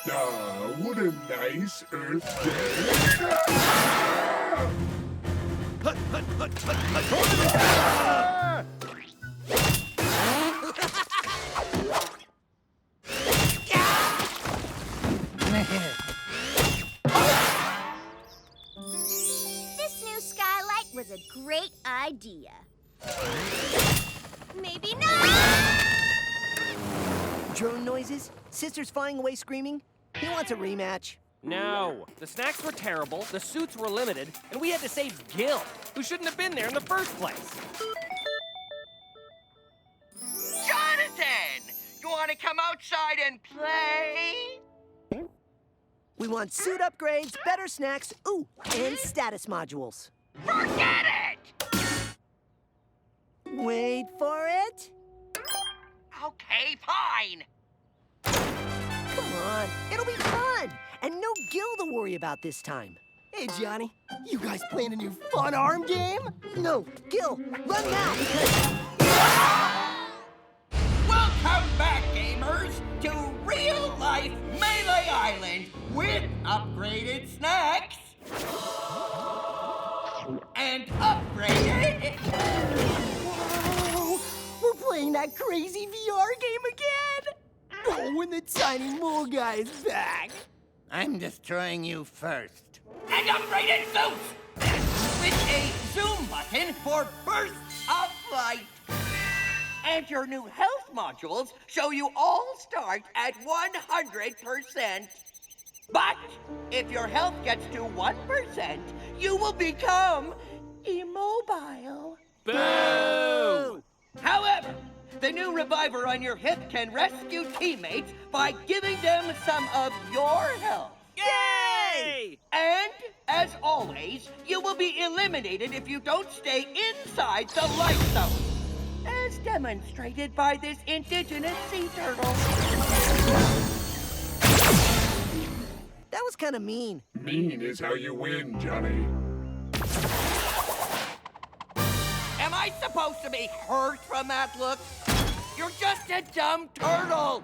What a nice Earth day. This new skylight was a great idea. Maybe not! Drone noises? Sister's flying away screaming? He wants a rematch. No, the snacks were terrible, the suits were limited, and we had to save Gil, who shouldn't have been there in the first place. Jonathan! You want to come outside and play? We want suit upgrades, better snacks, ooh, and status modules. Forget it! Wait for it. Okay, fine. Come on, it'll be fun. And no Gil to worry about this time. Hey, Johnny, you guys playing a new fun arm game? No, Gil, run now because... Welcome back, gamers, to real-life Melee Island with upgraded snacks and upgraded... Whoa! We're playing that crazy VR game again? Oh, when the tiny mole guy is back. I'm destroying you first. And upgraded suits! With a zoom button for bursts of light. And your new health modules show you all start at 100%. But if your health gets to 1%, you will become immobile. Boo! However, the new reviver on your hip can rescue teammates by giving them some of your health. Yay! And, as always, you will be eliminated if you don't stay inside the light zone, as demonstrated by this indigenous sea turtle. That was kind of mean. Mean is how you win, Johnny. Am I supposed to be hurt from that look? You're just a dumb turtle!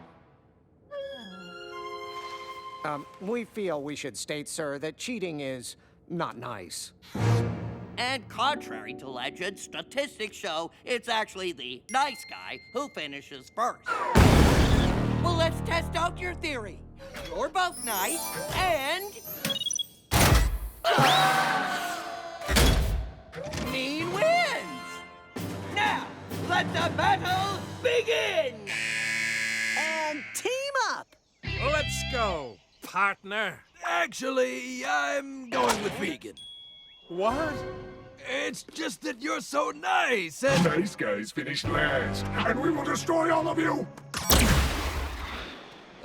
We feel we should state, sir, that cheating is not nice. And contrary to legend, statistics show it's actually the nice guy who finishes first. Well, let's test out your theory. You're both nice, and... mean wins! Now, let the battle begin! And team up! Let's go, partner. Actually, I'm going with vegan. What? It's just that you're so nice and... Nice guys finished last, and we will destroy all of you!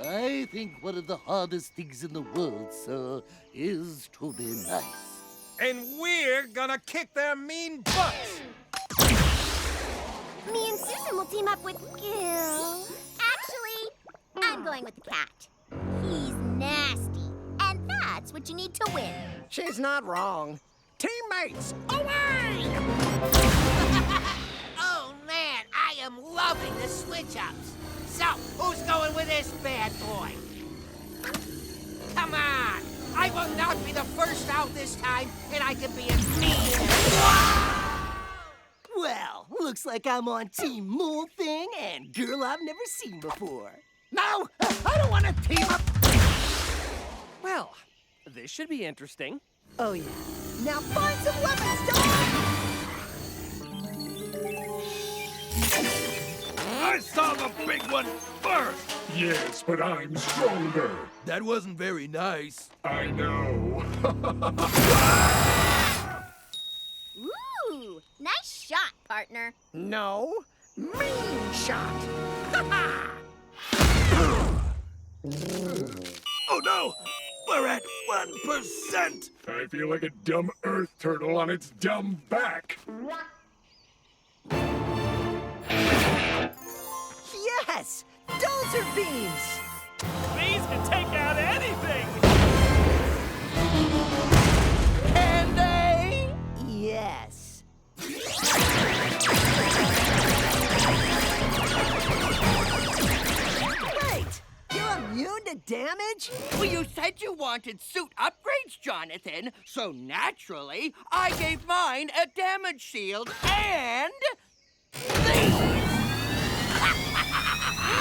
I think one of the hardest things in the world, sir, is to be nice. And we're gonna kick their mean butts! Me and Susan will team up with Gil. Actually, I'm going with the cat. He's nasty, and that's what you need to win. She's not wrong. Teammates, away! Oh, man, I am loving the switch-ups. So, who's going with this bad boy? Come on! I will not be the first out this time, and I can be as mean as... Well, looks like I'm on Team Mole Thing and girl I've never seen before. No! I don't want to team up! Well, this should be interesting. Oh, yeah. Now find some weapons, dog! I saw the big one first! Yes, but I'm stronger. That wasn't very nice. I know. Ooh, nice shot, partner. No, mean shot. Oh no! We're at 1%! I feel like a dumb earth turtle on its dumb back. Yes! Dozer beams! These can take out anything! Can they? Yes. Wait! You're immune to damage? Well, you said you wanted suit upgrades, Jonathan, so naturally, I gave mine a damage shield and... these!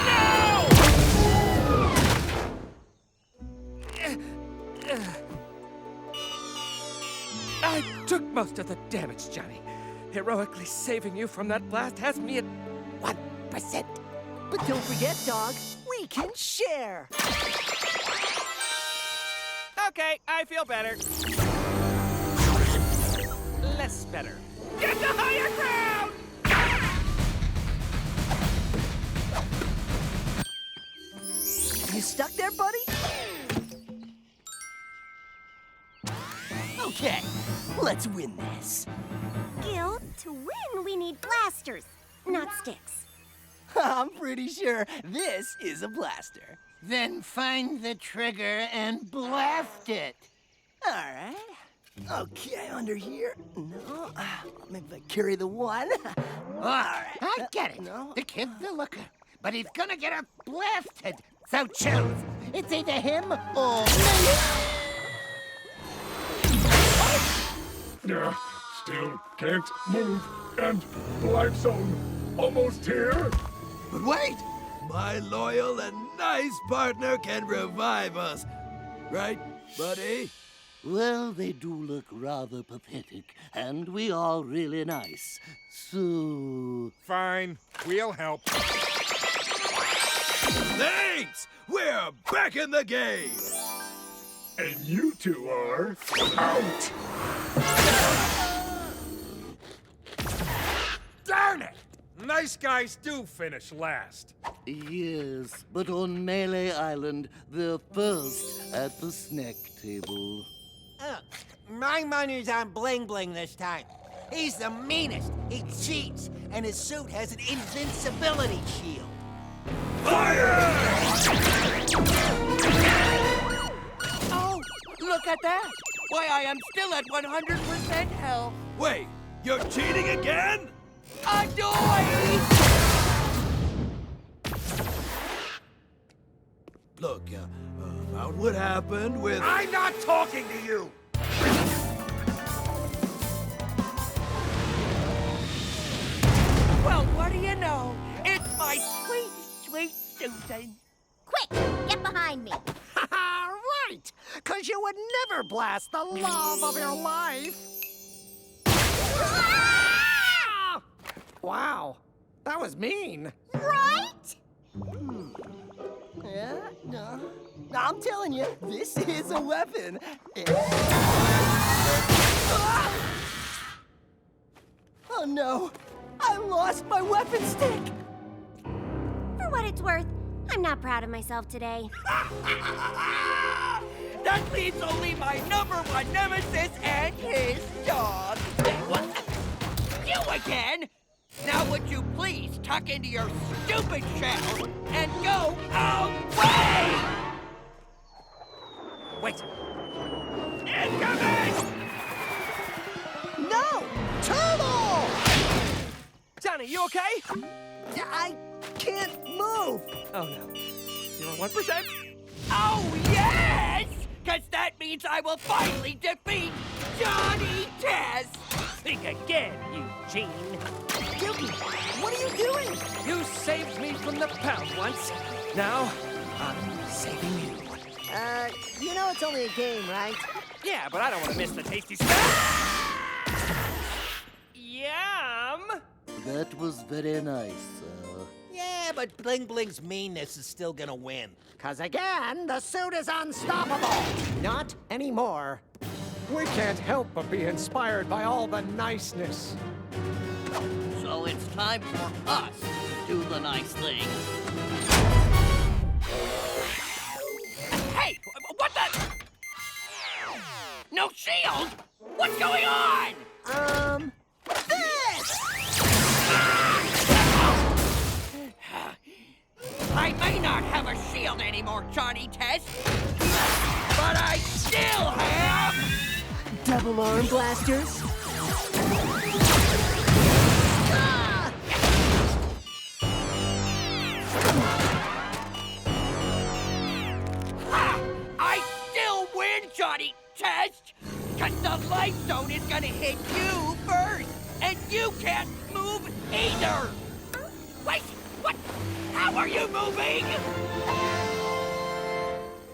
No! I took most of the damage, Johnny. Heroically saving you from that blast has me at 1%. But don't forget, dog, we can share. Okay, I feel better. Less better. Get to higher ground! You stuck there, buddy? Okay, let's win this. Gil, to win, we need blasters, not sticks. I'm pretty sure this is a blaster. Then find the trigger and blast it. All right. Okay, under here. No. Maybe if I carry the one. All right. I get it. No. The kid's the looker, but he's gonna get us blasted. So choose. It's either him or me. Still can't move, and life zone almost here. But wait! My loyal and nice partner can revive us. Right, buddy? Well, they do look rather pathetic, and we are really nice. So... Fine, we'll help. Thanks! We're back in the game! And you two are out. Darn it! Nice guys do finish last. Yes, but on Melee Island, they're first at the snack table. My money's on Bling Bling this time. He's the meanest. He cheats, and his suit has an invincibility shield. Oh, look at that! Why, I am still at 100% health. Wait, you're cheating again? Adoy! Look, about what happened with... I'm not talking to you! Well, what do you know? It's my sweet, sweet Susan. Quick, get behind me. Right! Because you would never blast the love of your life. Wow, that was mean. Right? Yeah? No. I'm telling you, this is a weapon. Oh no! I lost my weapon stick! For what it's worth, I'm not proud of myself today. That leaves only my #1 nemesis and his dog. What? You again? Now would you please tuck into your stupid shell and go away? Wait. Incoming! No! Turtle! Johnny, you okay? I can't move. Oh, no. You're 1%? Oh, yes! Because that means I will finally defeat Johnny Test! Think again, Eugene. Guilty, what are you doing? You saved me from the pound once. Now, I'm saving you. You know it's only a game, right? Yeah, but I don't want to miss the tasty stuff. Yum! That was very nice, Yeah, but Bling Bling's meanness is still gonna win. Because again, the suit is unstoppable. Not anymore. We can't help but be inspired by all the niceness. So it's time for us to do the nice thing. Hey, what the? No shield? What's going on? This! I may not have a shield anymore, Johnny Test, but I still have... Double arm blasters? contest! Cause the life zone is gonna hit you first! And you can't move either! Wait, what? How are you moving?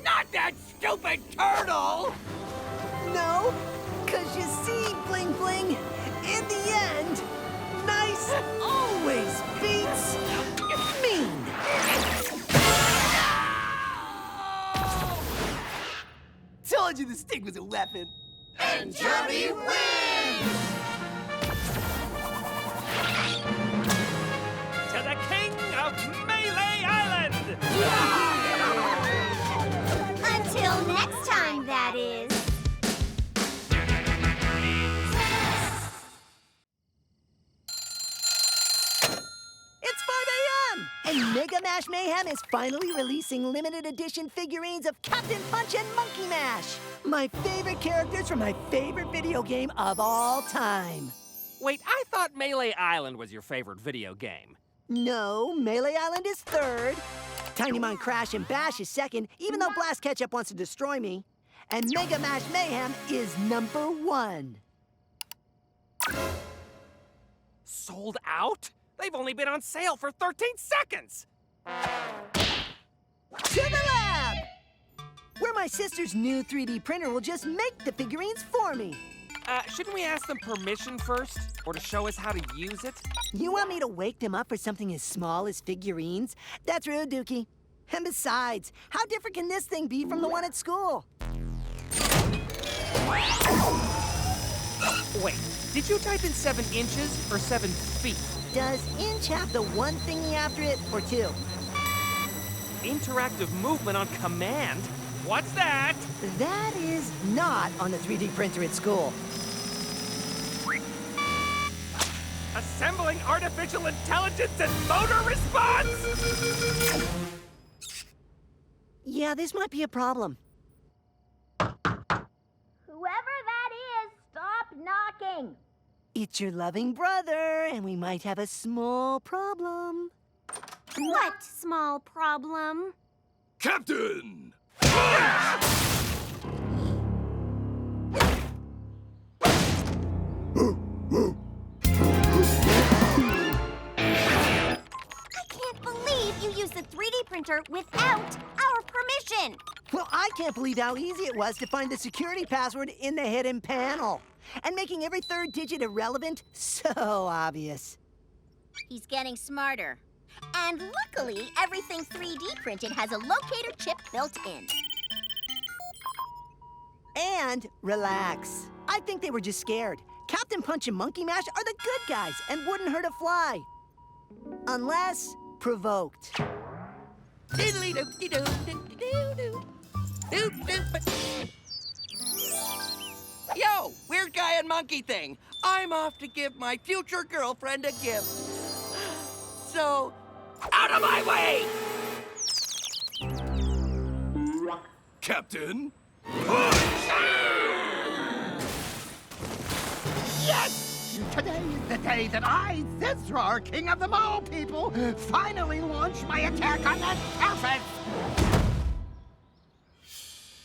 Not that stupid turtle! No, 'cause you see, Bling Bling, in the end, nice always beats mean. Told you the stick was a weapon. And Johnny wins! To the king of Melee Island! Until next time, that is. It's 5 a.m. and Mega Mash Mayhem is finally releasing limited edition figurines of Captain Punch and Monkey Mash, my favorite characters from my favorite video game of all time. Wait, I thought Melee Island was your favorite video game. No, Melee Island is third. Tiny Mon Crash and Bash is second, even though Blast Ketchup wants to destroy me. And Mega Mash Mayhem is number 1. Sold out? They've only been on sale for 13 seconds! To the lab! Where my sister's new 3D printer will just make the figurines for me. Shouldn't we ask them permission first? Or to show us how to use it? You want me to wake them up for something as small as figurines? That's rude, Dookie. And besides, how different can this thing be from the one at school? Wait, did you type in 7 inches or 7 feet? Does inch have the one thingy after it, or 2? Interactive movement on command? What's that? That is not on the 3D printer at school. Assembling artificial intelligence and motor response? Yeah, this might be a problem. Whoever that is, stop knocking. It's your loving brother, and we might have a small problem. What small problem? Captain! I can't believe you used the 3D printer without our permission. Well, I can't believe how easy it was to find the security password in the hidden panel. And making every third digit irrelevant, so obvious. He's getting smarter. And luckily, everything 3D printed has a locator chip built in. And relax. I think they were just scared. Captain Punch and Monkey Mash are the good guys and wouldn't hurt a fly. Unless provoked. Yo, weird guy and monkey thing. I'm off to give my future girlfriend a gift. So, out of my way! Captain? Yes! Today is the day that I, Zorro, king of the mole people, finally launch my attack on that surface!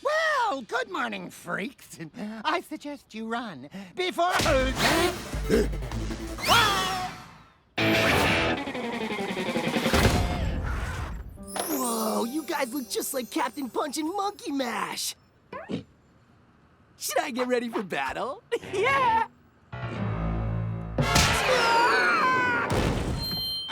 Well, good morning, freaks. I suggest you run before... Whoa, you guys look just like Captain Punch and Monkey Mash. Should I get ready for battle? Yeah!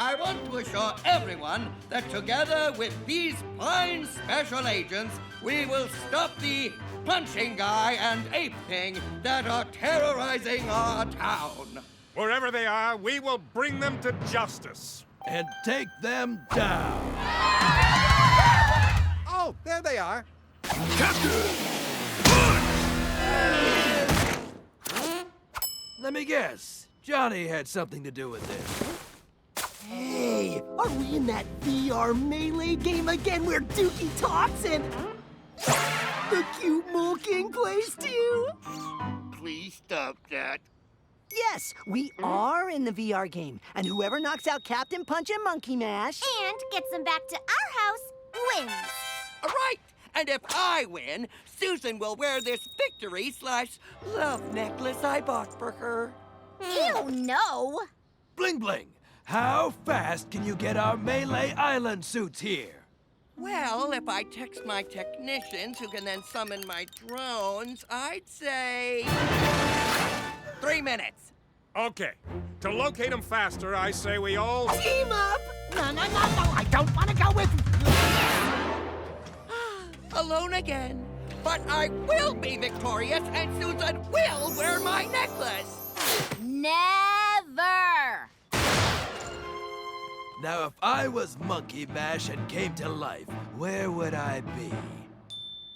I want to assure everyone that together with these fine special agents, we will stop the punching guy and ape thing that are terrorizing our town. Wherever they are, we will bring them to justice. And take them down. Oh, there they are. Captain! Let me guess. Johnny had something to do with this. Hey, are we in that VR Melee game again where Dookie talks and the cute Mole King plays too? Please stop that. Yes, we are in the VR game, and whoever knocks out Captain Punch and Monkey Mash... And gets them back to our house, wins. Right! And if I win, Susan will wear this victory/love necklace I bought for her. Ew, no. Bling Bling, how fast can you get our Melee Island suits here? Well, if I text my technicians who can then summon my drones, I'd say 3 minutes. Okay. To locate them faster, I say we all... Team up! No, I don't want to go with... Alone again. But I will be victorious, and Susan will wear my necklace. Never. Now, if I was Monkey Mash and came to life, where would I be?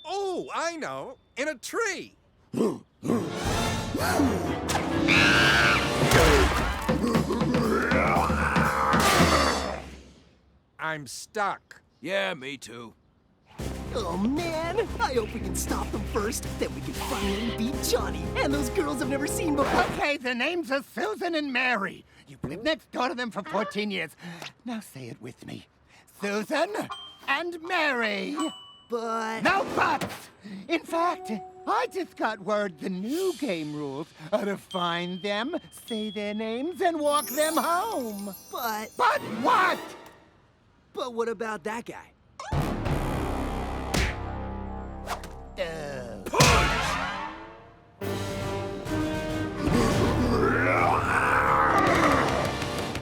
Oh, I know. In a tree. I'm stuck. Yeah, me too. Oh, man. I hope we can stop them first. Then we can finally beat Johnny and those girls I've never seen before. Okay, the names are Susan and Mary. You've lived next door to them for 14 years. Now say it with me. Susan and Mary. But... No buts! In fact, I just got word the new game rules are to find them, say their names, and walk them home. But what? But what about that guy?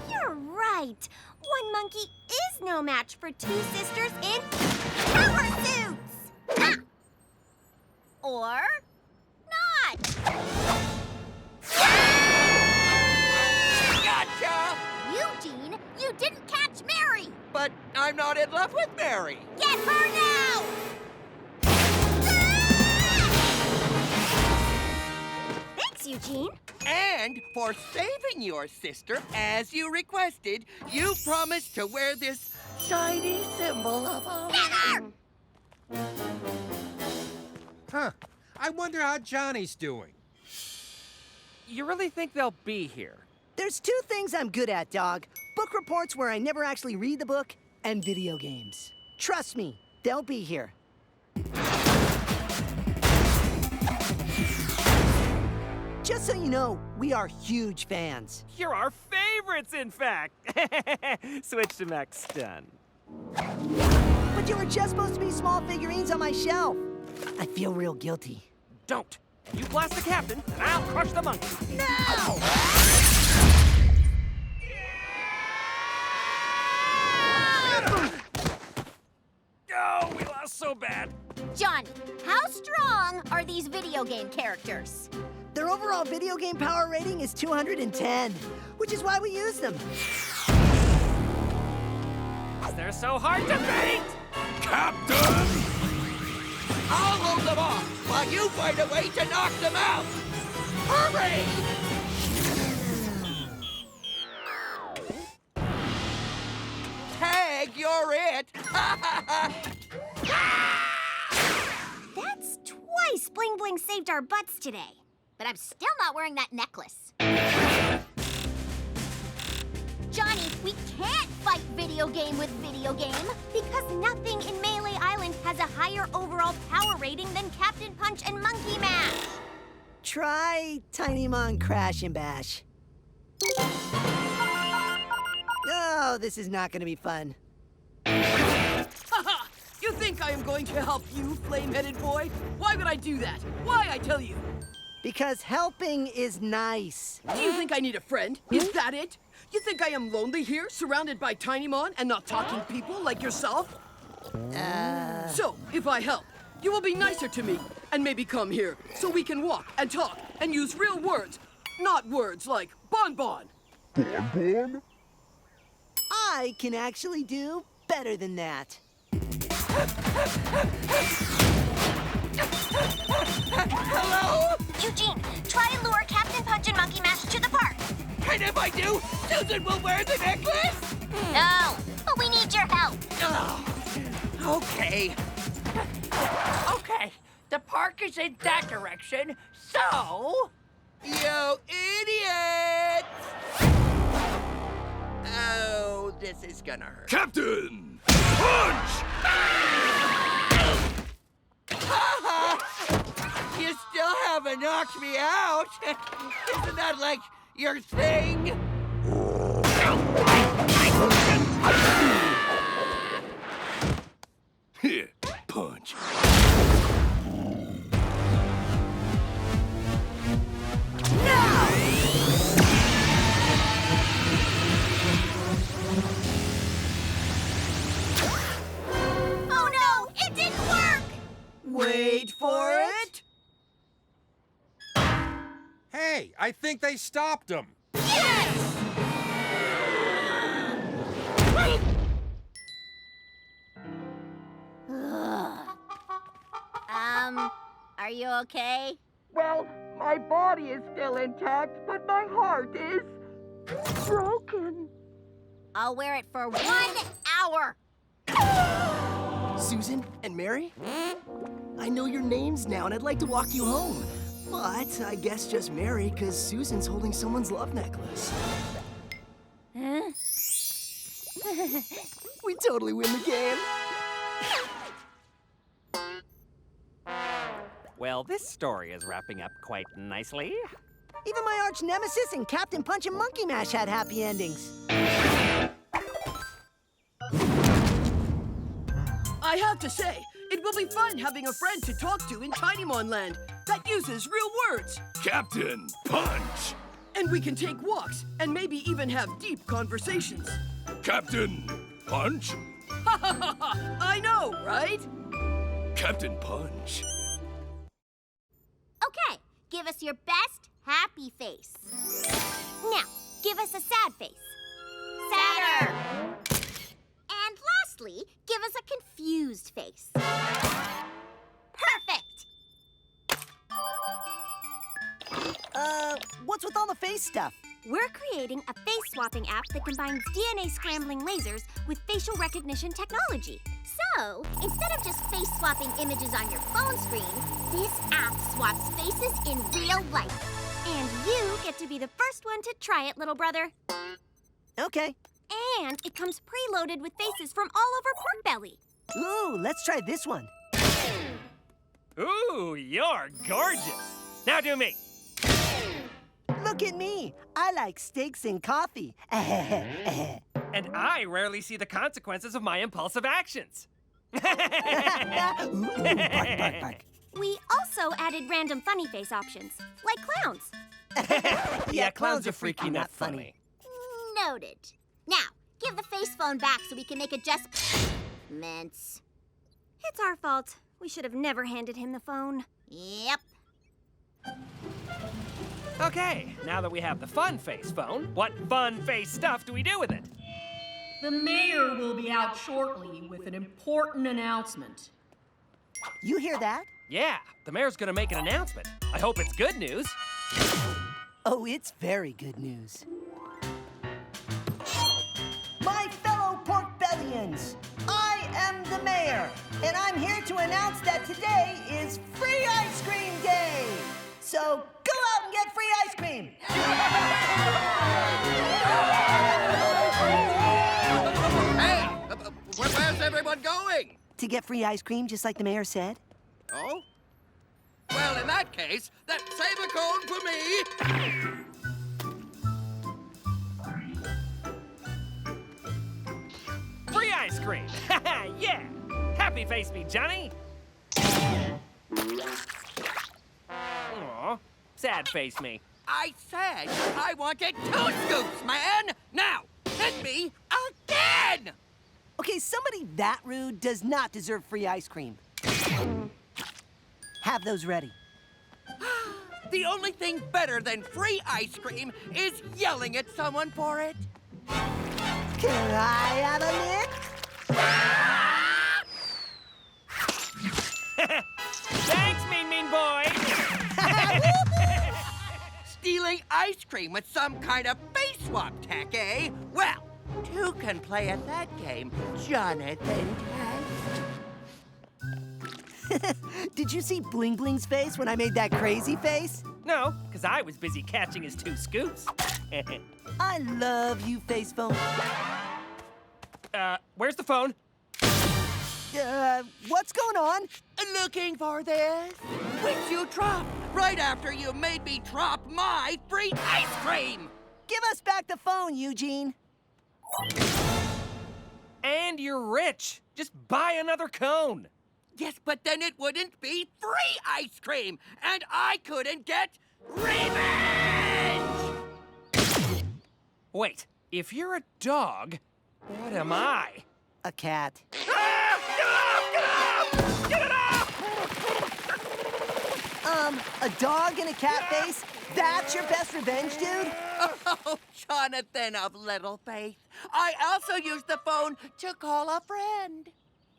You're right. One monkey is no match for two sisters in power suits. Ah! Or not. Gotcha! Eugene, you didn't catch Mary. But I'm not in love with Mary. Get her now. Thanks, Eugene. And for saving your sister, as you requested, you promised to wear this shiny symbol of a... Never! Huh. I wonder how Johnny's doing. You really think they'll be here? There's two things I'm good at, dog. Book reports where I never actually read the book, and video games. Trust me, they'll be here. Just so you know, we are huge fans. You're our favorites, in fact. Switch to Max Stun. But you were just supposed to be small figurines on my shelf. I feel real guilty. Don't. You blast the captain, and I'll crush the monkey. No! Oh, we lost so bad. Johnny, how strong are these video game characters? Their overall video game power rating is 210, which is why we use them. They're so hard to beat! Captain! I'll hold them off while you find a way to knock them out! Hurry! Tag, you're it! That's twice Bling Bling saved our butts today. But I'm still not wearing that necklace. Johnny, we can't fight video game with video game because nothing in Melee Island has a higher overall power rating than Captain Punch and Monkey Mash. Try Tiny Mon Crash and Bash. Oh, this is not gonna be fun. Haha! You think I am going to help you, flame-headed boy? Why would I do that? Why, I tell you? Because helping is nice. Do you think I need a friend? Is that it? You think I am lonely here, surrounded by Tiny Mon and not talking people like yourself? So, if I help, you will be nicer to me and maybe come here so we can walk and talk and use real words, not words like bonbon. Bonbon? I can actually do better than that. Hello? Eugene, try and lure Captain Punch and Monkey Mash to the park. And if I do, Susan will wear the necklace? No, but we need your help. Oh, okay. Okay, the park is in that direction, so... You idiot! Oh, this is gonna hurt. Captain! Punch! knocked me out. Isn't that like your thing? Here, punch. Oh no, it didn't work! Wait for it. Hey, I think they stopped him. Are you okay? Well, my body is still intact, but my heart is broken. I'll wear it for 1 hour. Susan and Mary? I know your names now, and I'd like to walk you home. But I guess just Mary, because Susan's holding someone's love necklace. Huh? We totally win the game. Well, this story is wrapping up quite nicely. Even my arch nemesis and Captain Punch and Monkey Mash had happy endings. I have to say, it will be fun having a friend to talk to in Tinymon Land that uses real words. Captain Punch! And we can take walks and maybe even have deep conversations. Captain Punch? Ha ha ha ha! I know, right? Captain Punch. Okay, give us your best happy face. Now, give us a sad face. Sadder. And lastly, give us a confused face. Perfect! What's with all the face stuff? We're creating a face-swapping app that combines DNA scrambling lasers with facial recognition technology. So, instead of just face-swapping images on your phone screen, this app swaps faces in real life. And you get to be the first one to try it, little brother. Okay. And it comes preloaded with faces from all over Pork Belly. Ooh, let's try this one. Ooh, you're gorgeous. Now do me. Look at me. I like steaks and coffee. And I rarely see the consequences of my impulsive actions. Bark, bark, bark. We also added random funny face options, like clowns. Yeah, clowns are freaky, not funny. Noted. Now, give the face phone back so we can make adjustments. It's our fault. We should have never handed him the phone. Yep. Okay, now that we have the fun face phone, what fun face stuff do we do with it? The mayor will be out shortly with an important announcement. You hear that? Yeah, the mayor's gonna make an announcement. I hope it's good news. Oh, it's very good news. My fellow Pork Bellions, I am the mayor, and I'm here to announce that today is Free Ice Cream Day. So go out and get free ice cream. Hey, where's everyone going? To get free ice cream, just like the mayor said. Oh? Well, in that case, then save a cone for me. Free ice cream! Yeah! Happy face me, Johnny! Aw, sad face me. I said I wanted 2 scoops, man! Now, hit me again! Okay, somebody that rude does not deserve free ice cream. Have those ready. The only thing better than free ice cream is yelling at someone for it. Can I have a lick? Thanks, mean boy! Stealing ice cream with some kind of face swap tech, eh? Well, 2 can play at that game, Jonathan Test. Did you see Bling Bling's face when I made that crazy face? No, because I was busy catching his 2 scoops. I love you, face phone. Where's the phone? What's going on? Looking for this? Which you dropped Right after you made me drop my free ice cream! Give us back the phone, Eugene. And you're rich. Just buy another cone. Yes, but then it wouldn't be free ice cream, and I couldn't get revenge! Wait, if you're a dog, what am I? A cat. Ah! Get it off! Get it off! Get it off! A dog in a cat face? That's your best revenge, dude? Oh, Jonathan of Little Faith. I also used the phone to call a friend.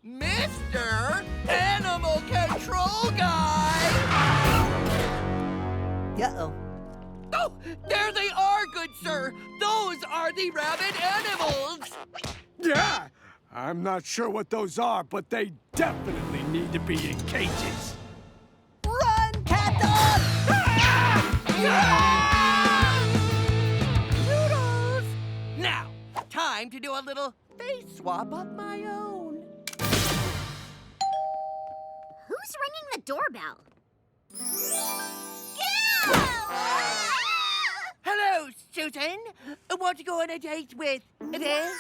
Mr. Animal Control Guy! Uh-oh. Oh, there they are, good sir. Those are the rabid animals. Yeah, I'm not sure what those are, but they definitely need to be in cages. Run, cat dog! Noodles! Now, time to do a little face swap of my own. Who's ringing the doorbell? Hello, Susan. Want to go on a date with this?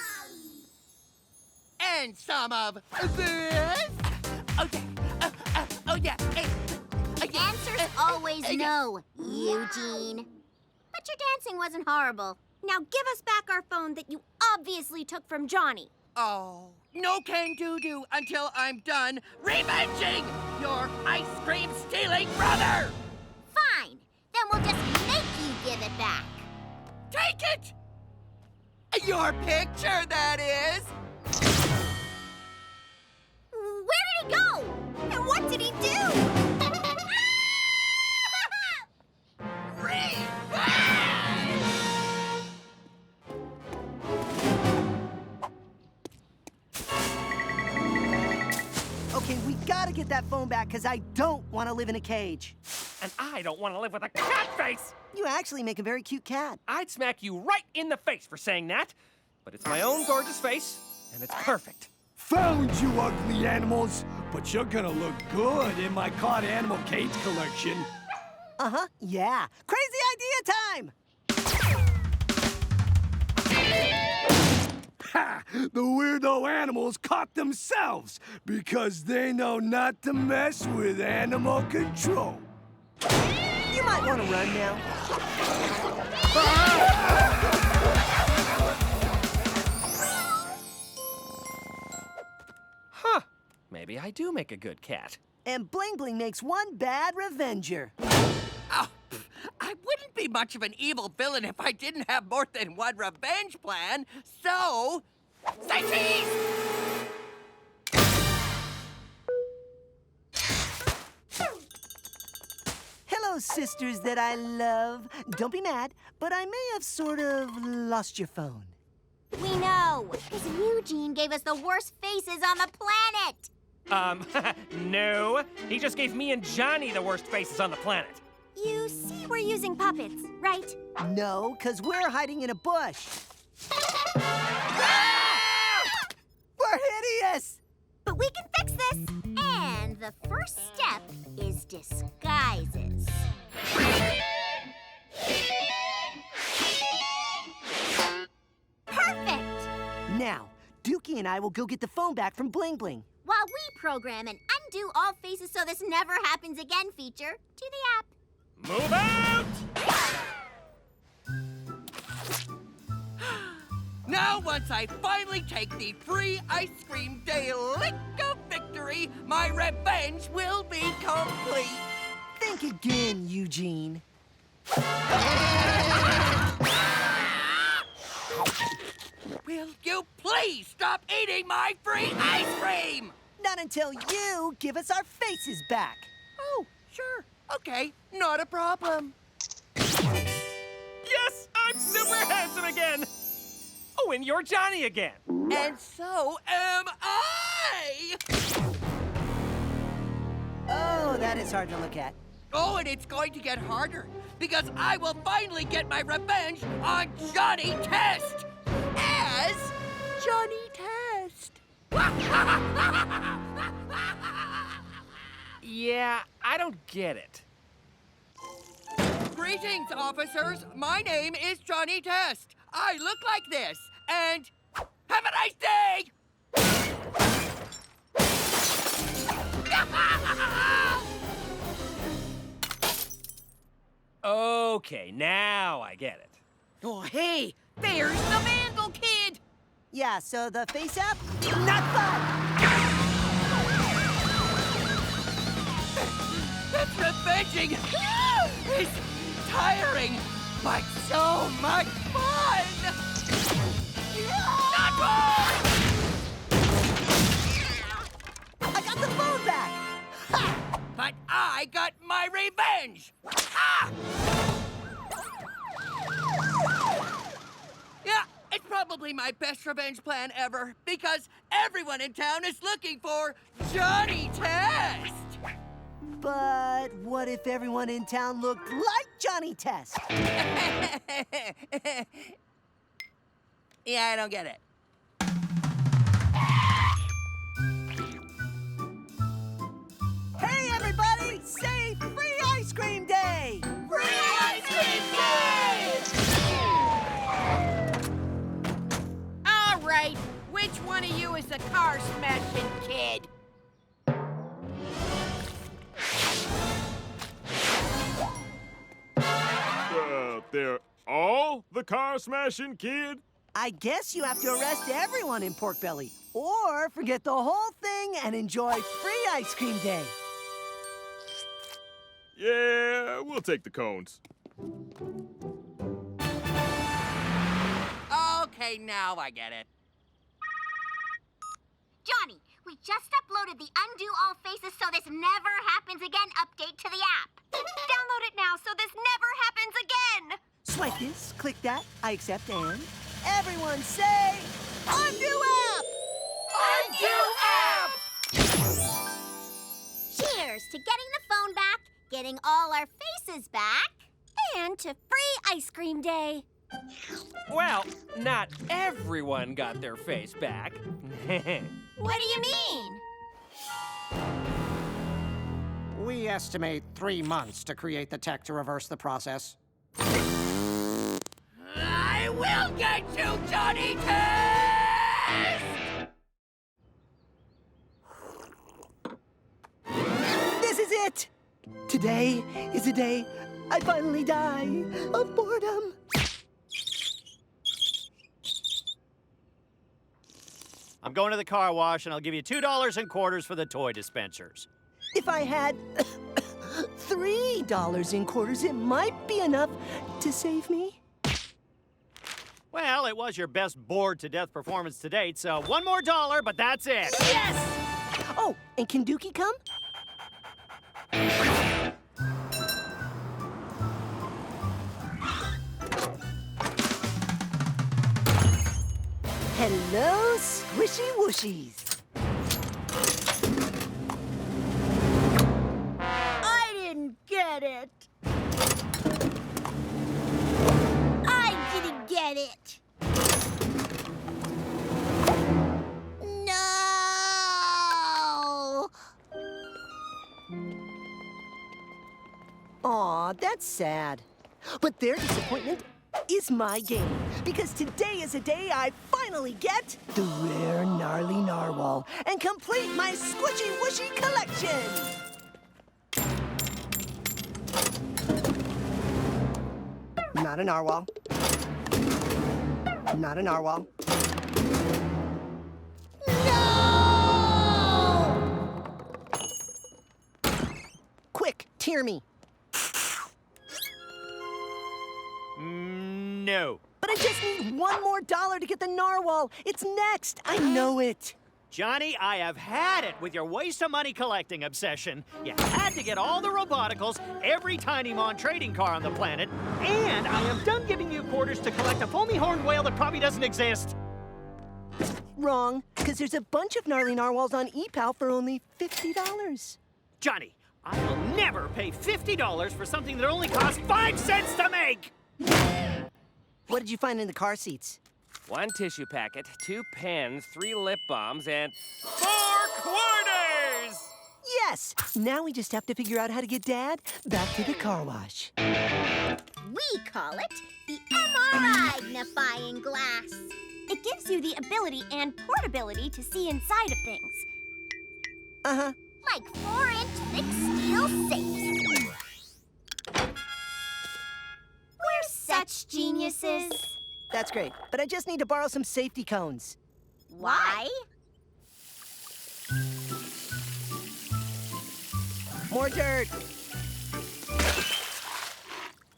And some of this? Okay. Oh, yeah. Answer's always no, Eugene. But your dancing wasn't horrible. Now give us back our phone that you obviously took from Johnny. Oh, no can do until I'm done revenging your ice cream stealing brother! Fine. Then we'll just make you give it back. Take it! Your picture, that is! Where did he go? And what did he do? Okay, we gotta get that phone back, because I don't want to live in a cage. And I don't want to live with a cat face. You actually make a very cute cat. I'd smack you right in the face for saying that. But it's my own gorgeous face, and it's perfect. Found you, ugly animals! But you're gonna look good in my caught animal cage collection. Uh-huh, yeah. Crazy idea time! Ha! The weirdo animals caught themselves because they know not to mess with animal control. You might want to run now. Huh. Maybe I do make a good cat. And Bling Bling makes one bad revenger. Oh, I wouldn't be much of an evil villain if I didn't have more than one revenge plan, so... Say cheese! Hello, sisters that I love. Don't be mad, but I may have sort of lost your phone. We know, because Eugene gave us the worst faces on the planet. No. He just gave me and Johnny the worst faces on the planet. You see we're using puppets, right? No, because we're hiding in a bush. We're hideous! But we can fix this. And the first step is disguises. Perfect! Now, Dookie and I will go get the phone back from Bling Bling. While we program an undo all faces so this never happens again feature to the app. Move out! Now, once I finally take the free ice cream day lick of victory, my revenge will be complete. Think again, Eugene. Will you please stop eating my free ice cream? Not until you give us our faces back. Oh, sure. Okay, not a problem. Yes, I'm super handsome again. Oh, and you're Johnny again. And so am I! Oh, that is hard to look at. Oh, and it's going to get harder, because I will finally get my revenge on Johnny Test! As Johnny Test! Yeah, I don't get it. Greetings, officers. My name is Johnny Test. I look like this, and have a nice day! Okay, now I get it. Oh, hey, there's the Vandal Kid! Yeah, so the face app? Not fun! It's revenging! It's tiring, but so much fun! Not fun! I got the phone back! Ha! But I got my revenge! Ah! Yeah, it's probably my best revenge plan ever, because everyone in town is looking for Johnny Test! But what if everyone in town looked like Johnny Test? Yeah, I don't get it. Hey, everybody! Say Free Ice Cream Day! Free Ice Cream Day! All right, which one of you is the car smashing kid? They're all the car-smashing kid? I guess you have to arrest everyone in Pork Belly, or forget the whole thing and enjoy Free Ice Cream Day. Yeah, we'll take the cones. Okay, now I get it. Johnny, we just uploaded the Undo All Faces So This Never Happens Again update to the app. Download it now so this never happens again. Swipe this, click that, I accept, and everyone say, Undo app! Undo app! Cheers to getting the phone back, getting all our faces back, and to Free Ice Cream Day. Well, not everyone got their face back. What do you mean? We estimate 3 months to create the tech to reverse the process. I will get you, Johnny Test! This is it! Today is the day I finally die of boredom. I'm going to the car wash, and I'll give you $2 and quarters for the toy dispensers. If I had $3 in quarters, it might be enough to save me. Well, it was your best bored-to-death performance to date, so one more $1, but that's it. Yes! Oh, and can Dookie come? Hello, squishy wooshies. I didn't get it. I didn't get it. No! Aw, that's sad. But their disappointment is my game, because today is a day I finally get the rare gnarly narwhal and complete my squishy wooshy collection. Not a narwhal. Not a narwhal. No! Quick, tear me. No. But I just need one more $1 to get the narwhal. It's next. I know it. Johnny, I have had it with your waste-of-money collecting obsession. You had to get all the roboticals, every Tinymon trading car on the planet, and I am done giving you quarters to collect a foamy horned whale that probably doesn't exist. Wrong, because there's a bunch of gnarly narwhals on ePal for only $50. Johnny, I will never pay $50 for something that only costs 5 cents to make! What did you find in the car seats? 1 tissue packet, 2 pens, 3 lip balms, and 4 quarters! Yes! Now we just have to figure out how to get Dad back to the car wash. We call it the MRI-gnifying glass. It gives you the ability and portability to see inside of things. Uh-huh. Like 4-inch thick steel safes. We're such geniuses. That's great, but I just need to borrow some safety cones. Why? More dirt.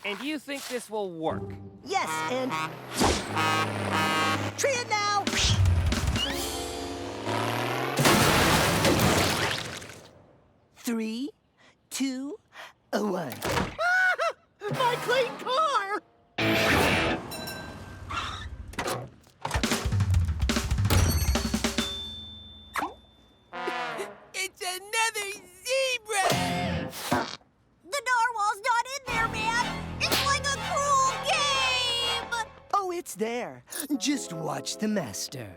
And you think this will work? Yes, and... Tree it now! Three, two, one. My clean car! It's another zebra! The narwhal's not in there, man! It's like a cruel game! Oh, it's there. Just watch the master.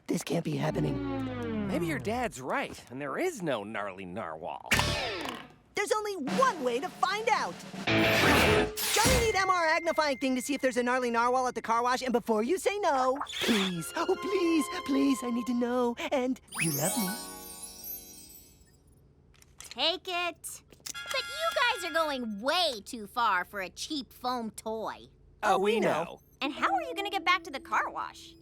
This can't be happening. Maybe your dad's right, and there is no gnarly narwhal. There's only one way to find out. Johnny need MR magnifying thing to see if there's a gnarly narwhal at the car wash. And before you say no, please, oh please, please, I need to know. And you love me. Take it. But you guys are going way too far for a cheap foam toy. Oh, we know. And how are you gonna get back to the car wash?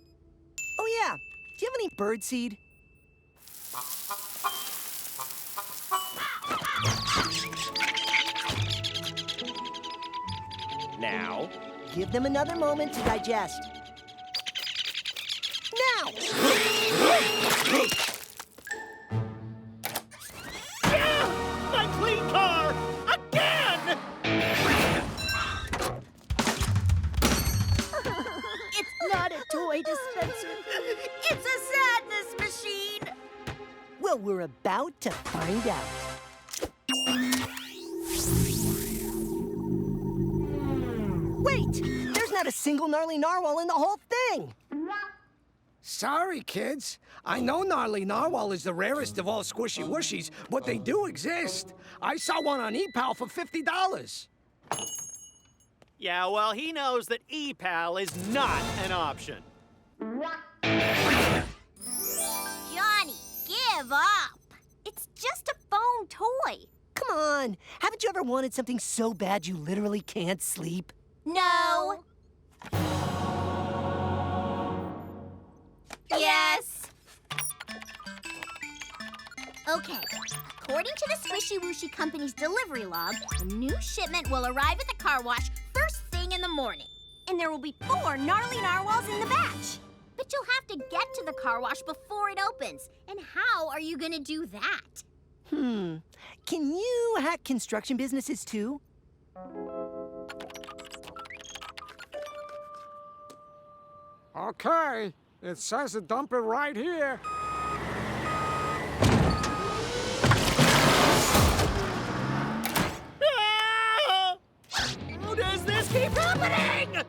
Oh yeah, do you have any birdseed? Now. Give them another moment to digest. Now! Yeah! My clean car! Again! It's not a toy dispenser. It's a sadness machine! Well, we're about to find out. Wait! There's not a single gnarly narwhal in the whole thing! Sorry, kids. I know gnarly narwhal is the rarest of all squishy wushies, but they do exist. I saw one on ePal for $50. Yeah, well, he knows that ePal is not an option. Johnny, give up! It's just a foam toy. Come on! Haven't you ever wanted something so bad you literally can't sleep? No. Yes. Okay. According to the Squishy Wooshy Company's delivery log, a new shipment will arrive at the car wash first thing in the morning. And there will be 4 gnarly narwhals in the batch. But you'll have to get to the car wash before it opens. And how are you gonna do that? Can you hack construction businesses too? Okay, it says to dump it right here. Ah! How does this keep happening?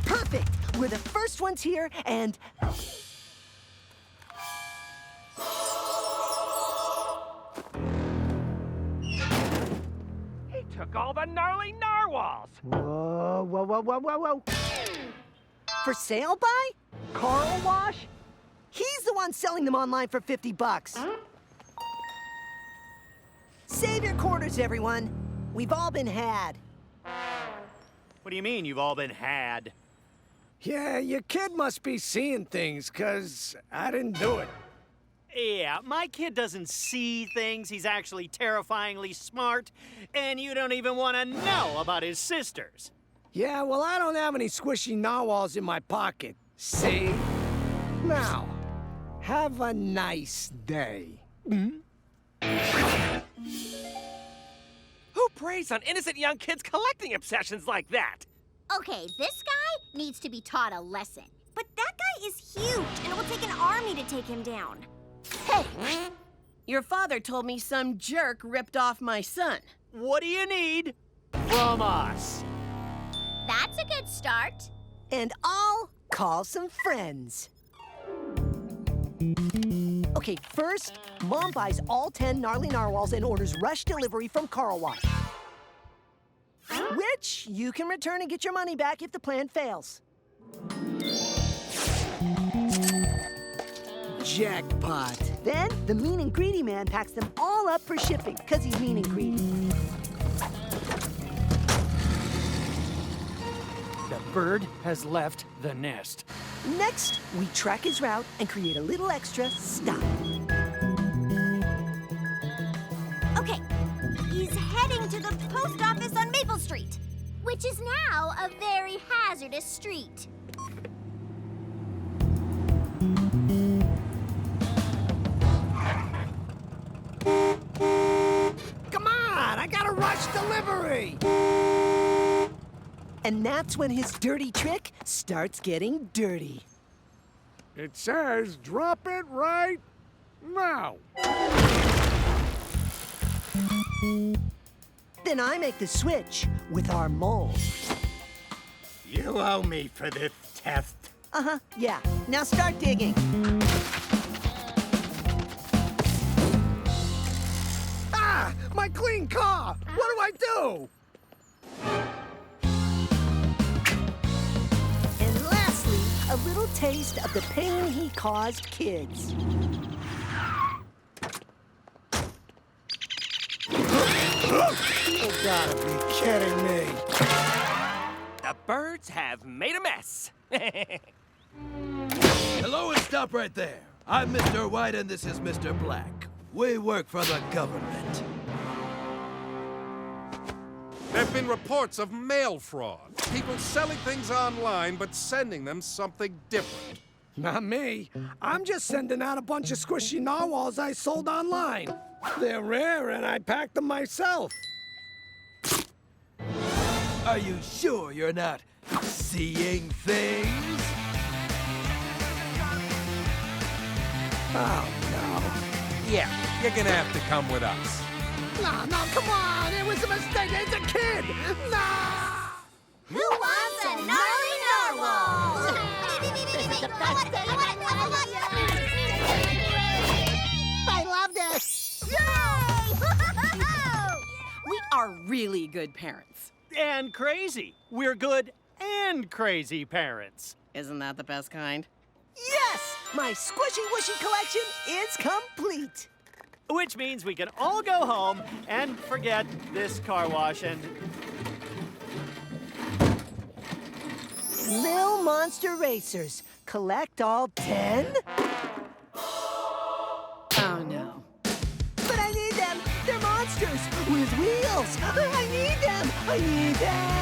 Perfect! We're the first ones here, and... He took all the gnarly narwhals! Whoa, whoa, whoa, whoa, whoa, whoa. For sale by? Car wash? He's the one selling them online for $50. Save your quarters, everyone. We've all been had. What do you mean you've all been had? Yeah, your kid must be seeing things, 'cause I didn't do it. Yeah, my kid doesn't see things. He's actually terrifyingly smart. And you don't even want to know about his sisters. Yeah, well, I don't have any squishy narwhals in my pocket. See? Now, have a nice day. Who preys on innocent young kids' collecting obsessions like that? Okay, this guy needs to be taught a lesson. But that guy is huge, and it will take an army to take him down. Hey, your father told me some jerk ripped off my son. What do you need from us? That's a good start. And I'll call some friends. Okay, first, Mom buys all 10 gnarly narwhals and orders rush delivery from Car Wash. Which you can return and get your money back if the plan fails. Jackpot. Then, the mean and greedy man packs them all up for shipping, because he's mean and greedy. The bird has left the nest. Next, we track his route and create a little extra stop. Okay, he's heading to the post office on Maple Street, which is now a very hazardous street. Come on, I got a rush delivery. And that's when his dirty trick starts getting dirty. It says drop it right now. Then I make the switch with our mole. You owe me for this test. Uh-huh, yeah. Now start digging. Ah, my clean car. What do I do? And lastly, a little taste of the pain he caused kids. You gotta be kidding me. The birds have made a mess. Hello and stop right there. I'm Mr. White and this is Mr. Black. We work for the government. There have been reports of mail fraud. People selling things online but sending them something different. Not me. I'm just sending out a bunch of squishy narwhals I sold online. They're rare and I packed them myself. Are you sure you're not seeing things? Oh, no. Yeah, you're gonna have to come with us. No, come on. It was a mistake. It's a kid. No! Who wants a gnarly narwhal? This is the best day of my life. I love this. Yay! We are really good parents. And crazy. We're good and crazy parents. Isn't that the best kind? Yes! My squishy wishy collection is complete. Which means we can all go home and forget this car wash and... Lil Monster Racers. Collect all 10? Oh, no. But I need them. They're monsters with wheels. I need them. I need them.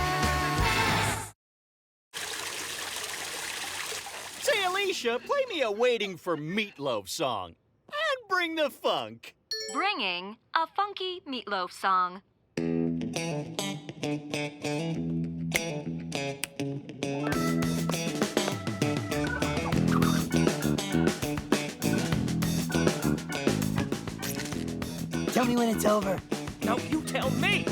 Say, Alicia, play me a Waiting for Meatloaf song. And bring the funk. Bringing a funky meatloaf song. Tell me when it's over. No, you tell me.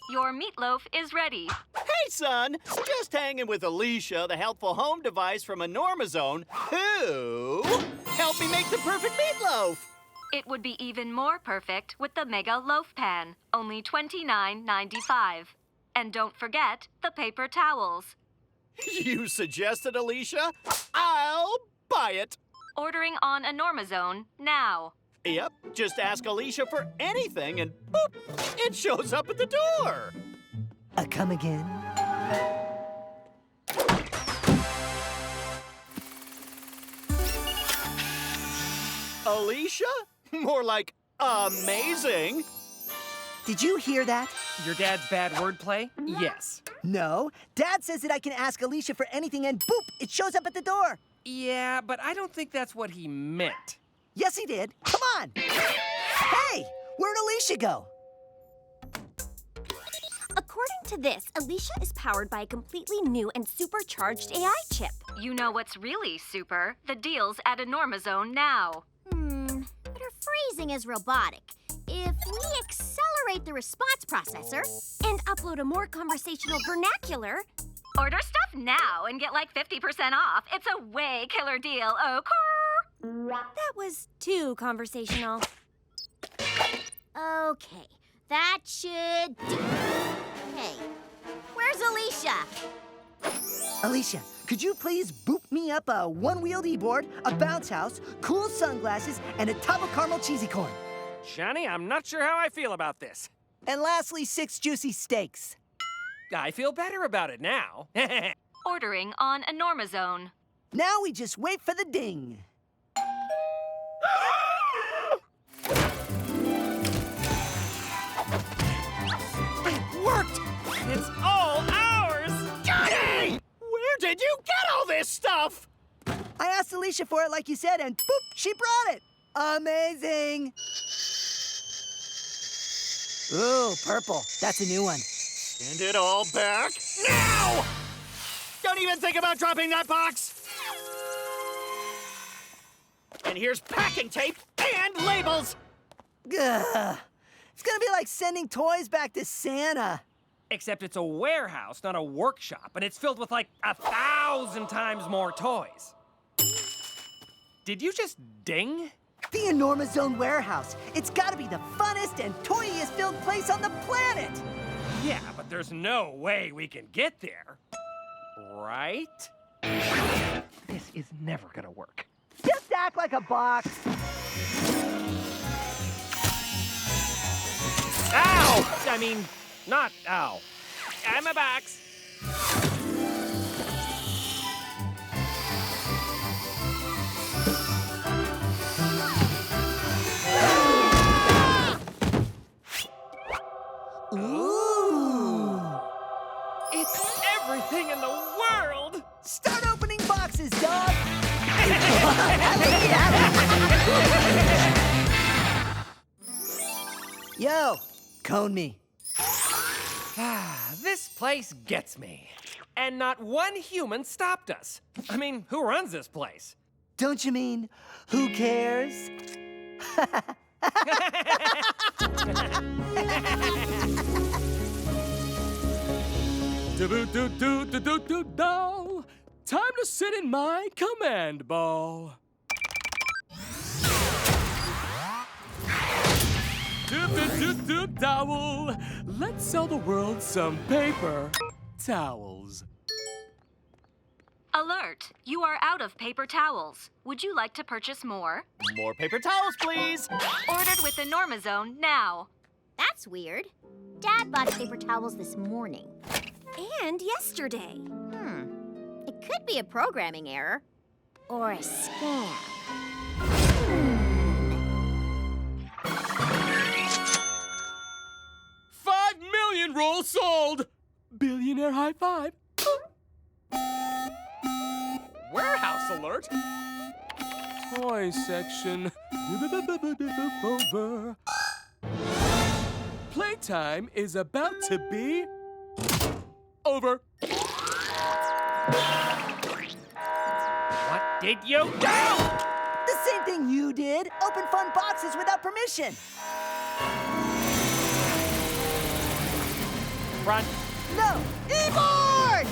Your meatloaf is ready. Hey, son, just hanging with Alicia, the helpful home device from Enormazone, who helped me make the perfect meatloaf. It would be even more perfect with the Mega Loaf Pan, only $29.95. And don't forget the paper towels. You suggested, Alicia? I'll buy it. Ordering on Enormazone now. Yep, just ask Alicia for anything and boop, it shows up at the door. Come again? Alicia? More like amazing. Did you hear that? Your dad's bad wordplay? Yes. No. Dad says that I can ask Alicia for anything and boop, it shows up at the door. Yeah, but I don't think that's what he meant. Yes, he did. Come on. Hey, where'd Alicia go? According to this, Alicia is powered by a completely new and supercharged AI chip. You know what's really super? The deals at Enormazone now. But her phrasing is robotic. if we accelerate the response processor and upload a more conversational vernacular... Order stuff now and get like 50% off. It's a way killer deal, That was too conversational. Okay, that should do. Hey, where's Alicia? Alicia, could you please boop me up a one-wheeled e-board, a bounce house, cool sunglasses, and a tub of caramel cheesy corn? Johnny, I'm not sure how I feel about this. And lastly, 6 juicy steaks. I feel better about it now. Ordering on Enormazone. Now we just wait for the ding. It worked! It's all ours! Johnny! Where did you get all this stuff? I asked Alicia for it like you said, and boop, she brought it. Amazing. Ooh, purple. That's a new one. Send it all back now! Don't even think about dropping that box! And here's packing tape and labels! Gah. It's gonna be like sending toys back to Santa. Except it's a warehouse, not a workshop, and it's filled with like 1,000 times more toys. Did you just ding? The Enormazone warehouse. It's gotta be the funnest and toyiest filled place on the planet. Yeah, but there's no way we can get there. Right? This is never gonna work. Just act like a box. Ow! I mean, not ow. I'm a box. Ooh! It's everything in the world! Start opening boxes, dog! Yo, cone me. This place gets me. And not one human stopped us. I mean, who runs this place? Don't you mean, who cares? Do-do-do-do-do-do-do. Time to sit in my command ball. Do-do-do-do-dowel. Let's sell the world some paper towels. Alert! You are out of paper towels. Would you like to purchase more? More paper towels, please! Ordered with Enormazone now. That's weird. Dad bought paper towels this morning. And yesterday. It could be a programming error. Or a scam. 5 million rolls sold! Billionaire high five. Warehouse alert! Toy section. Over. Playtime is about to be over. What did you do? The same thing you did. Open fun boxes without permission. Run. No! E-board!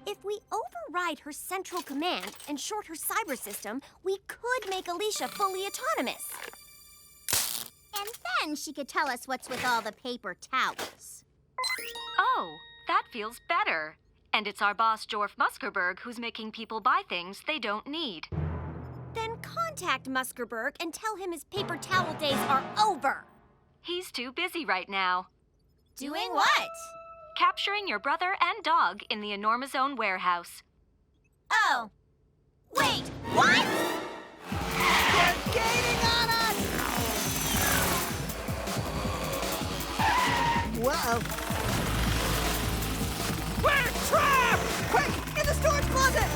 If we override her central command and short her cyber system, we could make Alicia fully autonomous. And then she could tell us what's with all the paper towels. Oh, that feels better. And it's our boss, Jorf Muskerberg, who's making people buy things they don't need. Then contact Muskerberg and tell him his paper towel days are over. He's too busy right now. Doing what? Capturing your brother and dog in the Enormazone warehouse. Oh. Wait, what? They're gaining on us! Whoa. We're trapped! Quick, in the storage closet!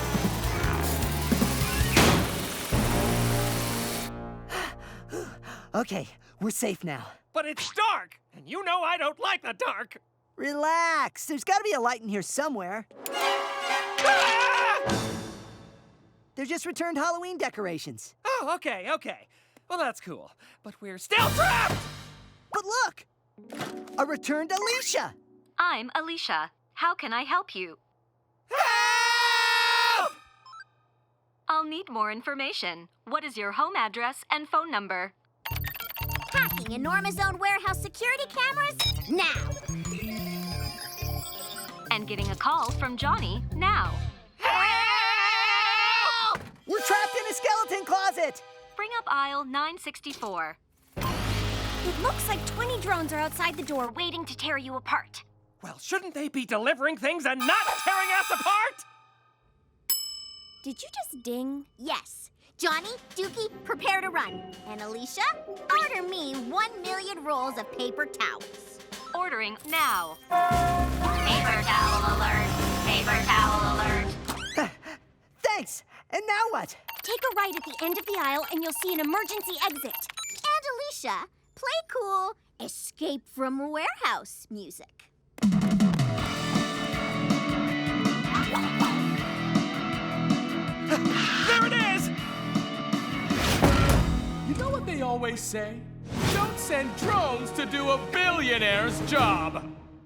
Okay, we're safe now. But it's dark, and you know I don't like the dark. Relax, there's gotta be a light in here somewhere. Ah! They're just returned Halloween decorations. Ah! Oh, okay. Well, that's cool. But we're still trapped! But look! A returned Alicia! I'm Alicia. How can I help you? Help! I'll need more information. What is your home address and phone number? Hacking Enormozone warehouse security cameras now. And getting a call from Johnny now. Help! We're trapped in a skeleton closet! Bring up aisle 964. It looks like 20 drones are outside the door waiting to tear you apart. Well, shouldn't they be delivering things and not tearing us apart? Did you just ding? Yes. Johnny, Dookie, prepare to run. And Alicia, order me 1 million rolls of paper towels. Ordering now. Paper towel alert. Paper towel alert. Thanks. And now what? Take a right at the end of the aisle and you'll see an emergency exit. And Alicia, play cool Escape from Warehouse music. There it is! You know what they always say? Don't send drones to do a billionaire's job.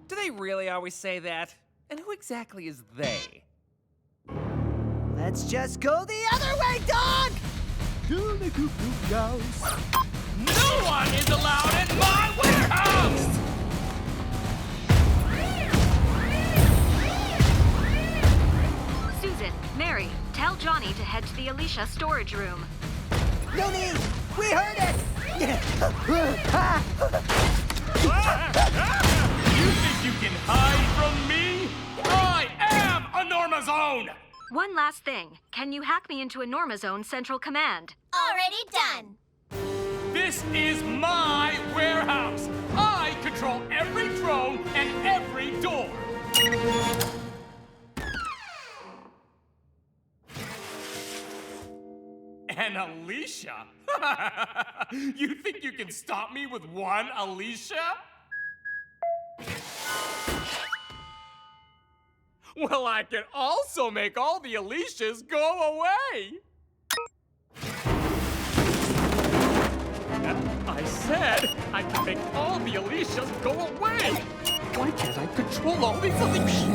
Do they really always say that? And who exactly is they? Let's just go the other way, dog! No one is allowed in my warehouse! Susan, Mary, tell Johnny to head to the Alicia storage room. No need! We heard it! You think you can hide from me? I am Enormozone! One last thing. Can you hack me into Enormozone Central Command? Already done. This is my warehouse. I control every drone and every door. And Alicia? You think you can stop me with one Alicia? Well, I can also make all the Alicias go away. I said I can make all the Alicias go away. Why can't I control all these Alicias?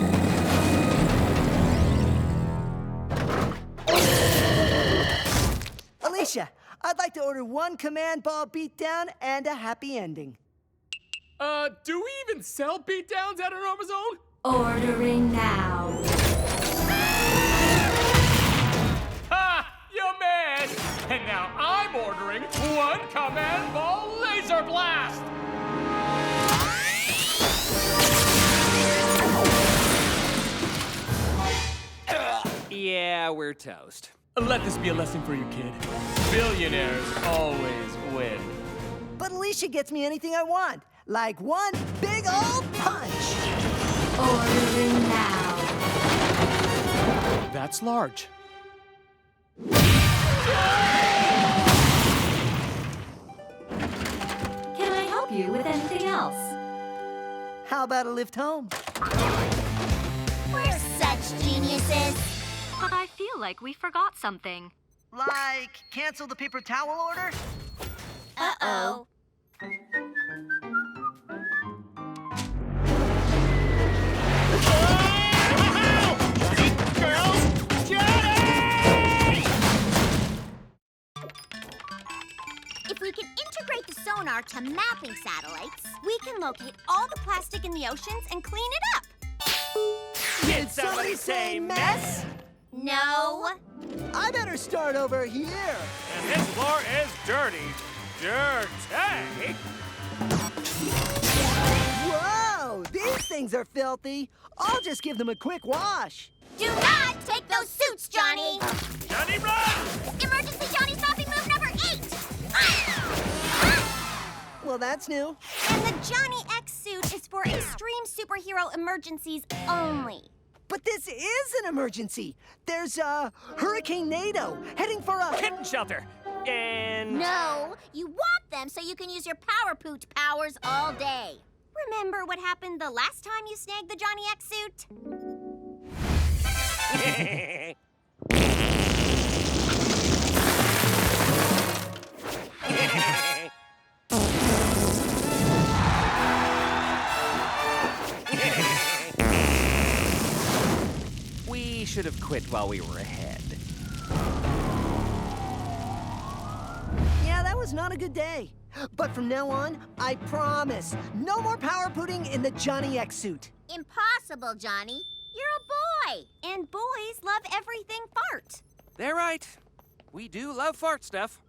Alicia, I'd like to order 1 command ball beatdown and a happy ending. Do we even sell beatdowns at Enormozone? Ordering now. Ha! You missed! And now I'm ordering 1 command ball laser blast! Yeah, we're toast. Let this be a lesson for you, kid. Billionaires always win. But Alicia gets me anything I want, like 1 big old punch. Ordering now. That's large. Can I help you with anything else? How about a lift home? We're such geniuses. But I feel like we forgot something. Like, cancel the paper towel order? Uh-oh. If we can integrate the sonar to mapping satellites, we can locate all the plastic in the oceans and clean it up. Did somebody say mess? No. I better start over here. And this floor is dirty. Dirty! Whoa! These things are filthy. I'll just give them a quick wash. Do not take those suits, Johnny. Johnny, run! Emergency Johnny stopping move number 8. Well, that's new. And the Johnny X suit is for extreme superhero emergencies only. But this is an emergency. There's a Hurricane NATO heading for a Kitten shelter. And... No, you want them so you can use your power pooch powers all day. Remember what happened the last time you snagged the Johnny X suit? We should have quit while we were ahead. Yeah, that was not a good day. But from now on, I promise, no more power pudding in the Johnny X suit. Impossible, Johnny. You're a boy. And boys love everything fart. They're right. We do love fart stuff.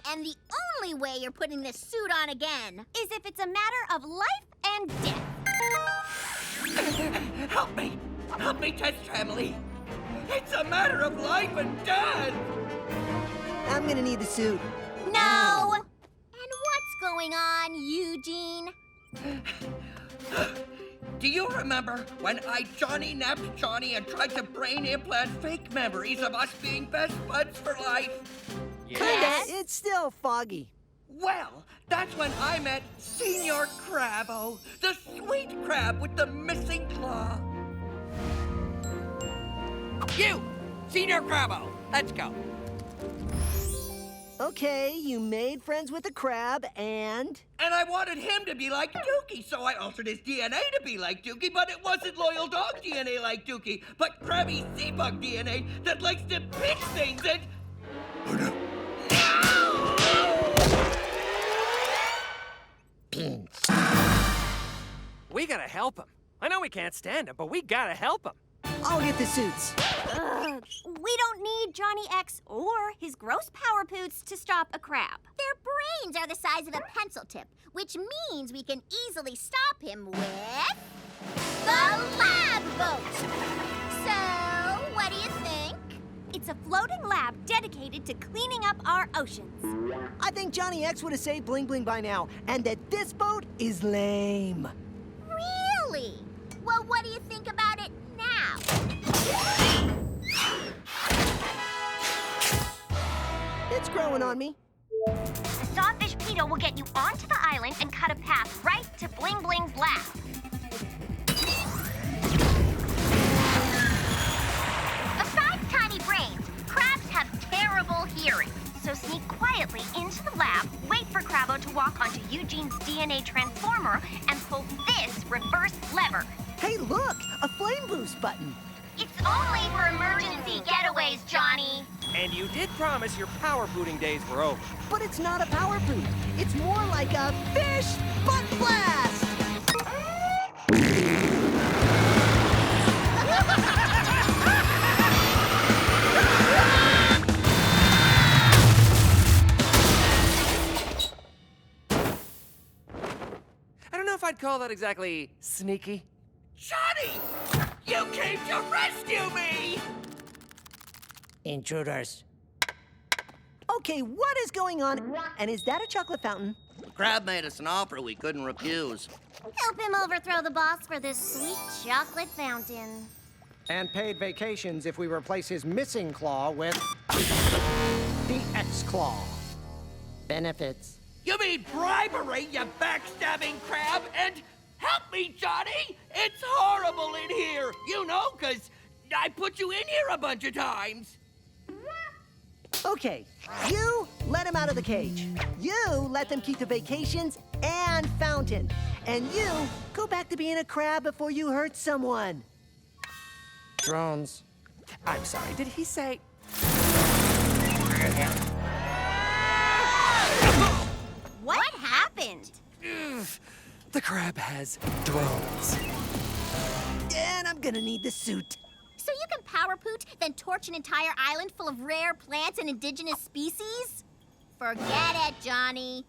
And the only way you're putting this suit on again is if it's a matter of life and death. Help me! Help me, Test family! It's a matter of life and death! I'm gonna need the suit. No! And what's going on, Eugene? Do you remember when I Johnny napped Johnny and tried to brain implant fake memories of us being best buds for life? Kinda, it's still foggy. Well, that's when I met Senior Crabbo, the sweet crab with the missing claw. You, Senior Crabbo, let's go. Okay, you made friends with a crab and... And I wanted him to be like Dookie, so I altered his DNA to be like Dookie, but it wasn't loyal dog DNA like Dookie, but crabby sea bug DNA that likes to pinch things and... Oh no. Pinch. We gotta help him. I know we can't stand him, but we gotta help him. I'll get the suits. We don't need Johnny X or his gross power poots to stop a crab. Their brains are the size of a pencil tip, which means we can easily stop him with the lab boat. So, what do you think? It's a floating lab dedicated to cleaning up our oceans. I think Johnny X would have saved Bling Bling by now, and that this boat is lame. Really? Well, what do you think about it now? It's growing on me. The sawfish pedo will get you onto the island and cut a path right to Bling Bling's lab. Besides tiny brains, crabs have terrible hearing. So sneak quietly into the lab, wait for Crabbo to walk onto Eugene's DNA transformer, and pull this reverse lever. Hey, look! A flame boost button. It's only for emergency getaways, Johnny. And you did promise your power booting days were over. But it's not a power boot. It's more like a fish butt blast! I don't know if I'd call that exactly sneaky. Johnny! You came to rescue me! Intruders. Okay, what is going on? And is that a chocolate fountain? The crab made us an offer we couldn't refuse. Help him overthrow the boss for this sweet chocolate fountain. And paid vacations if we replace his missing claw with the X-Claw. Benefits. You mean bribery, you backstabbing crab? And help me, Johnny! It's horrible in here! You know, 'cause I put you in here a bunch of times. Okay, you let him out of the cage. You let them keep the vacations and fountain. And you go back to being a crab before you hurt someone. Drones. I'm sorry, did he say... What happened? The crab has drones. And I'm gonna need the suit. So you can power poot, then torch an entire island full of rare plants and indigenous species? Forget it, Johnny.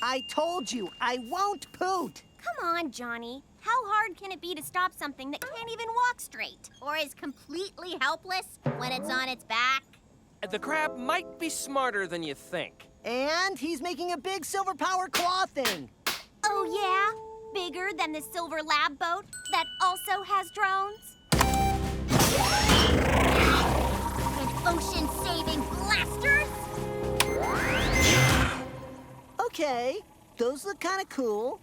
I told you, I won't poot. Come on, Johnny. How hard can it be to stop something that can't even walk straight? Or is completely helpless when it's on its back? The crab might be smarter than you think. And he's making a big silver power claw thing. Oh, yeah? Bigger than the silver lab boat that also has drones? And ocean-saving blasters? Okay, those look kind of cool.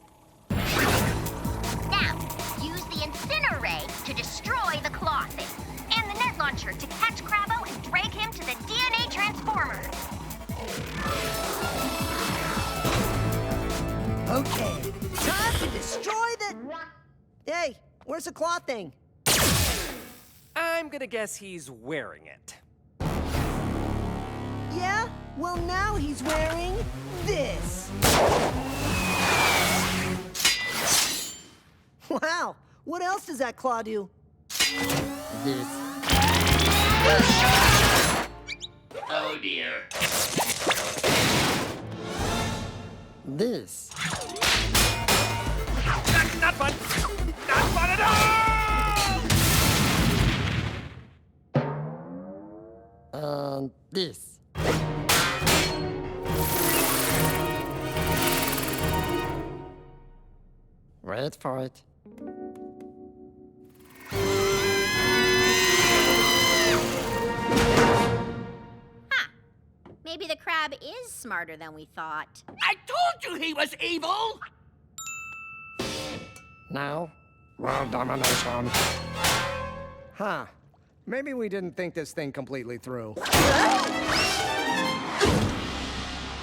Now, use the incinerate to destroy the claw thing. And the net launcher adventure to catch Crabbo and drag him to the DNA transformer. Okay, time to destroy the... Hey, where's the claw thing? I'm gonna guess he's wearing it. Yeah? Well, now he's wearing this. Wow, what else does that claw do? This. Oh dear. This. Not fun! Not fun at all! This. Wait for it. Maybe the crab is smarter than we thought. I told you he was evil! Now, world domination. Huh. Maybe we didn't think this thing completely through.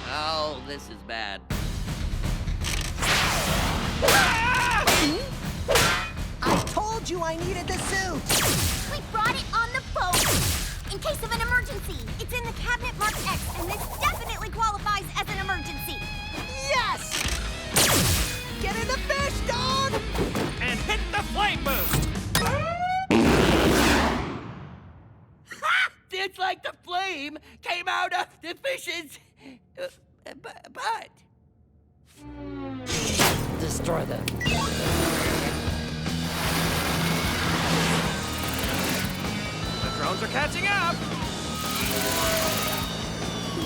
Oh, this is bad. I told you I needed the suit! We brought it on the boat! In case of an emergency! It's in the cabinet marked X, and this definitely qualifies as an emergency! Yes! Get in the fish, dog! And hit the flame boost! It's like the flame came out of the fish's... butt. Destroy them. The drones are catching up!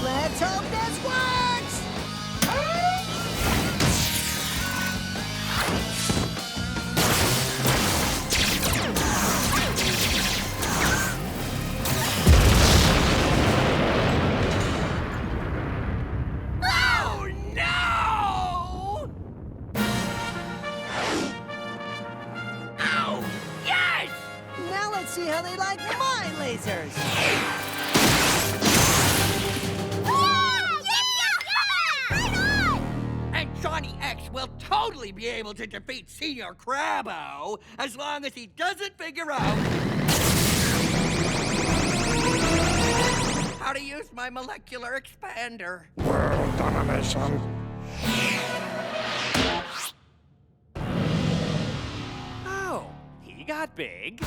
Let's hope this works! Oh, no! Oh, yes! Now let's see how they like my lasers! And Johnny X will totally be able to defeat Senior Crabbo as long as he doesn't figure out how to use my molecular expander. World domination. Oh, he got big.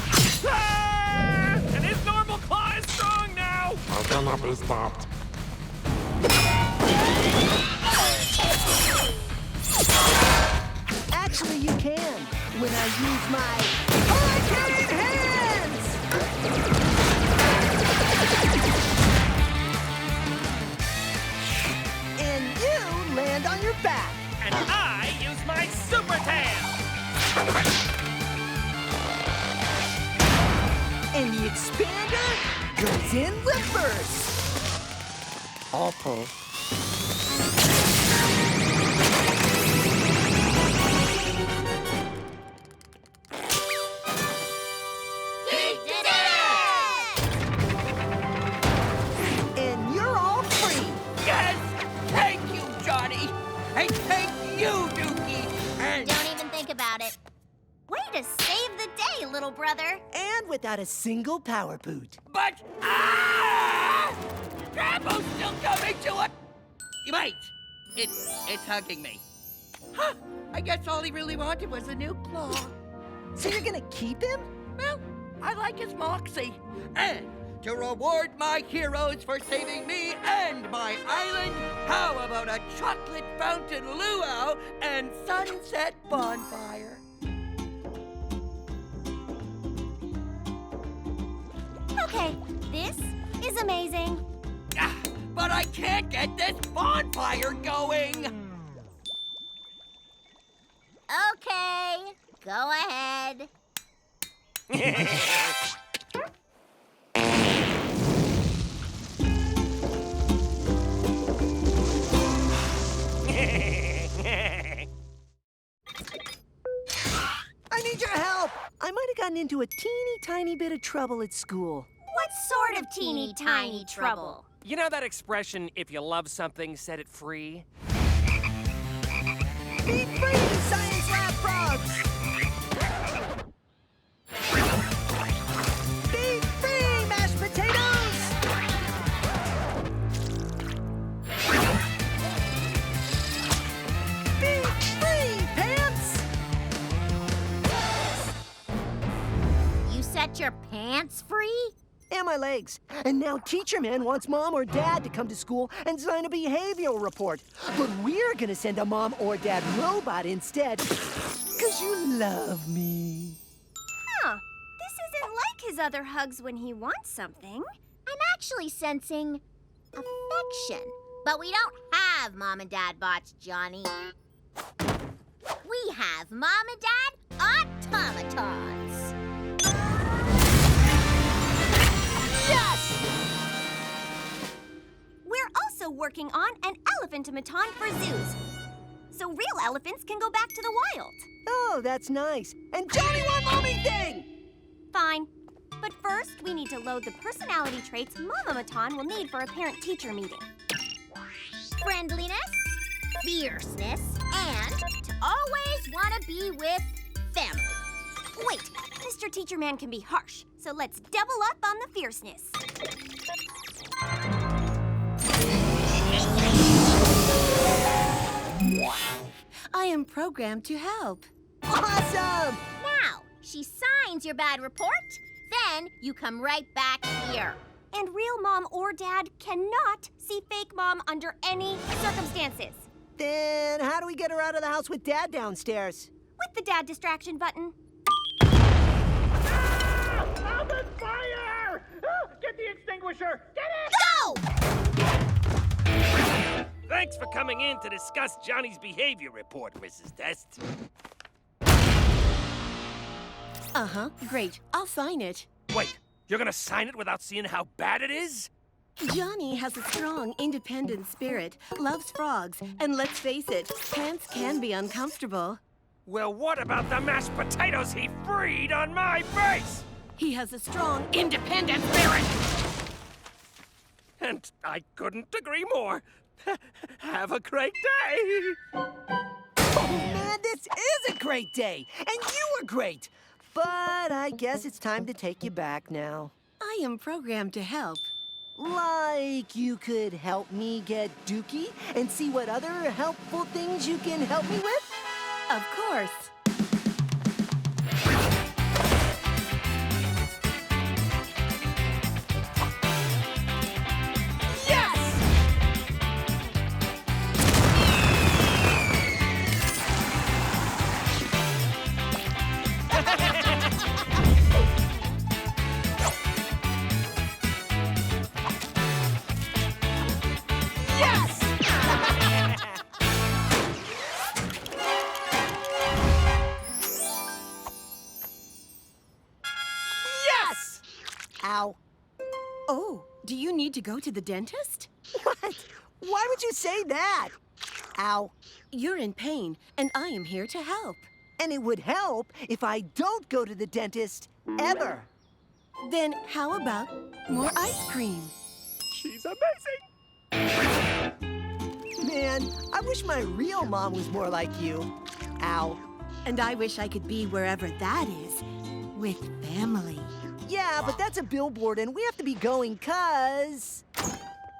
Ah! And his normal claw is strong now! How can I be stopped? Actually, you can, when I use my hurricane hands! And you land on your back. And I use my super tail! And the expander goes in reverse. Awful. And you're all free. Yes! Thank you, Johnny! And thank you, Dookie! And Don't even think about it. Way to save the day, little brother. And without a single power boot. But Crabbo's still coming to us! Wait! It's hugging me. Huh! I guess all he really wanted was a new claw. So you're gonna keep him? Well, I like his moxie. And to reward my heroes for saving me and my island, how about a chocolate fountain luau and sunset bonfire? Okay, this is amazing. But I can't get this bonfire going! Okay, go ahead. I need your help! I might have gotten into a teeny tiny bit of trouble at school. What's sort of teeny tiny trouble. You know that expression, if you love something, set it free? Be free, Science Lab frogs! Be free, mashed potatoes! Be free, pants! You set your pants free? And my legs. And now Teacher Man wants Mom or Dad to come to school and sign a behavioral report. But we're gonna send a Mom or Dad robot instead. 'Cause you love me. Huh. This isn't like his other hugs when he wants something. I'm actually sensing affection. But we don't have Mom and Dad bots, Johnny. We have Mom and Dad automatons. Yes! We're also working on an elephantomaton for zoos. So real elephants can go back to the wild. Oh, that's nice. And Johnny one-mommy thing! Fine. But first, we need to load the personality traits Mamamaton will need for a parent-teacher meeting. Friendliness, fierceness, and to always want to be with family. Wait, Mr. Teacher Man can be harsh, so let's double up on the fierceness. I am programmed to help. Awesome! Now, she signs your bad report, then you come right back here. And real Mom or Dad cannot see fake Mom under any circumstances. Then how do we get her out of the house with Dad downstairs? With the Dad distraction button. I'm on fire! Get the extinguisher! Get it! Go! Thanks for coming in to discuss Johnny's behavior report, Mrs. Test. Uh-huh, great. I'll sign it. Wait, you're gonna sign it without seeing how bad it is? Johnny has a strong, independent spirit, loves frogs, and let's face it, pants can be uncomfortable. Well, what about the mashed potatoes he freed on my face? He has a strong, independent spirit! And I couldn't agree more. Have a great day! Oh, man, this is a great day! And you were great! But I guess it's time to take you back now. I am programmed to help. Like you could help me get Dookie and see what other helpful things you can help me with? Of course. Ow. Oh, do you need to go to the dentist? What? Why would you say that? Ow. You're in pain, and I am here to help. And it would help if I don't go to the dentist ever. Then how about more ice cream? She's amazing! Man, I wish my real mom was more like you. Ow. And I wish I could be wherever that is, with family. Yeah, but that's a billboard, and we have to be going, 'cause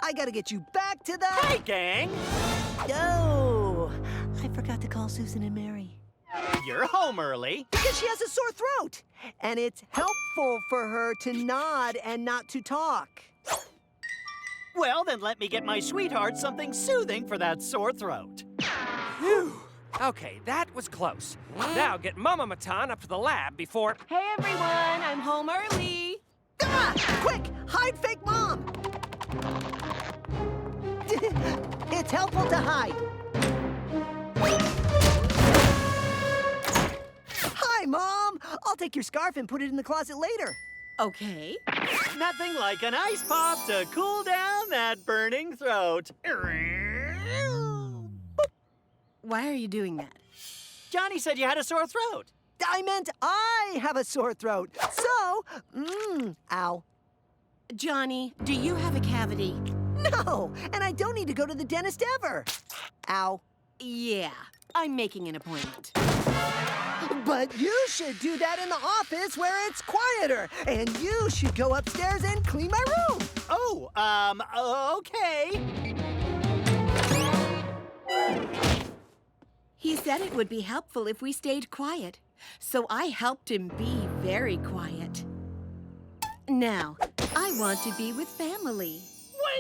I gotta get you back to the... Hey, gang! Oh, I forgot to call Susan and Mary. You're home early. Because she has a sore throat. And it's helpful for her to nod and not to talk. Well, then let me get my sweetheart something soothing for that sore throat. Phew. Okay, that was close. Now get Mamamaton up to the lab before... Hey, everyone, I'm home early. Ah! Quick, hide fake mom! It's helpful to hide. Hi, Mom! I'll take your scarf and put it in the closet later. Okay. Nothing like an ice pop to cool down that burning throat. Why are you doing that? Johnny said you had a sore throat. I meant I have a sore throat. So, ow. Johnny, do you have a cavity? No, and I don't need to go to the dentist ever. Ow. Yeah, I'm making an appointment. But you should do that in the office where it's quieter. And you should go upstairs and clean my room. Oh, okay. He said it would be helpful if we stayed quiet, so I helped him be very quiet. Now, I want to be with family.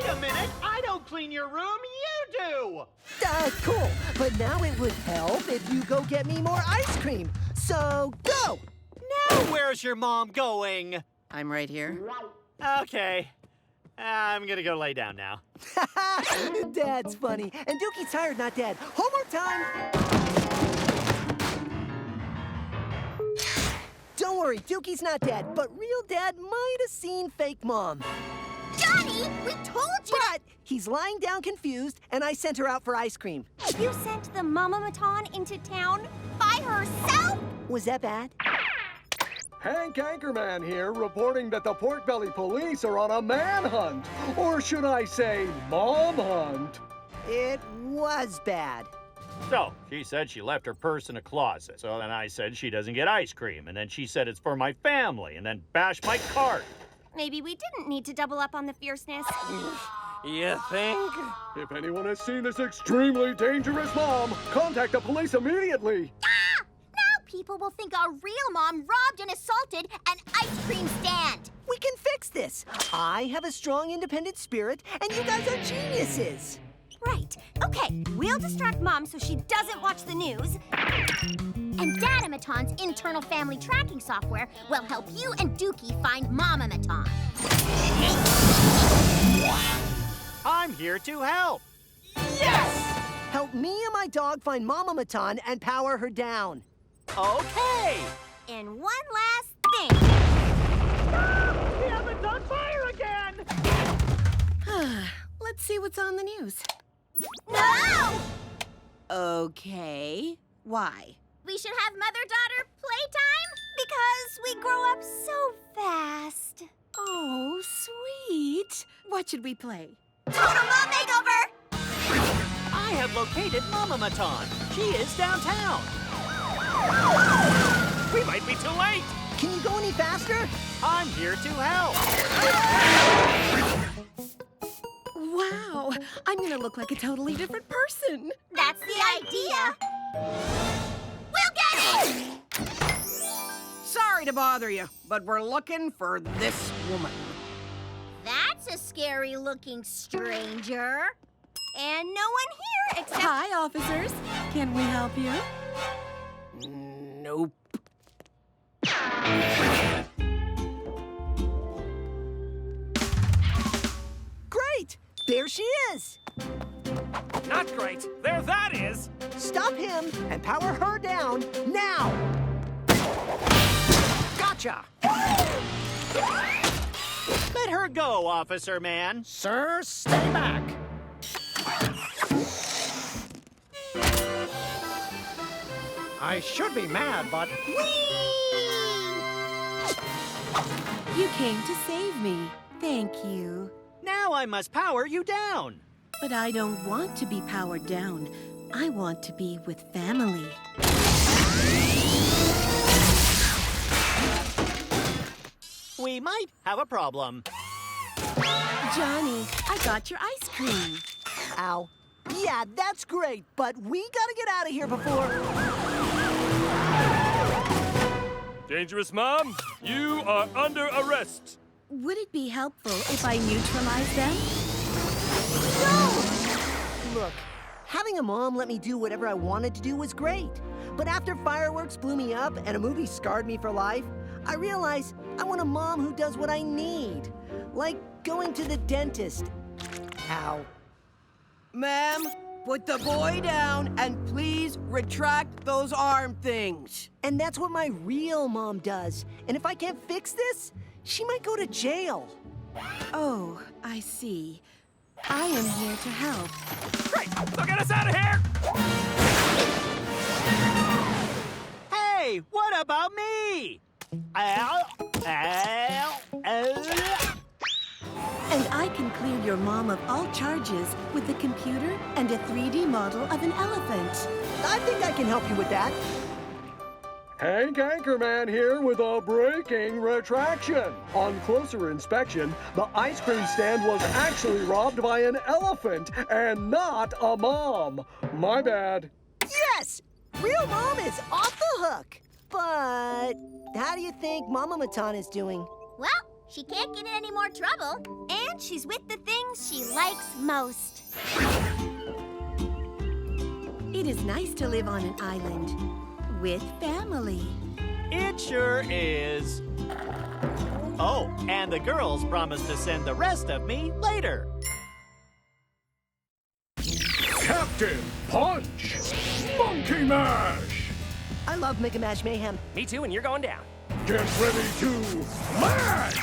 Wait a minute! I don't clean your room, you do! Cool. But now it would help if you go get me more ice cream. So, go! Now where's your mom going? I'm right here. Okay. I'm gonna go lay down now. Dad's funny. And Dookie's tired, not dead. Homework time! Don't worry, Dookie's not dead, but real Dad might have seen fake Mom. Johnny, we told you! But he's lying down confused, and I sent her out for ice cream. You sent the Mama Maton into town by herself? Was that bad? Hank Anchorman here, reporting that the Pork Belly police are on a manhunt. Or should I say, mom hunt? It was bad. So, she said she left her purse in a closet. So then I said she doesn't get ice cream. And then she said it's for my family, and then bashed my cart. Maybe we didn't need to double up on the fierceness. You think? If anyone has seen this extremely dangerous mom, contact the police immediately. Ah! Now people will think a real mom robbed and assaulted an ice cream stand. We can fix this. I have a strong, independent spirit, and you guys are geniuses. Right. Okay, we'll distract Mom so she doesn't watch the news. And Dadamaton's internal family tracking software will help you and Dookie find Mama Maton. I'm here to help. Yes! Help me and my dog find Mama Maton and power her down. Okay! And one last thing. The oven's on fire again! Let's see what's on the news. No! Okay. Why? We should have mother-daughter playtime because we grow up so fast. Oh, sweet. What should we play? Total Mom Makeover! I have located Mama Maton. She is downtown. We might be too late. Can you go any faster? I'm here to help. Wow, I'm gonna look like a totally different person. That's the idea. We'll get it! Sorry to bother you, but we're looking for this woman. That's a scary-looking stranger. And no one here except... Hi, officers. Can we help you? Nope. Great! There she is! Not great. There that is. Stop him and power her down now! Gotcha! Let her go, Officer Man. Sir, stay back. I should be mad, but... You came to save me. Thank you. Now I must power you down. But I don't want to be powered down. I want to be with family. We might have a problem. Johnny, I got your ice cream. Ow. Yeah, that's great, but we gotta get out of here before... Dangerous Mom, you are under arrest. Would it be helpful if I neutralize them? No! Look, having a mom let me do whatever I wanted to do was great. But after fireworks blew me up and a movie scarred me for life, I realized I want a mom who does what I need. Like going to the dentist. Ow. Ma'am, put the boy down and please retract those arm things. And that's what my real mom does. And if I can't fix this, she might go to jail. Oh, I see. I am here to help. Great! So get us out of here! Hey, what about me? And I can clear your mom of all charges with the computer and a 3D model of an elephant. I think I can help you with that. Hank Anchorman here with a breaking retraction. On closer inspection, the ice cream stand was actually robbed by an elephant and not a mom. My bad. Yes! Real mom is off the hook. But how do you think Mama Matan is doing? Well, she can't get in any more trouble. And she's with the things she likes most. It is nice to live on an island with family. It sure is. Oh, and the girls promised to send the rest of me later. Captain Punch! Monkey Mash! I love Mega Mash Mayhem. Me too, and you're going down. Get ready to mash!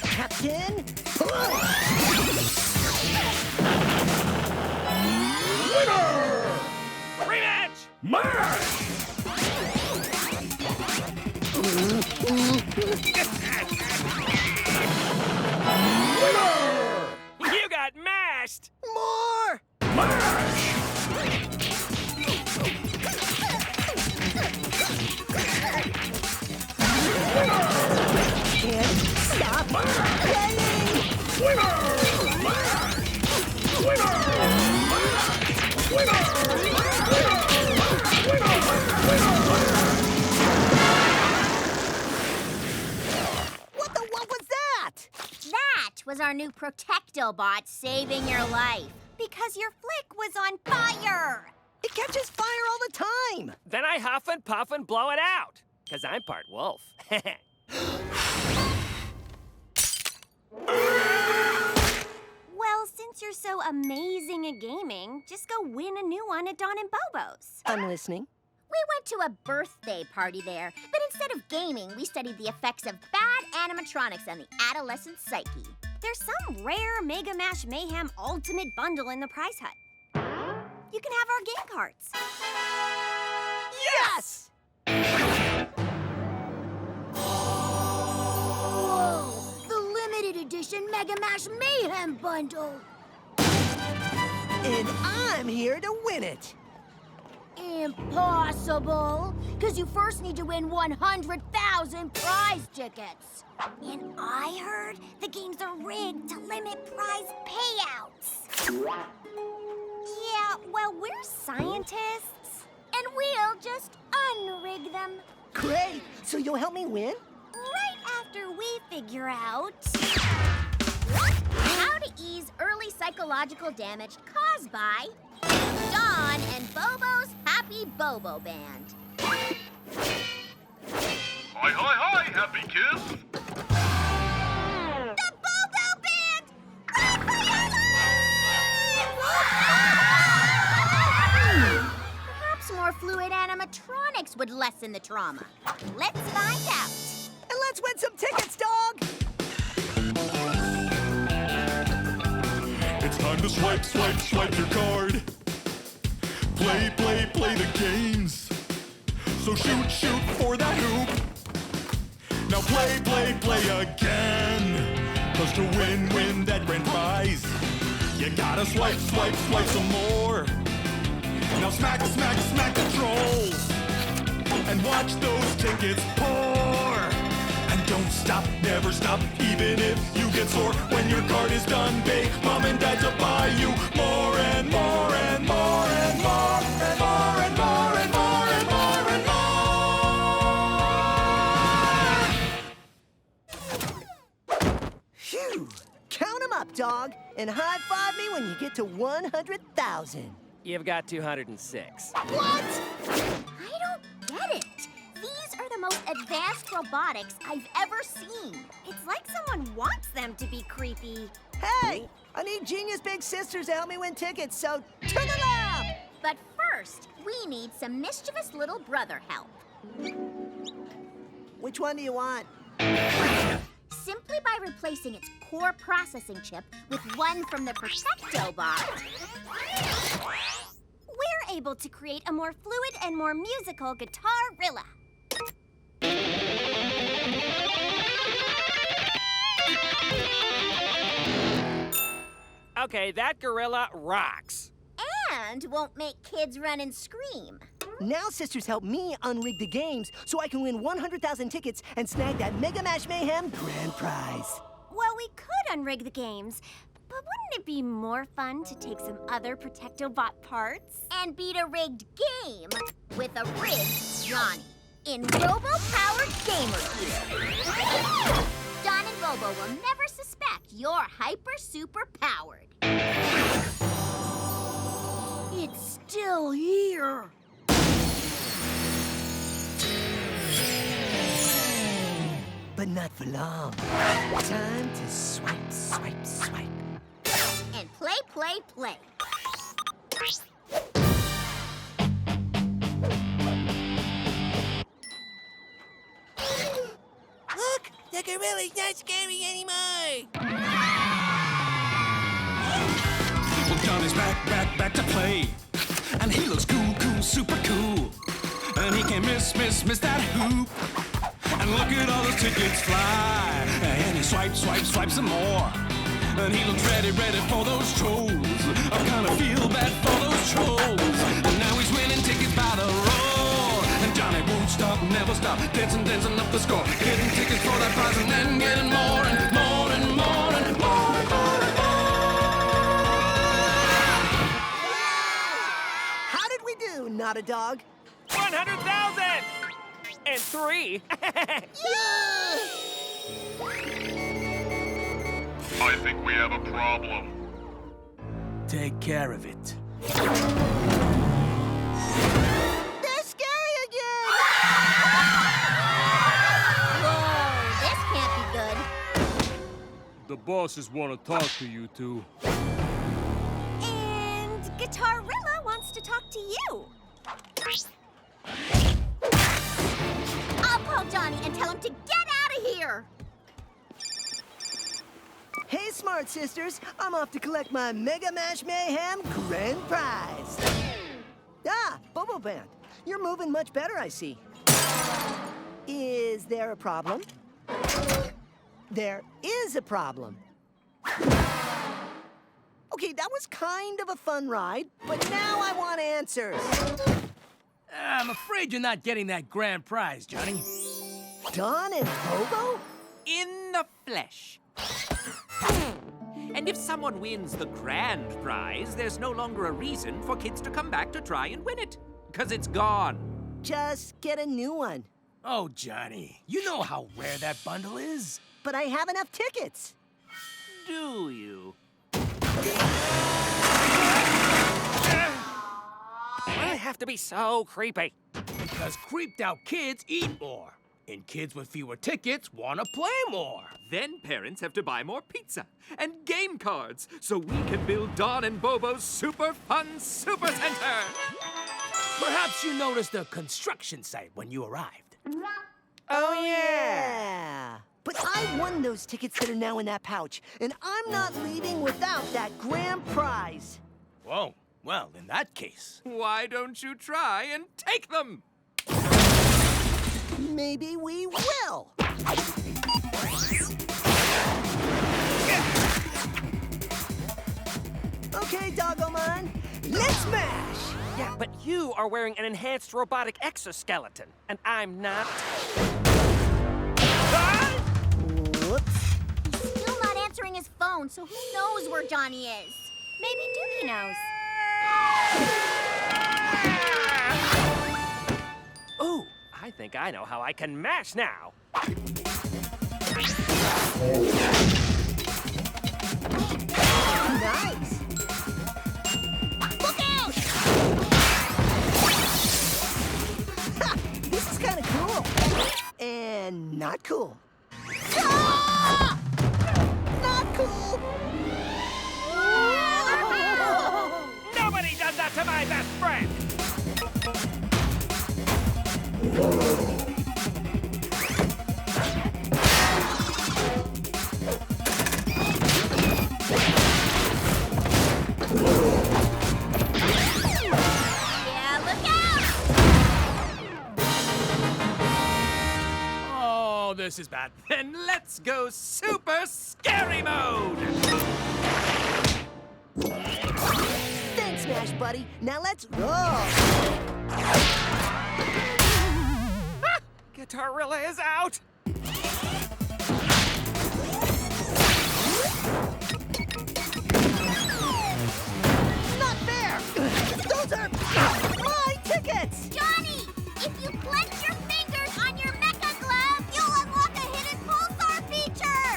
Captain Winner! Rematch! Mash! Winner! You got mashed! More! Mash! Winner! Can't stop playing! Winner! Mash! Winner! Mash! Winner! Winner! What was that? That was our new Protectobot saving your life. Because your flick was on fire. It catches fire all the time. Then I huff and puff and blow it out. Because I'm part wolf. Well, since you're so amazing at gaming, just go win a new one at Don and Bobo's. I'm listening. We went to a birthday party there, but instead of gaming, we studied the effects of bad animatronics on the adolescent psyche. There's some rare Mega Mash Mayhem Ultimate Bundle in the prize hut. You can have our game cards. Yes! Whoa! The limited edition Mega Mash Mayhem Bundle! And I'm here to win it. Impossible! Because you first need to win 100,000 prize tickets. And I heard the games are rigged to limit prize payouts. Yeah, well, we're scientists, and we'll just unrig them. Great! So you'll help me win? Right after we figure out how to ease early psychological damage caused by Dawn and Bobo's Happy Bobo Band. Hi, hi, hi, happy kids! The Bobo Band! Run for your lives! Perhaps more fluid animatronics would lessen the trauma. Let's find out. And let's win some tickets, dog! It's time to swipe, swipe, swipe your card. Play, play, play the games. So shoot, shoot for that hoop. Now play, play, play again. 'Cause to win, win that grand prize, you gotta swipe, swipe, swipe some more. Now smack, smack, smack the trolls. And watch those tickets pour. And don't stop, never stop, even if you get sore. When your card is done, big mom and dad to buy you more and more and more and more and more and more and more and more and more. Phew! Count 'em up, dog, and high-five me when you get to 100,000. You've got 206. What? I don't get it. These are the most advanced robotics I've ever seen. It's like someone wants them to be creepy. Hey! I need genius big sisters to help me win tickets, so to the lab! But first, we need some mischievous little brother help. Which one do you want? Simply by replacing its core processing chip with one from the Protectobot, we're able to create a more fluid and more musical guitar-rilla. Okay, that gorilla rocks. And won't make kids run and scream. Now sisters help me unrig the games so I can win 100,000 tickets and snag that Mega Mash Mayhem grand prize. Well, we could unrig the games, but wouldn't it be more fun to take some other Protectobot parts and beat a rigged game with a rigged Johnny in Robo-powered gamer gear? Don and Bobo will never suspect you're hyper-super powered. It's still here. But not for long. Time to swipe, swipe, swipe. And play, play, play. Look! The gorilla's not scary anymore! Well, Johnny's back to play. And he looks cool, super cool. And he can miss that hoop. And look at all those tickets fly. And he swipes some more. And he looks ready for those trolls. I kinda feel bad for those trolls. And now he's winning tickets by the roll. And Johnny won't stop, never stop, dancing up the score. Getting tickets for that prize and then getting more and more and more and more and more and more. How did we do, Not a Dog? 100,000! And 3. I think we have a problem. Take care of it. They're scary again! Whoa, this can't be good. The bosses want to talk to you two. And Guitarilla wants to talk to you. I'll call Johnny and tell him to get out of here. Hey, smart sisters. I'm off to collect my Mega Mash Mayhem grand prize. Ah, Bobo Band. You're moving much better, I see. Is there a problem? There is a problem. Okay, that was kind of a fun ride, but now I want answers. I'm afraid you're not getting that grand prize, Johnny. Don and Bobo? In the flesh. And if someone wins the grand prize, there's no longer a reason for kids to come back to try and win it. 'Cause it's gone. Just get a new one. Oh, Johnny, you know how rare that bundle is. But I have enough tickets. Do you? Why do they have to be so creepy? Because creeped out kids eat more. And kids with fewer tickets want to play more. Then parents have to buy more pizza and game cards so we can build Don and Bobo's super fun super center. Perhaps you noticed a construction site when you arrived. Oh, yeah. But I won those tickets that are now in that pouch, and I'm not leaving without that grand prize. Whoa, well, in that case. Why don't you try and take them? Maybe we will. Okay, Doggo Man, let's smash! Yeah, but you are wearing an enhanced robotic exoskeleton, and I'm not. Whoops. He's still not answering his phone, so who knows where Johnny is? Maybe Dookie knows. Ooh, I think I know how I can mash now. Nice. Look out! Ha! This is kind of cool. And not cool. Ah! Not cool. Nobody does that to my best friend! Oh, this is bad. Then let's go super scary mode! Thanks, Smash Buddy. Now let's roll. Guitarilla is out! Not fair! Those are my tickets! Johnny, if you clench your fingers on your mecha glove, you'll unlock a hidden pulsar feature!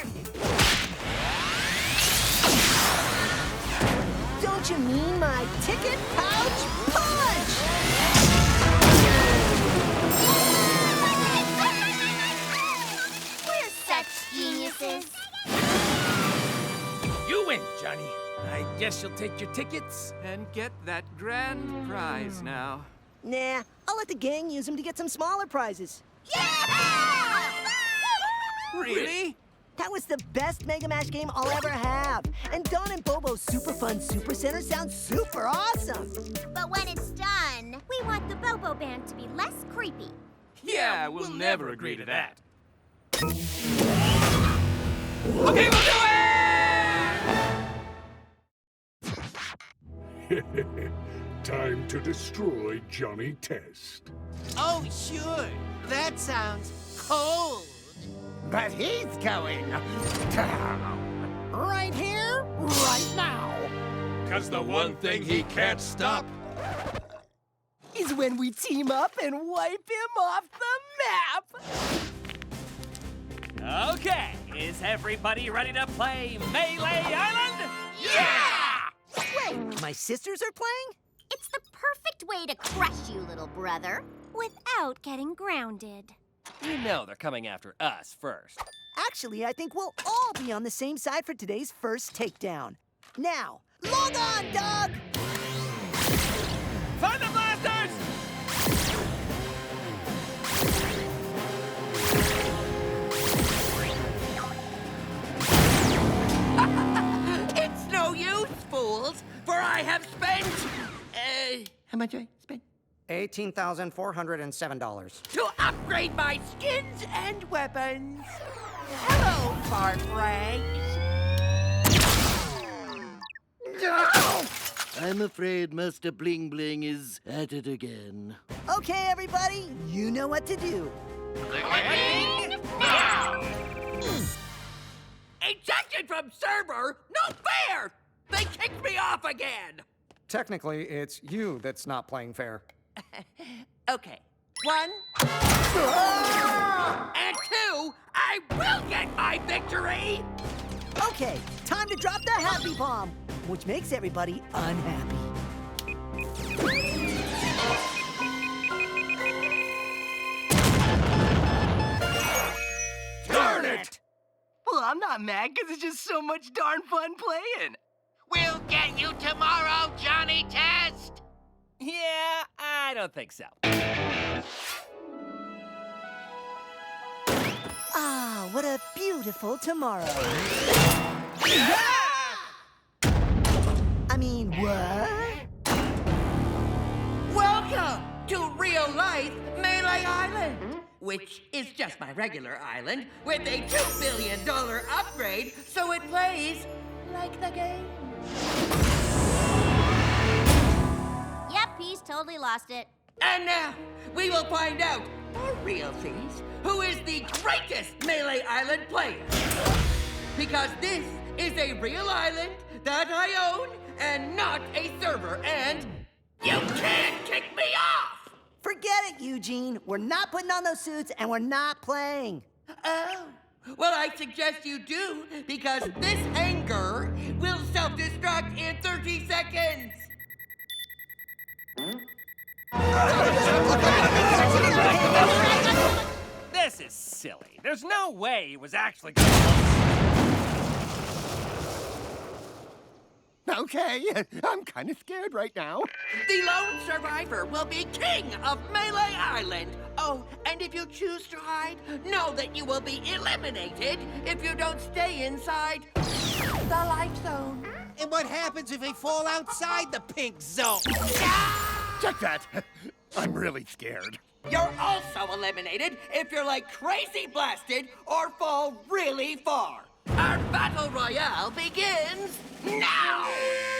Don't you mean my ticket pouch punch? We're such geniuses. You win, Johnny. I guess you'll take your tickets and get that grand prize now. Nah, I'll let the gang use them to get some smaller prizes. Really? That was the best Mega Mash game I'll ever have. And Don and Bobo's Super Fun Super Center sounds super awesome. But when it's done, we want the Bobo Band to be less creepy. Yeah, we'll never agree to that. Okay, we'll do it! Time to destroy Johnny Test. Oh, sure. That sounds cold. But he's going down. Right here, right now. 'Cause the one thing he can't stop Is when we team up and wipe him off the map. Okay, is everybody ready to play Melee Island? Yeah! Wait, my sisters are playing? It's the perfect way to crush you, little brother, without getting grounded. You know they're coming after us first. Actually, I think we'll all be on the same side for today's first takedown. Now, log on, Doug! Find the blasters! It's no use, fools, for I have spent... how much I spent? $18,407. To upgrade my skins and weapons. Hello, fart rags. I'm afraid Master Bling Bling is at it again. Okay, everybody, you know what to do. Clicking now! Ejected from server? No fair! They kicked me off again! Technically, it's you that's not playing fair. Okay. 1. And 2, I will get my victory! Okay, time to drop the happy bomb, which makes everybody unhappy. Darn it! Well, I'm not mad because it's just so much darn fun playing. We'll get you tomorrow, Johnny Test! Yeah, I don't think so. Ah, what a beautiful tomorrow. I mean, what? Welcome to real life Melee Island, which is just my regular island with a $2 billion upgrade so it plays like the game. Yep, he's totally lost it. And now, we will find out for realsies who is the greatest Melee Island player. Because this is a real island that I own and not a server, and you can't kick me off! Forget it, Eugene. We're not putting on those suits and we're not playing. Oh, well, I suggest you do, because this hanger will self-destruct in 30 seconds. This is silly. There's no way it was actually going to... Okay, I'm kind of scared right now. The lone survivor will be king of Melee Island. Oh, and if you choose to hide, know that you will be eliminated if you don't stay inside the life zone. And what happens if they fall outside the pink zone? Check that. I'm really scared. You're also eliminated if you're like crazy blasted or fall really far. Our battle royale begins now!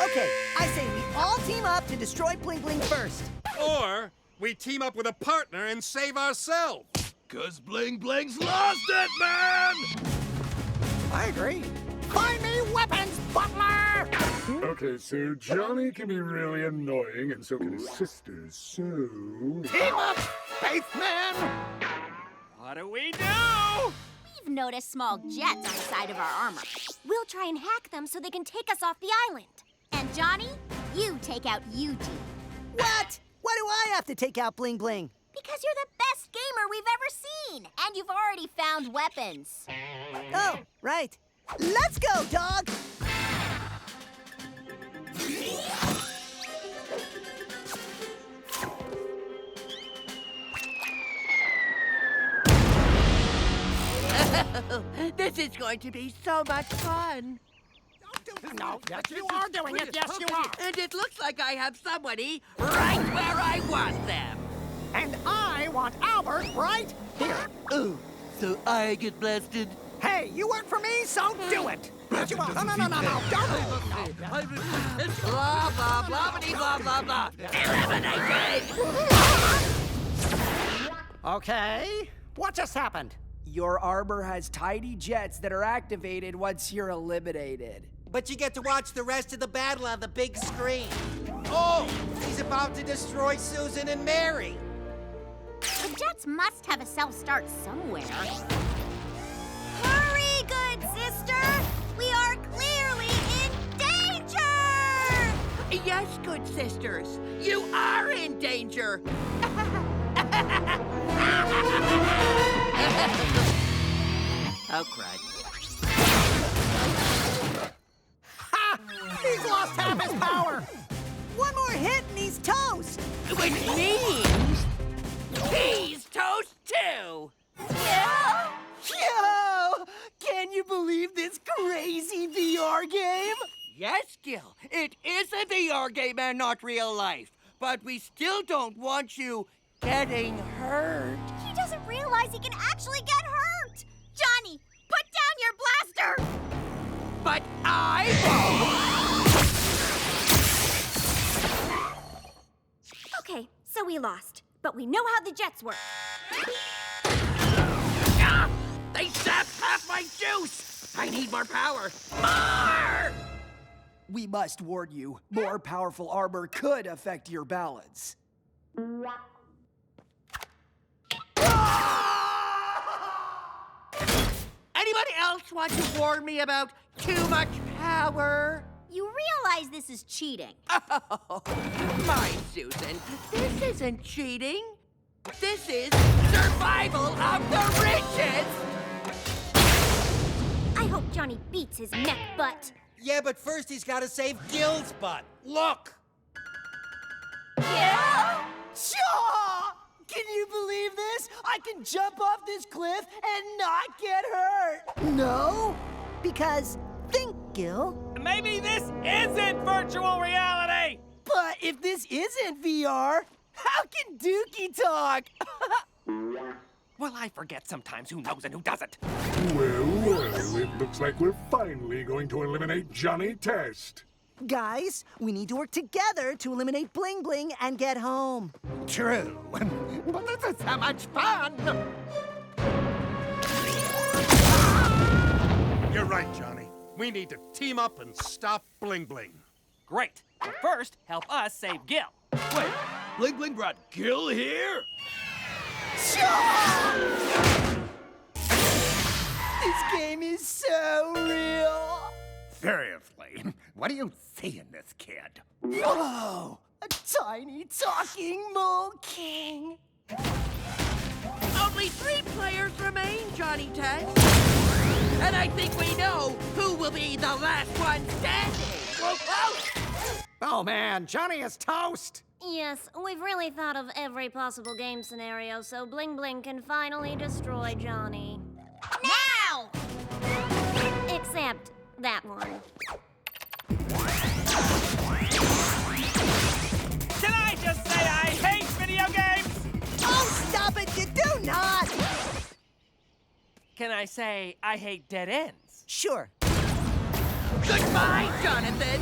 Okay, I say we all team up to destroy Bling Bling first. Or we team up with a partner and save ourselves. 'Cause Bling Bling's lost it, man! I agree. Find me weapons, butler! Okay, so Johnny can be really annoying, and so can his sisters, so... Team up, spaceman! What do we do? We've noticed small jets on the side of our armor. We'll try and hack them so they can take us off the island. And Johnny, you take out Eugene. What? Why do I have to take out Bling Bling? Because you're the best gamer we've ever seen. And you've already found weapons. Oh, right. Let's go, dog! This is going to be so much fun. No, yes, you are doing it. Yes, you are. And it looks like I have somebody right where I want them. And I want Albert right here. Oh, so I get blasted? Hey, you work for me, so do it. Yes, you are. No, don't. Blah, blah, blah, blah, blah, blah. Eliminated! Okay, what just happened? Your armor has tiny jets that are activated once you're eliminated. But you get to watch the rest of the battle on the big screen. Oh, he's about to destroy Susan and Mary. The jets must have a self-start somewhere. Hurry, good sister! We are clearly in danger! Yes, good sisters, you are in danger. Oh, crud. Ha! He's lost half his power! One more hit and he's toast! Which means he's toast too! Yeah! Yo! Can you believe this crazy VR game? Yes, Gil, it is a VR game and not real life. But we still don't want you getting hurt. He doesn't realize he can actually get hurt! Johnny, put down your blaster! But I won't! Okay, so we lost. But we know how the jets work. Ah! They sapped half my juice! I need more power! More! We must warn you, more powerful armor could affect your balance. Anybody else want to warn me about too much power? You realize this is cheating. Oh, my Susan, this isn't cheating. This is survival of the richest! I hope Johnny beats his mech butt. Yeah, but first he's got to save Gil's butt. Look! Yeah? Shaw! Can you believe this? I can jump off this cliff and not get hurt. No, because think, Gil. Maybe this isn't virtual reality! But if this isn't VR, how can Dookie talk? Well, I forget sometimes who knows and who doesn't. Well, it looks like we're finally going to eliminate Johnny Test. Guys, we need to work together to eliminate Bling Bling and get home. True. But this is so much fun! You're right, Johnny. We need to team up and stop Bling Bling. Great. But first, help us save Gil. Wait, Bling Bling brought Gil here? This game is so real. Seriously, what do you see in this kid? Whoa! A tiny talking mole king. Only 3 players remain, Johnny Test. And I think we know who will be the last one standing. Oh man, Johnny is toast! Yes, we've really thought of every possible game scenario so Bling Bling can finally destroy Johnny. Now! Except that one. Can I just say I hate video games? Oh, stop Can I say I hate dead ends? Sure. Goodbye, Jonathan!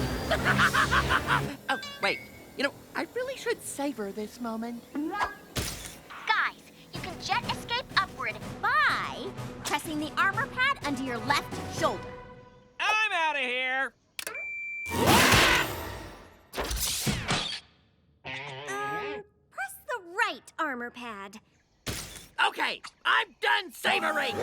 Oh, wait. You know, I really should savor this moment. Guys, you can jet escape upward by pressing the armor pad under your left shoulder. I'm out of here! Press the right armor pad. Okay, I'm done savoring!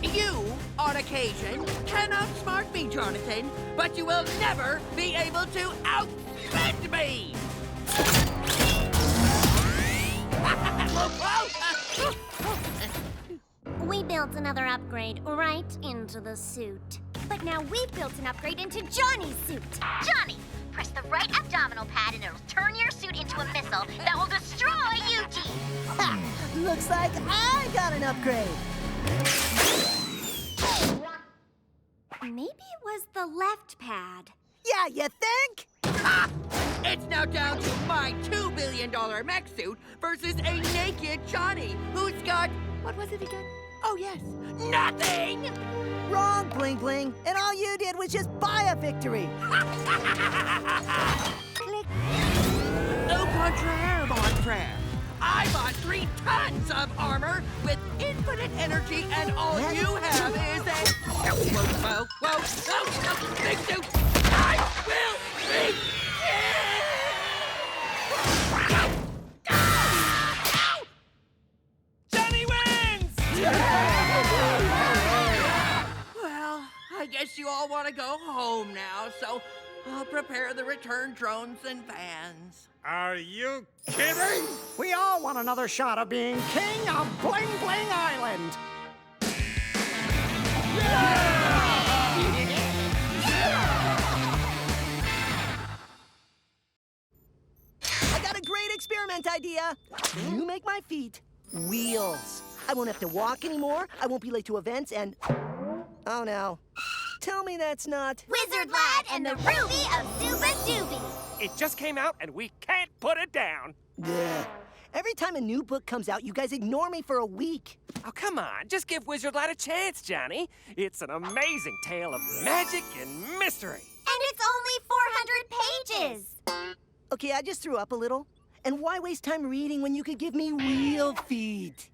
You, on occasion, can outsmart me, Jonathan, but you will never be able to outspend me! We built another upgrade right into the suit. But now we've built an upgrade into Johnny's suit. Johnny, press the right abdominal pad and it'll turn your suit into a missile that will destroy Yuji. Ha! Looks like I got an upgrade. Maybe it was the left pad. Yeah, you think? Ha! It's now down to my $2 billion mech suit versus a naked Johnny who's got... What was it again? Oh, yes. Nothing! Wrong, Bling Bling. And all you did was just buy a victory. Click. Au contraire, mon frère. I bought 3 tons of armor with infinite energy, and all you have is a... Whoa, big suit! I will be... Johnny wins! Well, I guess you all want to go home now, so I'll prepare the return drones and vans. Are you kidding? We all want another shot of being king of Bling Bling Island. I got a great experiment idea. You make my feet wheels. I won't have to walk anymore. I won't be late to events and... Oh, no. Tell me that's not... Wizard Lad and the Ruby of Zuba Dooby. It just came out and we can't put it down. Yeah. Every time a new book comes out, you guys ignore me for a week. Oh, come on. Just give Wizard Lad a chance, Johnny. It's an amazing tale of magic and mystery. And it's only 400 pages. Okay, I just threw up a little. And why waste time reading when you could give me real feet?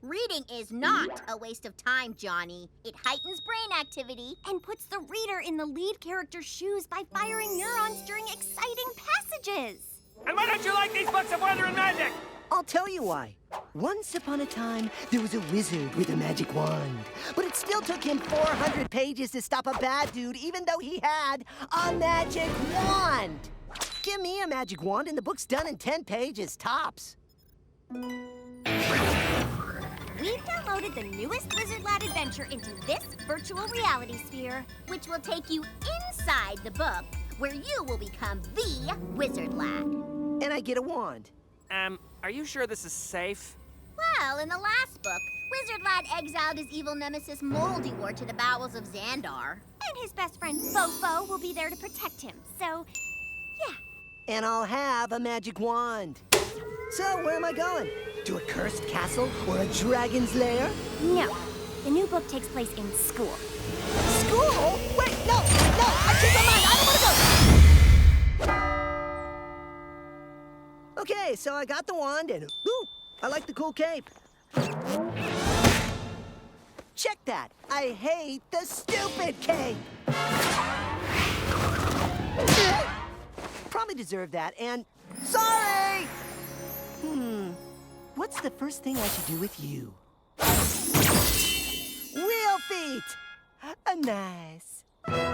Reading is not a waste of time, Johnny. It heightens brain activity and puts the reader in the lead character's shoes by firing neurons during exciting passages. And why don't you like these books of weather and magic? I'll tell you why. Once upon a time, there was a wizard with a magic wand. But it still took him 400 pages to stop a bad dude, even though he had a magic wand. Give me a magic wand and the book's done in 10 pages, tops. We've downloaded the newest Wizard Lad adventure into this virtual reality sphere, which will take you inside the book, where you will become the Wizard Lad. And I get a wand. Are you sure this is safe? Well, in the last book, Wizard Lad exiled his evil nemesis Moldywar to the bowels of Xandar. And his best friend Fofo will be there to protect him, so, yeah. And I'll have a magic wand. So, where am I going? To a cursed castle or a dragon's lair? No. The new book takes place in school. School? Wait, no! I changed my mind! I don't want to go! Okay, so I got the wand and, ooh, I like the cool cape. Check that. I hate the stupid cape. Probably deserve that, and sorry! What's the first thing I should do with you? Real feet! Nice. Wizard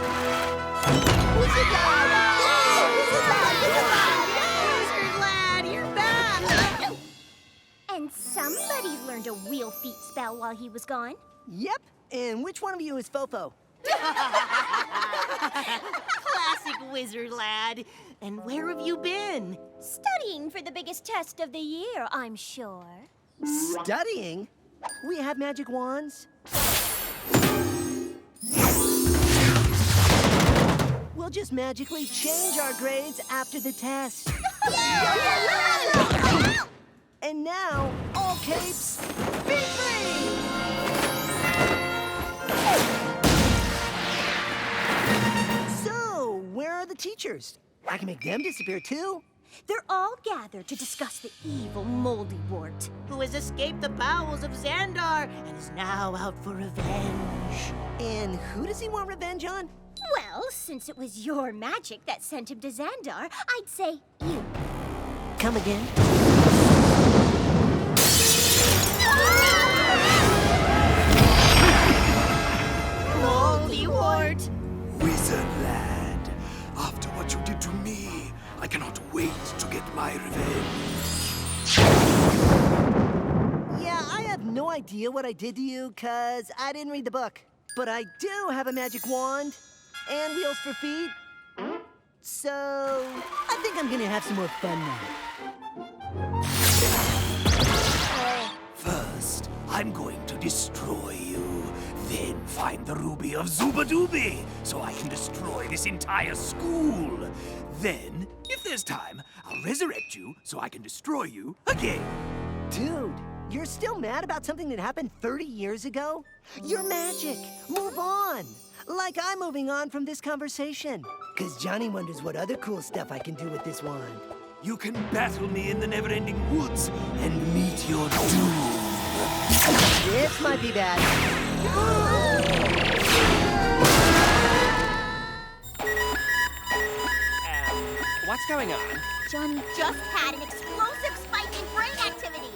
Lad! Wizard Lad, you're back! And somebody learned a wheel feet spell while he was gone. Yep, and which one of you is Fofo? Classic Wizard Lad. And where have you been? Studying for the biggest test of the year, I'm sure. Studying? We have magic wands? We'll just magically change our grades after the test. And now, all capes, be free! So, where are the teachers? I can make them disappear too. They're all gathered to discuss the evil moldy wart, Who has escaped the bowels of Xandar and is now out for revenge. And who does he want revenge on? Well, since it was your magic that sent him to Xandar, I'd say you. Come again? Moldy wart! Wizard lad, after what you did to me, I cannot wait to get my revenge. Yeah, I have no idea what I did to you, 'cause I didn't read the book. But I do have a magic wand and wheels for feet. So, I think I'm gonna have some more fun now. First, I'm going to destroy you. Then find the ruby of Zubadooby, so I can destroy this entire school. Then, if there's time, I'll resurrect you, so I can destroy you again. Dude, you're still mad about something that happened 30 years ago? You're magic. Move on. Like I'm moving on from this conversation. 'Cause Johnny wonders what other cool stuff I can do with this wand. You can battle me in the never-ending woods and meet your doom. This might be bad. What's going on? Johnny just had an explosive spike in brain activity.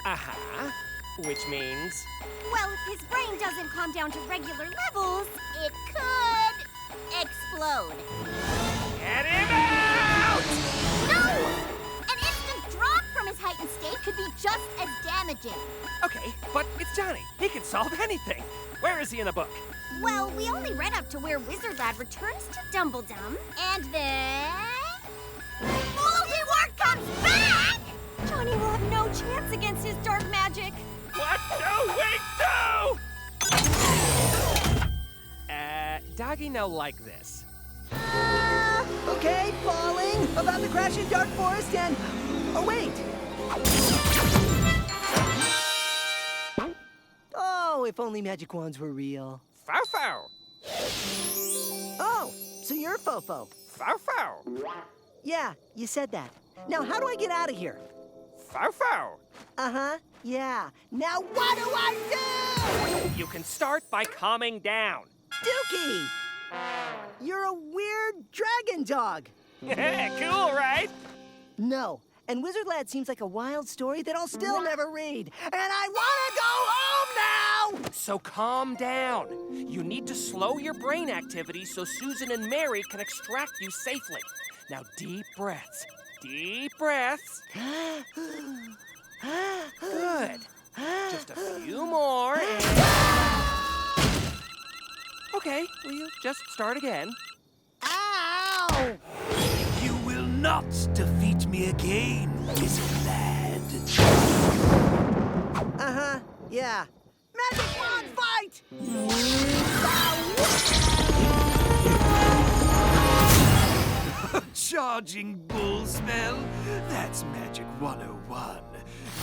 Uh-huh. Which means? Well, if his brain doesn't calm down to regular levels, it could explode. Get him out! No! An instant drop from his heightened state could be just as damaging. Okay, but it's Johnny. He can solve anything. Where is he in the book? Well, we only read up to where Wizard Lad returns to Dumbledum, and then... Moldy Wart comes back! Johnny will have no chance against his dark magic. What do we do? Doggy no like this. Okay, falling, about to crash in dark forest and... Oh, wait. Oh, if only magic wands were real. Fofo! Oh, so you're Fofo. Fofo! Yeah, you said that. Now, how do I get out of here? Fofo! Uh-huh, yeah. Now what do I do? You can start by calming down. Dookie! You're a weird dragon dog. Cool, right? No, and Wizard Lad seems like a wild story that I'll still never read. And I want to go home now! So calm down. You need to slow your brain activity so Susan and Mary can extract you safely. Now, deep breaths. Deep breaths. Good. Just a few more and... Okay, we'll just start again. Ow! You will not defeat me again, Wizard Lad. Uh-huh, yeah. Magic wand fight! Charging bull smell? That's Magic 101.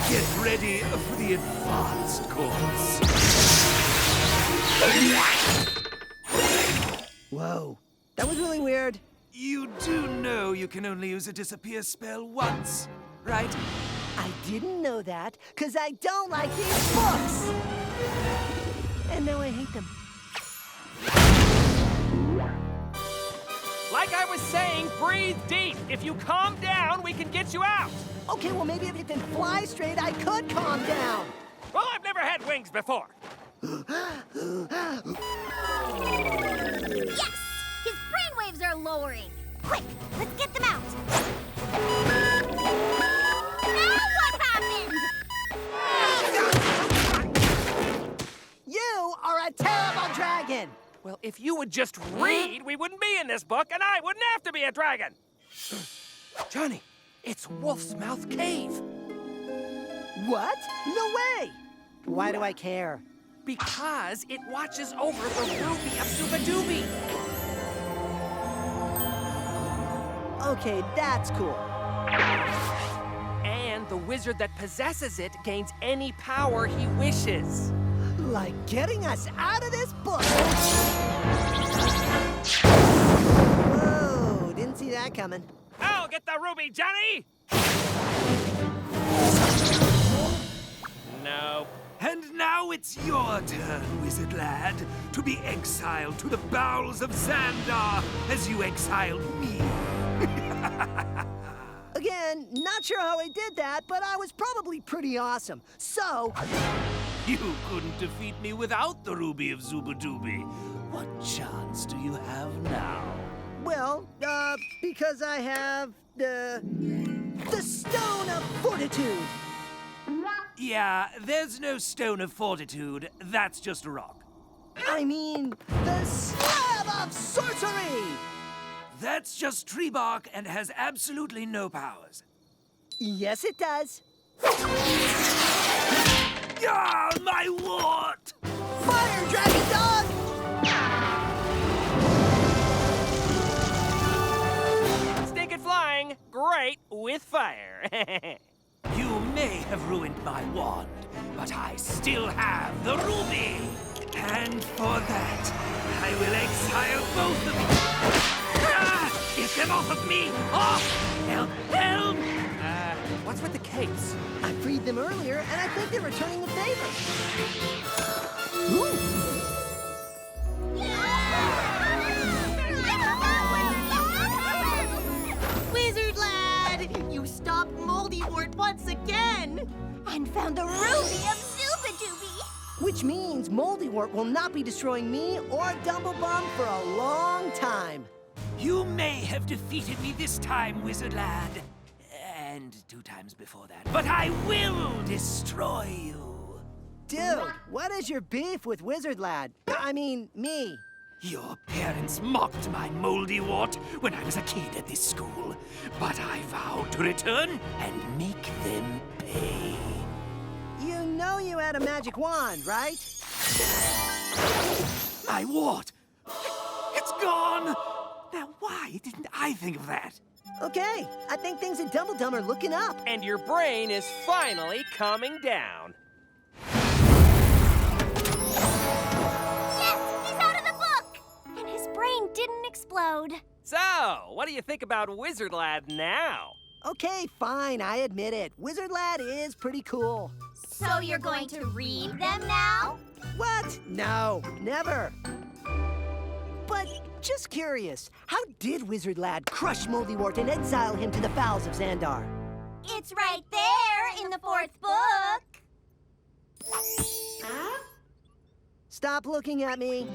Get ready for the advanced course. Whoa, that was really weird. You do know you can only use a disappear spell once, right? I didn't know that, 'cause I don't like these books. And now I hate them. Like I was saying, breathe deep. If you calm down, we can get you out. Okay, well, maybe if you can fly straight, I could calm down. Well, I've never had wings before. Yes! His brainwaves are lowering. Quick, let's get them out. Now what happened? You are a terrible dragon. Well, if you would just read, we wouldn't be in this book, and I wouldn't have to be a dragon. Johnny, it's Wolf's Mouth Cave. What? No way. Why do I care? Because it watches over the ruby of Zubadooby. Okay, that's cool. And the wizard that possesses it gains any power he wishes. Like getting us out of this book. Whoa, didn't see that coming. I'll get the ruby, Johnny! Nope. And now it's your turn, wizard lad, to be exiled to the bowels of Xandar as you exiled me. Again, not sure how I did that, but I was probably pretty awesome. So... You couldn't defeat me without the Ruby of Zubadooby. What chance do you have now? Well, because I have the Stone of Fortitude. Yeah, there's no Stone of Fortitude. That's just a rock. I mean, the Slab of Sorcery! That's just tree bark and has absolutely no powers. Yes, it does. Ah, my wart! Fire, dragon dog! Stinking flying, great with fire. You may have ruined my wand, but I still have the ruby. And for that, I will exile both of you. Ah! Get them off of me! Off! Help! Help! What's with the capes? I freed them earlier, and I think they're returning the favor. Ooh. Wizard lad, you stopped Moldywort once again. And found the ruby of Zubadooby. Which means Moldywort will not be destroying me or Dumblebum for a long time. You may have defeated me this time, wizard lad. And 2 times before that. But I will destroy you. Dude, what is your beef with Wizard Lad? I mean, me. Your parents mocked my Moldywort when I was a kid at this school. But I vowed to return and make them pay. You know you had a magic wand, right? My wart! It's gone! Now, why didn't I think of that? Okay, I think things at Dumbledum are looking up. And your brain is finally coming down. Yes, he's out of the book! And his brain didn't explode. So, what do you think about Wizard Lad now? Okay, fine, I admit it. Wizard Lad is pretty cool. So you're going to read them now? What? No, never. But just curious, how did Wizard Lad crush Moldywort and exile him to the bowels of Xandar? It's right there in the 4th book. Stop looking at me.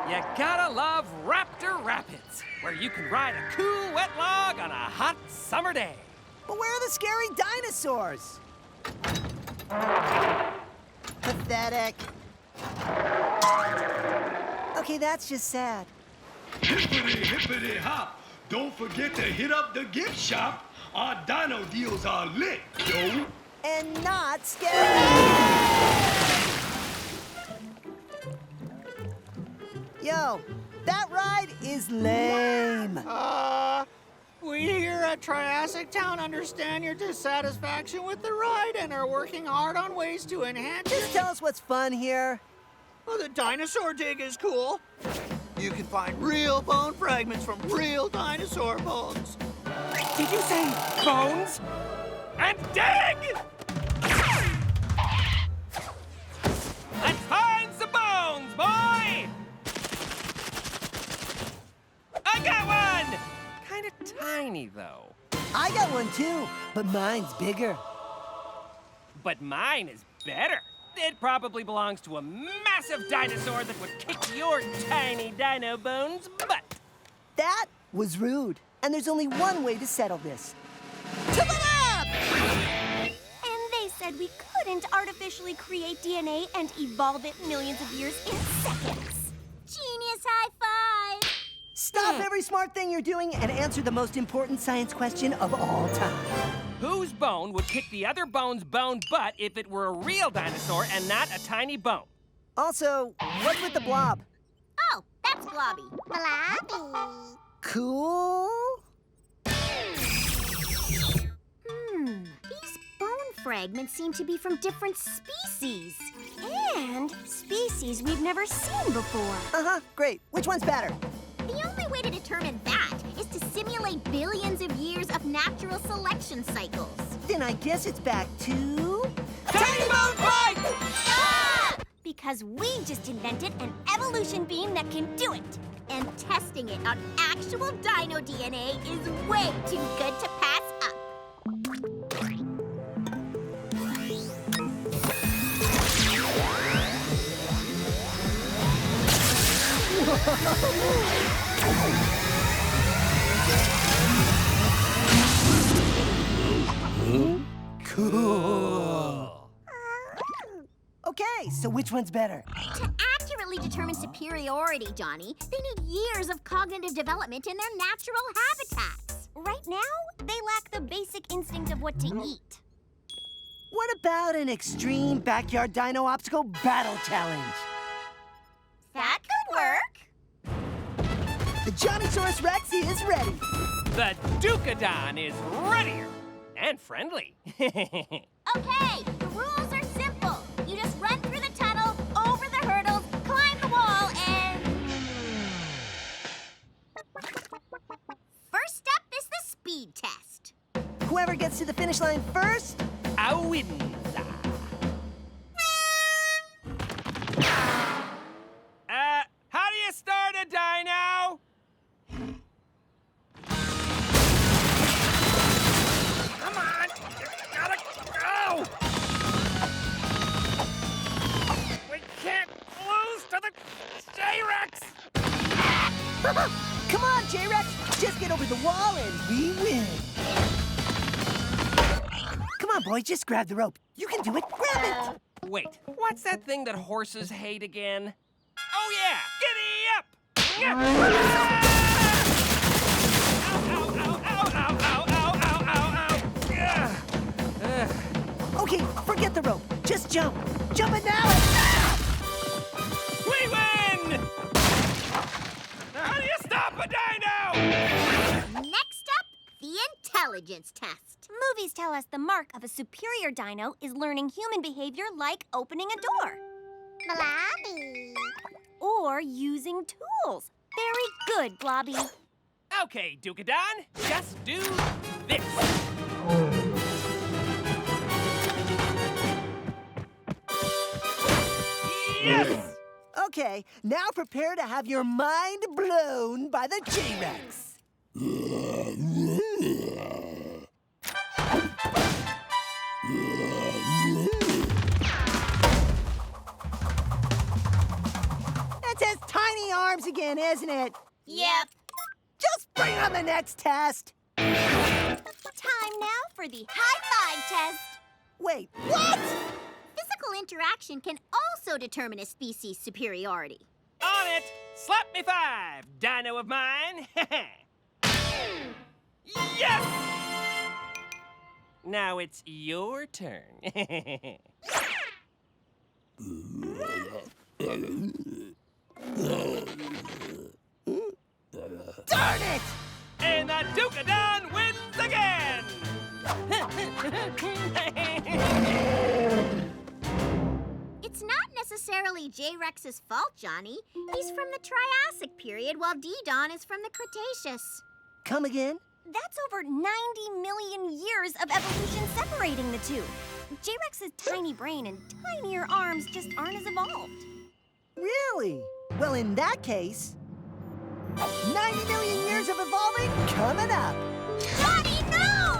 You gotta love Raptor Rapids, where you can ride a cool wet log on a hot summer day. But where are the scary dinosaurs? Pathetic. Okay, that's just sad. Hippity, hippity, hop. Don't forget to hit up the gift shop. Our dino deals are lit, yo. And not scary. Yo, that ride is lame. We here at Triassic Town understand your dissatisfaction with the ride and are working hard on ways to enhance Just tell us what's fun here. Well, the dinosaur dig is cool. You can find real bone fragments from real dinosaur bones. Did you say bones? And dig! Let's find some bones, boy! I got one! Kinda tiny, though. I got one too, but mine's bigger. But mine is better. It probably belongs to a massive dinosaur that would kick your tiny dino bones butt. That was rude, and there's only one way to settle this. To the lab! And they said we couldn't artificially create DNA and evolve it millions of years in seconds. Genius high five! Stop every smart thing you're doing and answer the most important science question of all time. Whose bone would kick the other bone's bone butt if it were a real dinosaur and not a tiny bone? Also, what's with the blob? Oh, that's Blobby. Blobby. Cool? fragments seem to be from different species. And species we've never seen before. Uh-huh, great. Which one's better? The only way to determine that is to simulate billions of years of natural selection cycles. Then I guess it's back to... Tiny Bone Fight! Ah! Because we just invented an evolution beam that can do it. And testing it on actual dino DNA is way too good to pass up. Cool. Okay, so which one's better? To accurately determine superiority, Johnny, they need years of cognitive development in their natural habitats. Right now, they lack the basic instinct of what to eat. What about an extreme backyard dino obstacle battle challenge? That could work. The Johnnysaurus Rex is ready. The Dukedon is readier and friendly. Okay, the rules are simple. You just run through the tunnel, over the hurdles, climb the wall, and... First step is the speed test. Whoever gets to the finish line first... wins. How do you start a dino? Come on, you gotta go! We can't lose to the J-Rex! Come on, J-Rex! Just get over the wall and we win! Come on, boy, just grab the rope. You can do it. Grab it! Wait, what's that thing that horses hate again? Oh, yeah! Giddy up! Ow, ow, ow, ow, ow, ow, ow, ow, ow! Okay, forget the rope. Just jump. Jump it now! We win! How do you stop a dino? Next up, the intelligence test. Movies tell us the mark of a superior dino is learning human behavior like opening a door. Blobby. Or using tools. Very good, Blobby. Okay, Dukedon, just do this. Yes! Okay, now prepare to have your mind blown by the J-Rex. That's his tiny arms again, isn't it? Yep. Just bring on the next test. Time now for the high five test. Wait, what? Physical interaction can also determine a species' superiority. On it! Slap me 5, dino of mine! Yes! Now it's your turn. Darn it! And the Dukedon wins again! It's not necessarily J-Rex's fault, Johnny. He's from the Triassic period, while D-Don is from the Cretaceous. Come again? That's over 90 million years of evolution separating the two. J-Rex's tiny brain and tinier arms just aren't as evolved. Really? Well, in that case, 90 million years of evolving coming up. Johnny, no!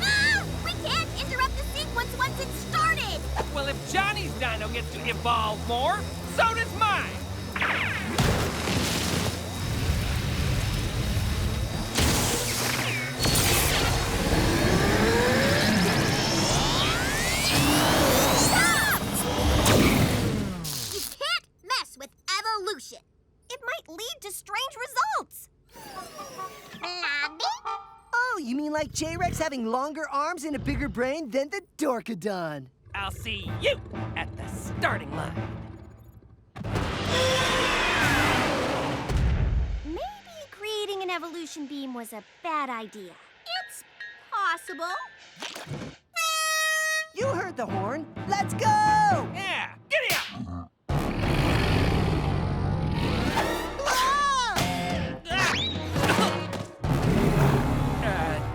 Ah! We can't interrupt the sequence once it's started! Well, if Johnny's dino gets to evolve more, so does mine! Stop! You can't mess with evolution. It might lead to strange results. Oh, you mean like J-Rex having longer arms and a bigger brain than the Dorkadon? I'll see you at the starting line. evolution beam was a bad idea? It's possible. You heard the horn. Let's go! Yeah, giddy up!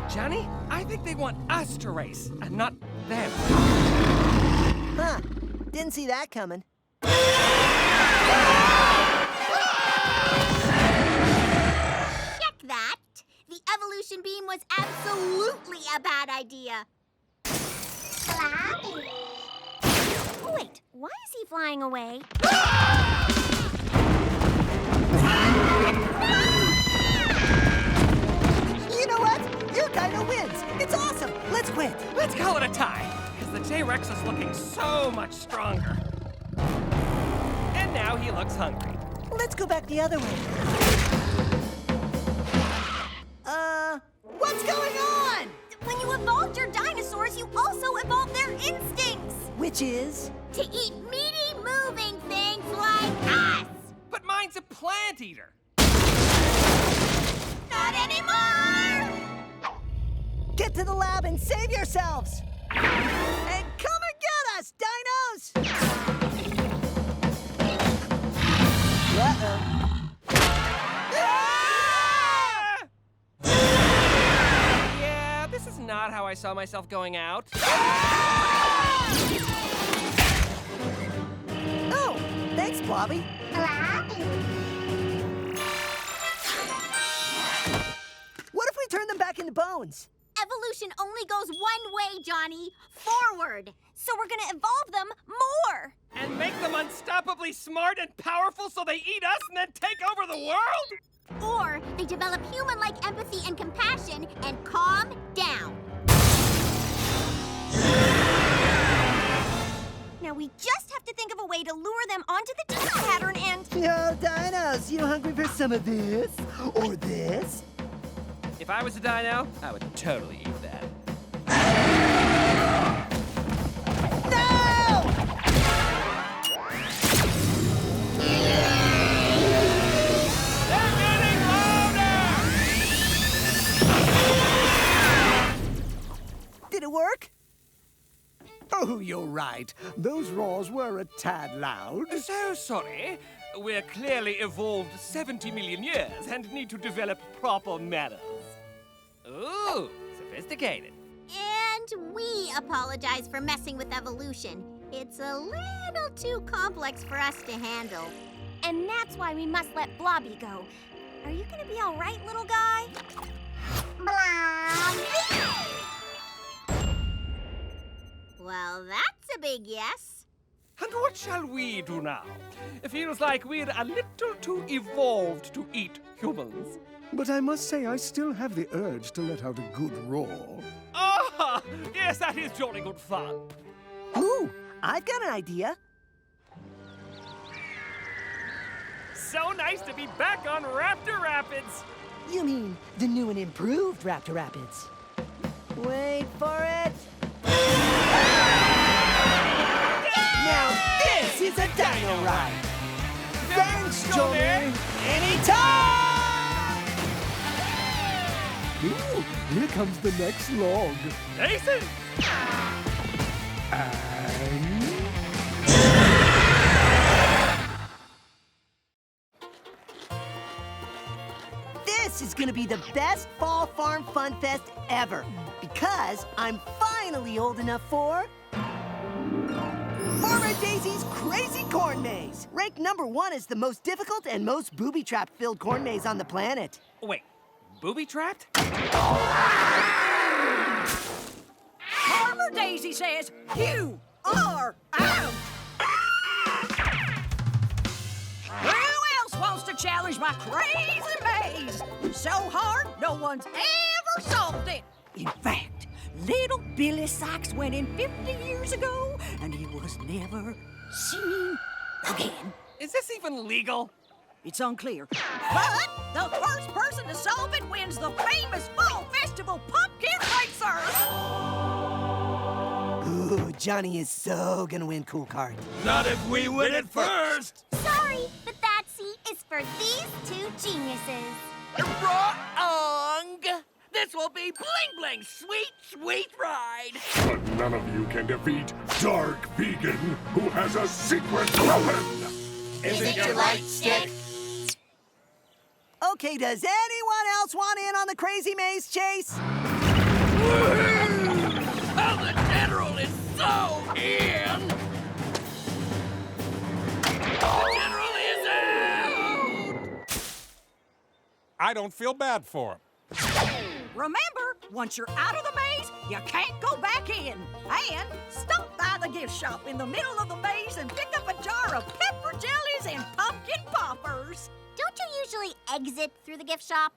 Johnny, I think they want us to race, and not them. Huh. Didn't see that coming. Check that. The evolution beam was absolutely a bad idea. Wait, why is he flying away? You know what? Your Dino wins. It's awesome. Let's quit. Let's call it a tie, because the J-Rex is looking so much stronger. And now he looks hungry. Let's go back the other way. What's going on? When you evolved your dinosaurs, you also evolved their instincts. Which is? To eat meaty, moving things like us. But mine's a plant eater. Not anymore! Get to the lab and save yourselves! And come and get us, dinos! Uh-oh. Yeah, this is not how I saw myself going out. Oh, thanks, Blobby. What if we turn them back into bones? Evolution only goes one way, Johnny. Forward. So we're gonna evolve them more. And make them unstoppably smart and powerful so they eat us and then take over the world? Or they develop human-like empathy and compassion and calm down. Now we just have to think of a way to lure them onto the Dino pattern and... Yo, dinos, you hungry for some of this? Or this? If I was a dino, I would totally eat that. No! They're getting louder! Did it work? Oh, you're right. Those roars were a tad loud. So sorry. We're clearly evolved 70 million years and need to develop proper manners. Ooh, sophisticated. And we apologize for messing with evolution. It's a little too complex for us to handle. And that's why we must let Blobby go. Are you gonna be all right, little guy? Blobby! Well, that's a big yes. And what shall we do now? It feels like we're a little too evolved to eat humans. But I must say I still have the urge to let out a good roar. Ah, yes, that is jolly good fun. Ooh, I've got an idea. So nice to be back on Raptor Rapids. You mean the new and improved Raptor Rapids? Wait for it. Now this is a dino ride. Thanks, Johnny. Anytime! Ooh, here comes the next log. Jason! And... This is gonna be the best Fall Farm Fun Fest ever because I'm finally old enough for Farmer Daisy's Crazy Corn Maze. Ranked #1 as the most difficult and most booby-trap-filled corn maze on the planet. Wait, booby-trapped? Farmer Daisy says you are out. Who else wants to challenge my crazy maze? So hard, no one's ever solved it. In fact, little Billy Sykes went in 50 years ago, and he was never seen again. Is this even legal? It's unclear. But the first person to solve it wins the famous Fall Festival Pumpkin Racer! Ooh, Johnny is so gonna win Cool Card. Not if we win it first! Sorry, but that seat is for these two geniuses. Wrong! This will be bling bling, sweet, sweet ride! But none of you can defeat Dark Vegan, who has a secret weapon! Is it your light stick? Okay, does anyone else want in on the crazy maze chase? Oh, the general is so in! The general is out! I don't feel bad for him. Remember, once you're out of the maze, you can't go back in. And stop by the gift shop in the middle of the maze and pick up a jar of pepper jellies and pumpkin poppers. Don't you usually exit through the gift shop?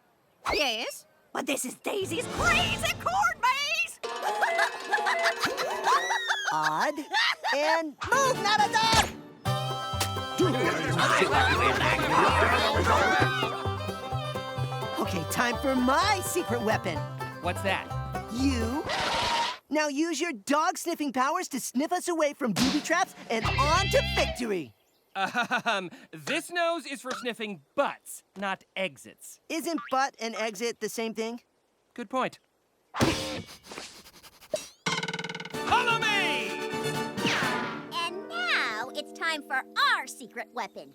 Yes, but this is Daisy's crazy court maze. Odd. And move, not a dog! Okay, time for my secret weapon. What's that? You. Now use your dog-sniffing powers to sniff us away from booby traps and on to victory. This nose is for sniffing butts, not exits. Isn't butt and exit the same thing? Good point. Follow me! And now it's time for our secret weapon,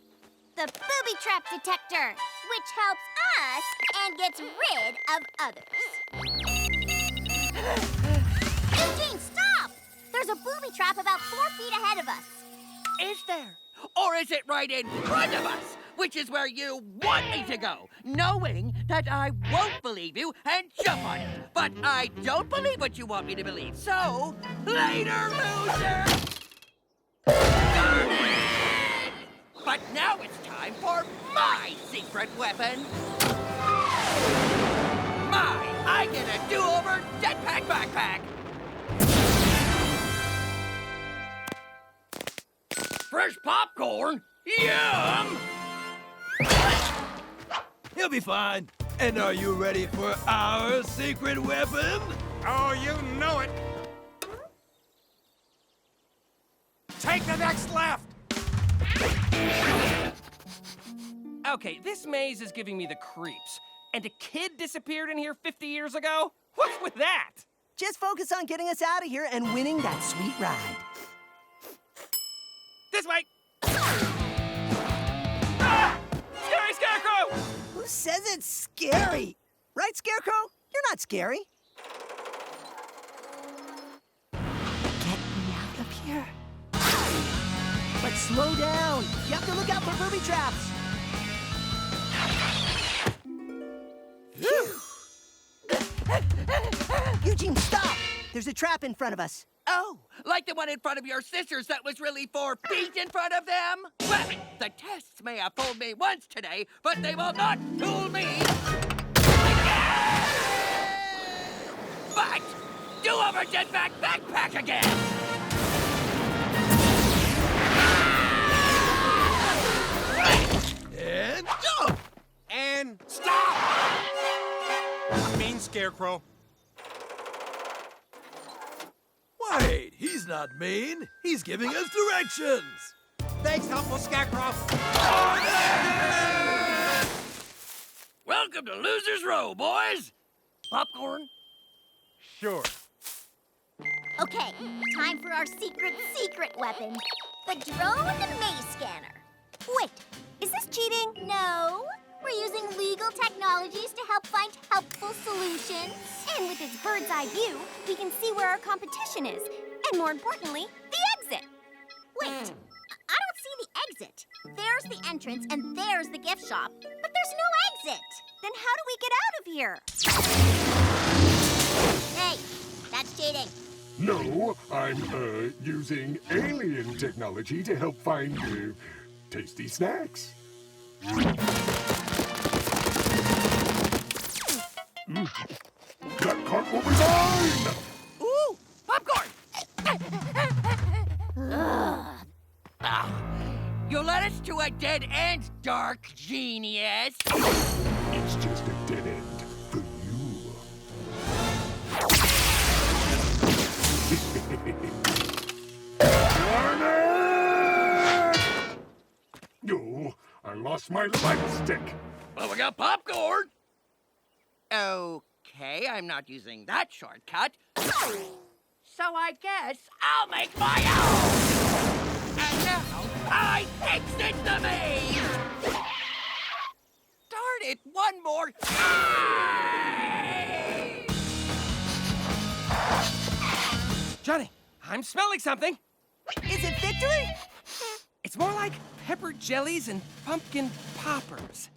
the booby trap detector, which helps us and gets rid of others. Eugene, stop! There's a booby trap about 4 feet ahead of us. Is there? Or is it right in front of us? Which is where you want me to go, knowing that I won't believe you and jump on it. But I don't believe what you want me to believe, so later, loser! Darn it! But now it's time for my secret weapon. I get a do-over jetpack backpack. Fresh popcorn? Yum! He'll be fine. And are you ready for our secret weapon? Oh, you know it. Take the next left. Okay, this maze is giving me the creeps. And a kid disappeared in here 50 years ago? What's with that? Just focus on getting us out of here and winning that sweet ride. This way! Ah! Scary Scarecrow! Who says it's scary? Right, Scarecrow? You're not scary. Get me out of here. But slow down. You have to look out for booby traps. Eugene, stop! There's a trap in front of us. Oh, like the one in front of your sisters that was really 4 feet in front of them? Well, the tests may have fooled me once today, but they will not fool me again! But, do-over jetpack backpack again! And jump! And stop! Mean Scarecrow. Wait, he's not mean. He's giving us directions. Thanks, helpful Scarecrow. Welcome to Loser's Row, boys! Popcorn? Sure. Okay, time for our secret weapon, the drone maze scanner. Wait, is this cheating? No. We're using legal technologies to help find helpful solutions. And with its bird's eye view, we can see where our competition is. And more importantly, the exit. Wait, I don't see the exit. There's the entrance and there's the gift shop, but there's no exit. Then how do we get out of here? Hey, that's cheating. No, I'm, using alien technology to help find, tasty snacks. That cart will be mine! Ooh, popcorn! You led us to a dead end, dark genius! It's just a dead end for you. Darn it! Oh, I lost my light stick. Well, we got popcorn. Okay, I'm not using that shortcut. So I guess I'll make my own! And now, I exit the maze! Darn it, one more time! Johnny, I'm smelling something. Is it victory? It's more like pepper jellies and pumpkin poppers.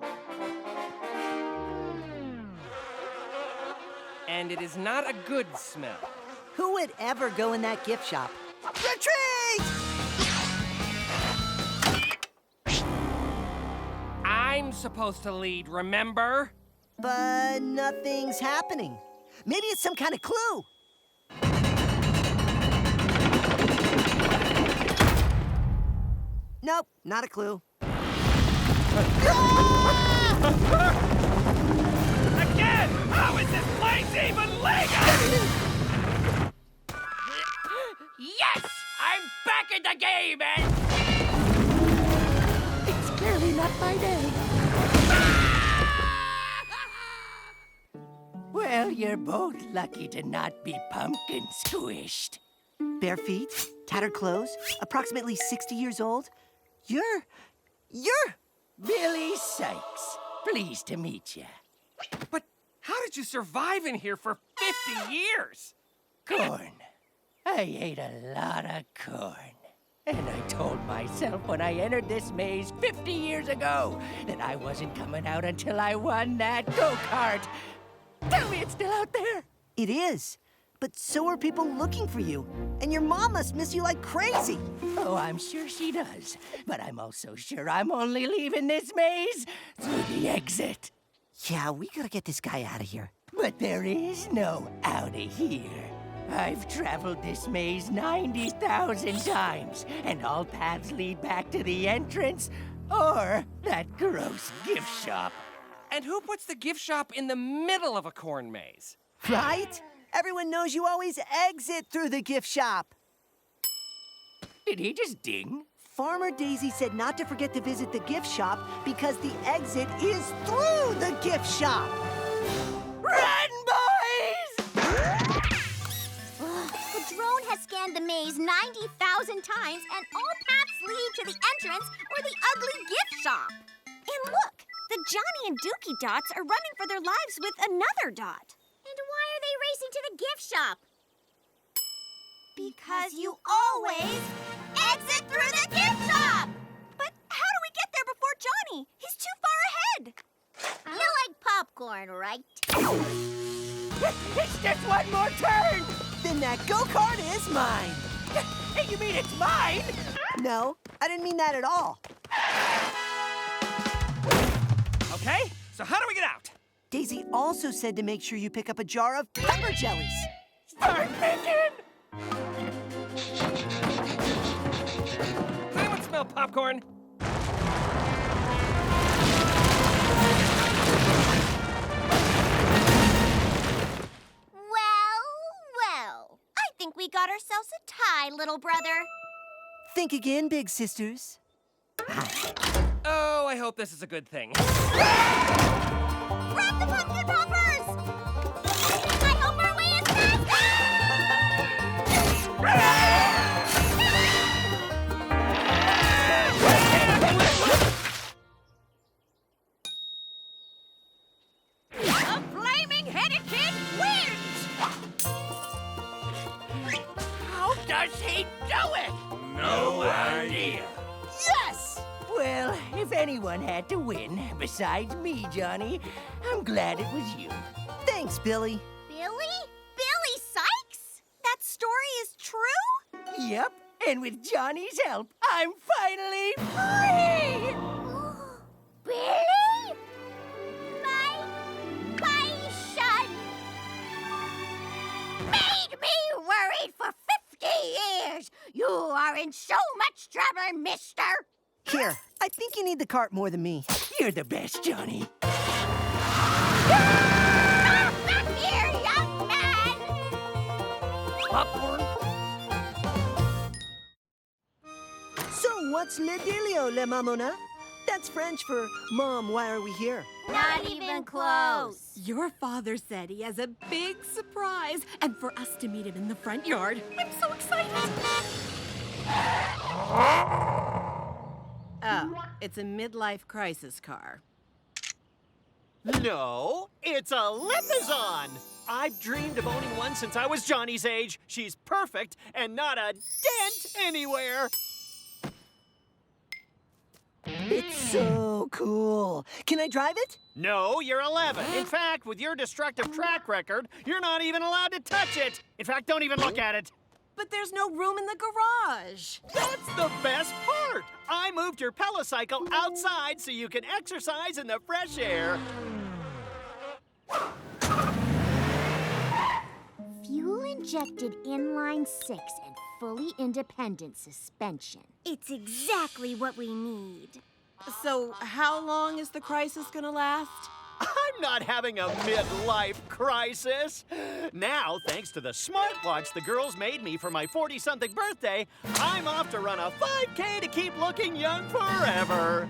And it is not a good smell. Who would ever go in that gift shop? Retreat! I'm supposed to lead, remember? But nothing's happening. Maybe it's some kind of clue. Nope, not a clue. Again! How is this place even legal? Yes! I'm back in the game, and... It's clearly not my day. Well, you're both lucky to not be pumpkin squished. Bare feet, tattered clothes, approximately 60 years old. You're Billy Sykes. Pleased to meet you. But how did you survive in here for 50 years? Corn. I ate a lot of corn. And I told myself when I entered this maze 50 years ago that I wasn't coming out until I won that go-kart. Tell me it's still out there. It is. But so are people looking for you. And your mom must miss you like crazy. Oh, I'm sure she does. But I'm also sure I'm only leaving this maze through the exit. Yeah, we gotta get this guy out of here. But there is no out of here. I've traveled this maze 90,000 times, and all paths lead back to the entrance or that gross gift shop. And who puts the gift shop in the middle of a corn maze? Right? Everyone knows you always exit through the gift shop. Did he just ding? Farmer Daisy said not to forget to visit the gift shop because the exit is through the gift shop. Run, boys! The drone has scanned the maze 90,000 times, and all paths lead to the entrance or the ugly gift shop. And look, the Johnny and Dookie dots are running for their lives with another dot. And why are they racing to the gift shop? Because you always exit through the gift shop! But how do we get there before Johnny? He's too far ahead. You like popcorn, right? It's just one more turn! Then that go-kart is mine. Hey, you mean it's mine? No, I didn't mean that at all. Okay, so how do we get out? Daisy also said to make sure you pick up a jar of pepper jellies. Start picking! Does anyone smell popcorn? Well, I think we got ourselves a tie, little brother. Think again, big sisters. Oh, I hope this is a good thing. Grab the pumpkin poppers! I hope our way is A flaming-headed kid wins! How does he do it? No idea. Yes! Well, if anyone had to win, besides me, Johnny, I'm glad it was you. Thanks, Billy. Billy? Billy Sykes? That story is true? Yep, and with Johnny's help, I'm finally free! Billy? My son made me worried for 50 years. You are in so much trouble, mister. Here, I think you need the cart more than me. You're the best, Johnny. Come back here, young man! Popcorn? So what's le dealio, le mamona? That's French for, Mom, why are we here? Not even close. Your father said he has a big surprise, and for us to meet him in the front yard. I'm so excited. Oh, it's a midlife crisis car. No, it's a Lipizan! I've dreamed of owning one since I was Johnny's age. She's perfect and not a dent anywhere. It's so cool. Can I drive it? No, you're 11. In fact, with your destructive track record, you're not even allowed to touch it. In fact, don't even look at it. But there's no room in the garage. That's the best part. I moved your Pelicycle outside so you can exercise in the fresh air. Fuel-injected inline 6 and fully independent suspension. It's exactly what we need. So how long is the crisis gonna last? I'm not having a midlife crisis. Now, thanks to the smartwatch the girls made me for my 40-something birthday, I'm off to run a 5K to keep looking young forever.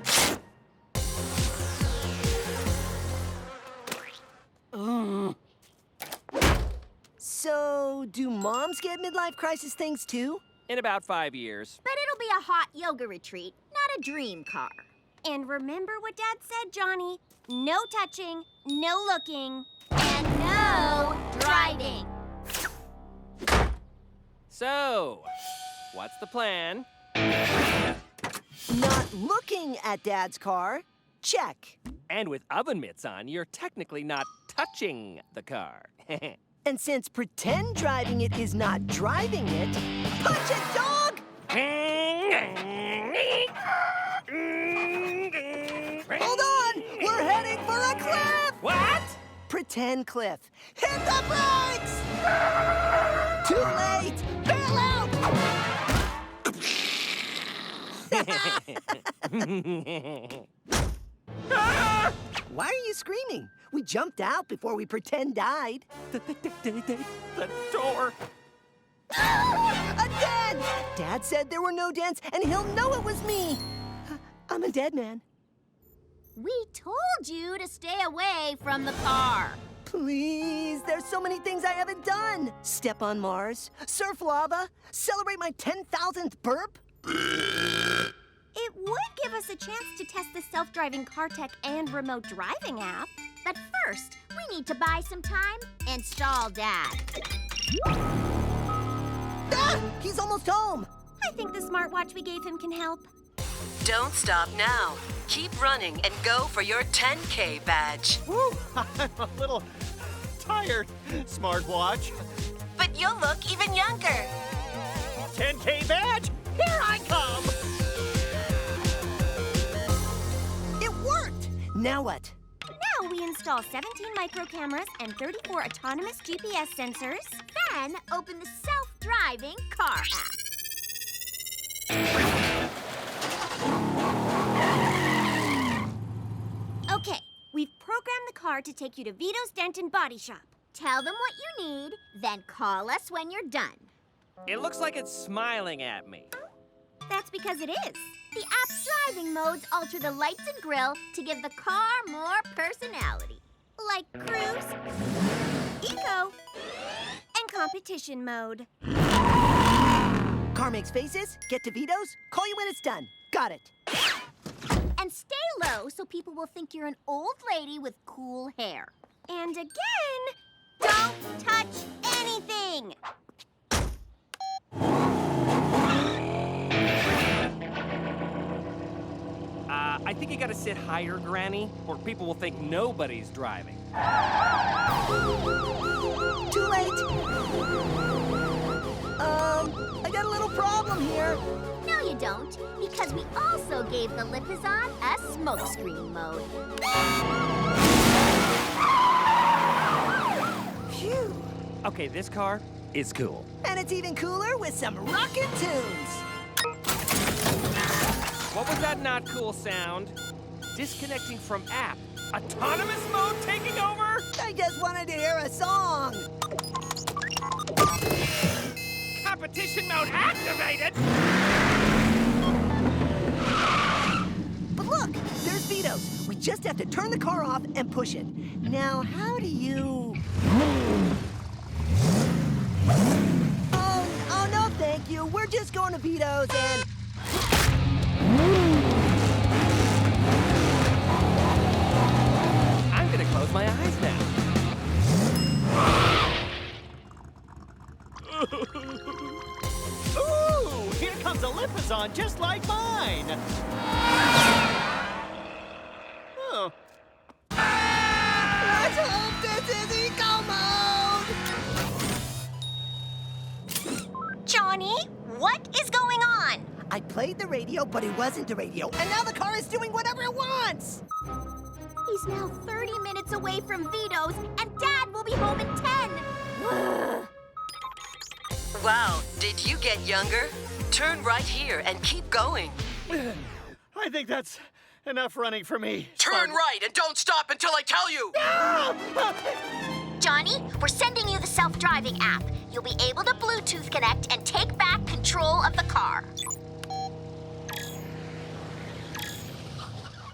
So, do moms get midlife crisis things too? In about 5 years. But it'll be a hot yoga retreat, not a dream car. And remember what Dad said, Johnny? No touching, no looking, and no driving. So, what's the plan? Not looking at Dad's car. Check. And with oven mitts on, you're technically not touching the car. And since pretend driving it is not driving it, punch it, dog! Hold on! We're heading for a cliff! What? Pretend cliff. Hit the brakes! Too late! Bail out! Why are you screaming? We jumped out before we pretend died. The door. A dent! Dad said there were no dents, and he'll know it was me. I'm a dead man. We told you to stay away from the car. Please, there's so many things I haven't done. Step on Mars, surf lava, celebrate my 10,000th burp. It would give us a chance to test the self-driving car tech and remote driving app. But first, we need to buy some time and stall Dad. Ah! He's almost home. I think the smartwatch we gave him can help. Don't stop now. Keep running and go for your 10K badge. Woo! I'm a little tired, smartwatch. But you'll look even younger. 10K badge? Here I come! It worked! Now what? Now we install 17 micro cameras and 34 autonomous GPS sensors. Then open the self-driving car app. Okay, we've programmed the car to take you to Vito's Dent and Body Shop. Tell them what you need, then call us when you're done. It looks like it's smiling at me. That's because it is. The app's driving modes alter the lights and grille to give the car more personality. Like cruise, eco, and competition mode. Car makes faces, get to Vito's, call you when it's done. Got it. And stay low so people will think you're an old lady with cool hair. And again, don't touch anything. I think you gotta sit higher, Granny, or people will think nobody's driving. Too late. I got a little problem here. No, you don't, because we also gave the Lipizan a smokescreen mode. Phew. Okay, this car is cool. And it's even cooler with some rockin' tunes. What was that not cool sound? Disconnecting from app. Autonomous mode taking over? I just wanted to hear a song. Competition mode activated! But look, just have to turn the car off and push it. Now, how do you... Oh, no, thank you. We're just going to Vito's and... I'm gonna close my eyes now. Ooh, here comes a Lipizon just like mine. Oh. Let's hope this is eco mode! Johnny, what is going on? I played the radio, but it wasn't the radio, and now the car is doing whatever it wants! He's now 30 minutes away from Vito's, and Dad will be home in 10. Wow, did you get younger? Turn right here and keep going. I think that's enough running for me. Turn right and don't stop until I tell you! Johnny, we're sending you the self-driving app. You'll be able to Bluetooth connect and take back control of the car.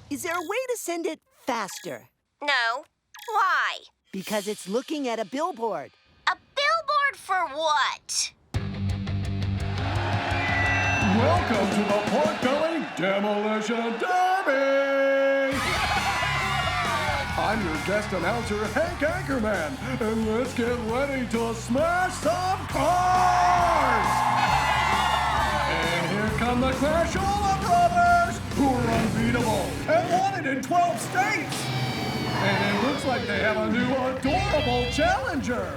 Is there a way to send it faster? No. Why? Because it's looking at a billboard. A billboard for what? Welcome to the Pork Belly Demolition Derby! I'm your guest announcer, Hank Anchorman, and let's get ready to smash some cars! And here come the Casserole brothers, who are unbeatable and wanted in 12 states! And it looks like they have a new adorable challenger!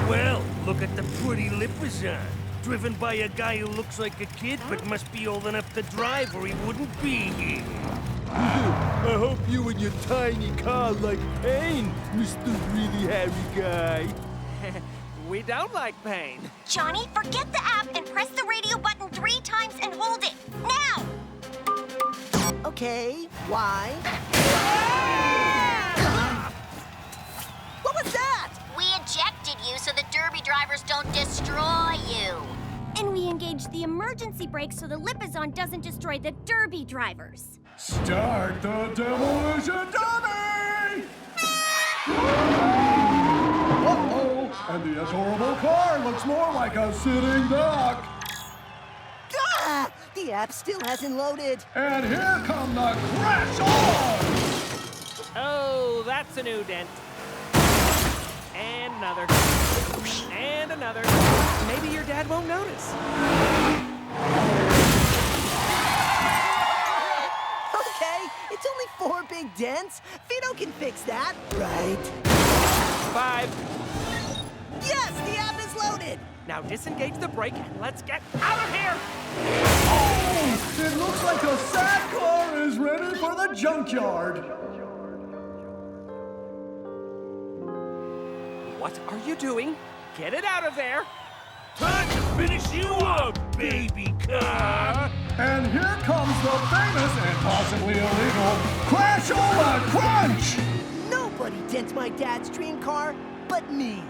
Well, look at the pretty Lipizon. Driven by a guy who looks like a kid but must be old enough to drive or he wouldn't be here. I hope you and your tiny car like pain, Mr. Really Hairy Guy. We don't like pain. Johnny, forget the app and press the radio button 3 times and hold it. Now! Okay, why? What was that? We ejected you so the derby drivers don't destroy you. And we engaged the emergency brake so the Lipizon doesn't destroy the derby drivers. Start the Demolition Derby! Uh-oh, and the adorable car looks more like a sitting duck. Ah, the app still hasn't loaded. And here come the crash-ons! Oh, that's a new dent. And another. And another. Maybe your dad won't notice. Okay, it's only 4 big dents. Vito can fix that, right? 5. Yes, the app is loaded. Now disengage the brake and let's get out of here! Oh, it looks like a sad car is ready for the junkyard. What are you doing? Get it out of there! Time to finish you up, baby car! And here comes the famous and possibly illegal Crash-O-La Crunch! Nobody dents my dad's dream car but me.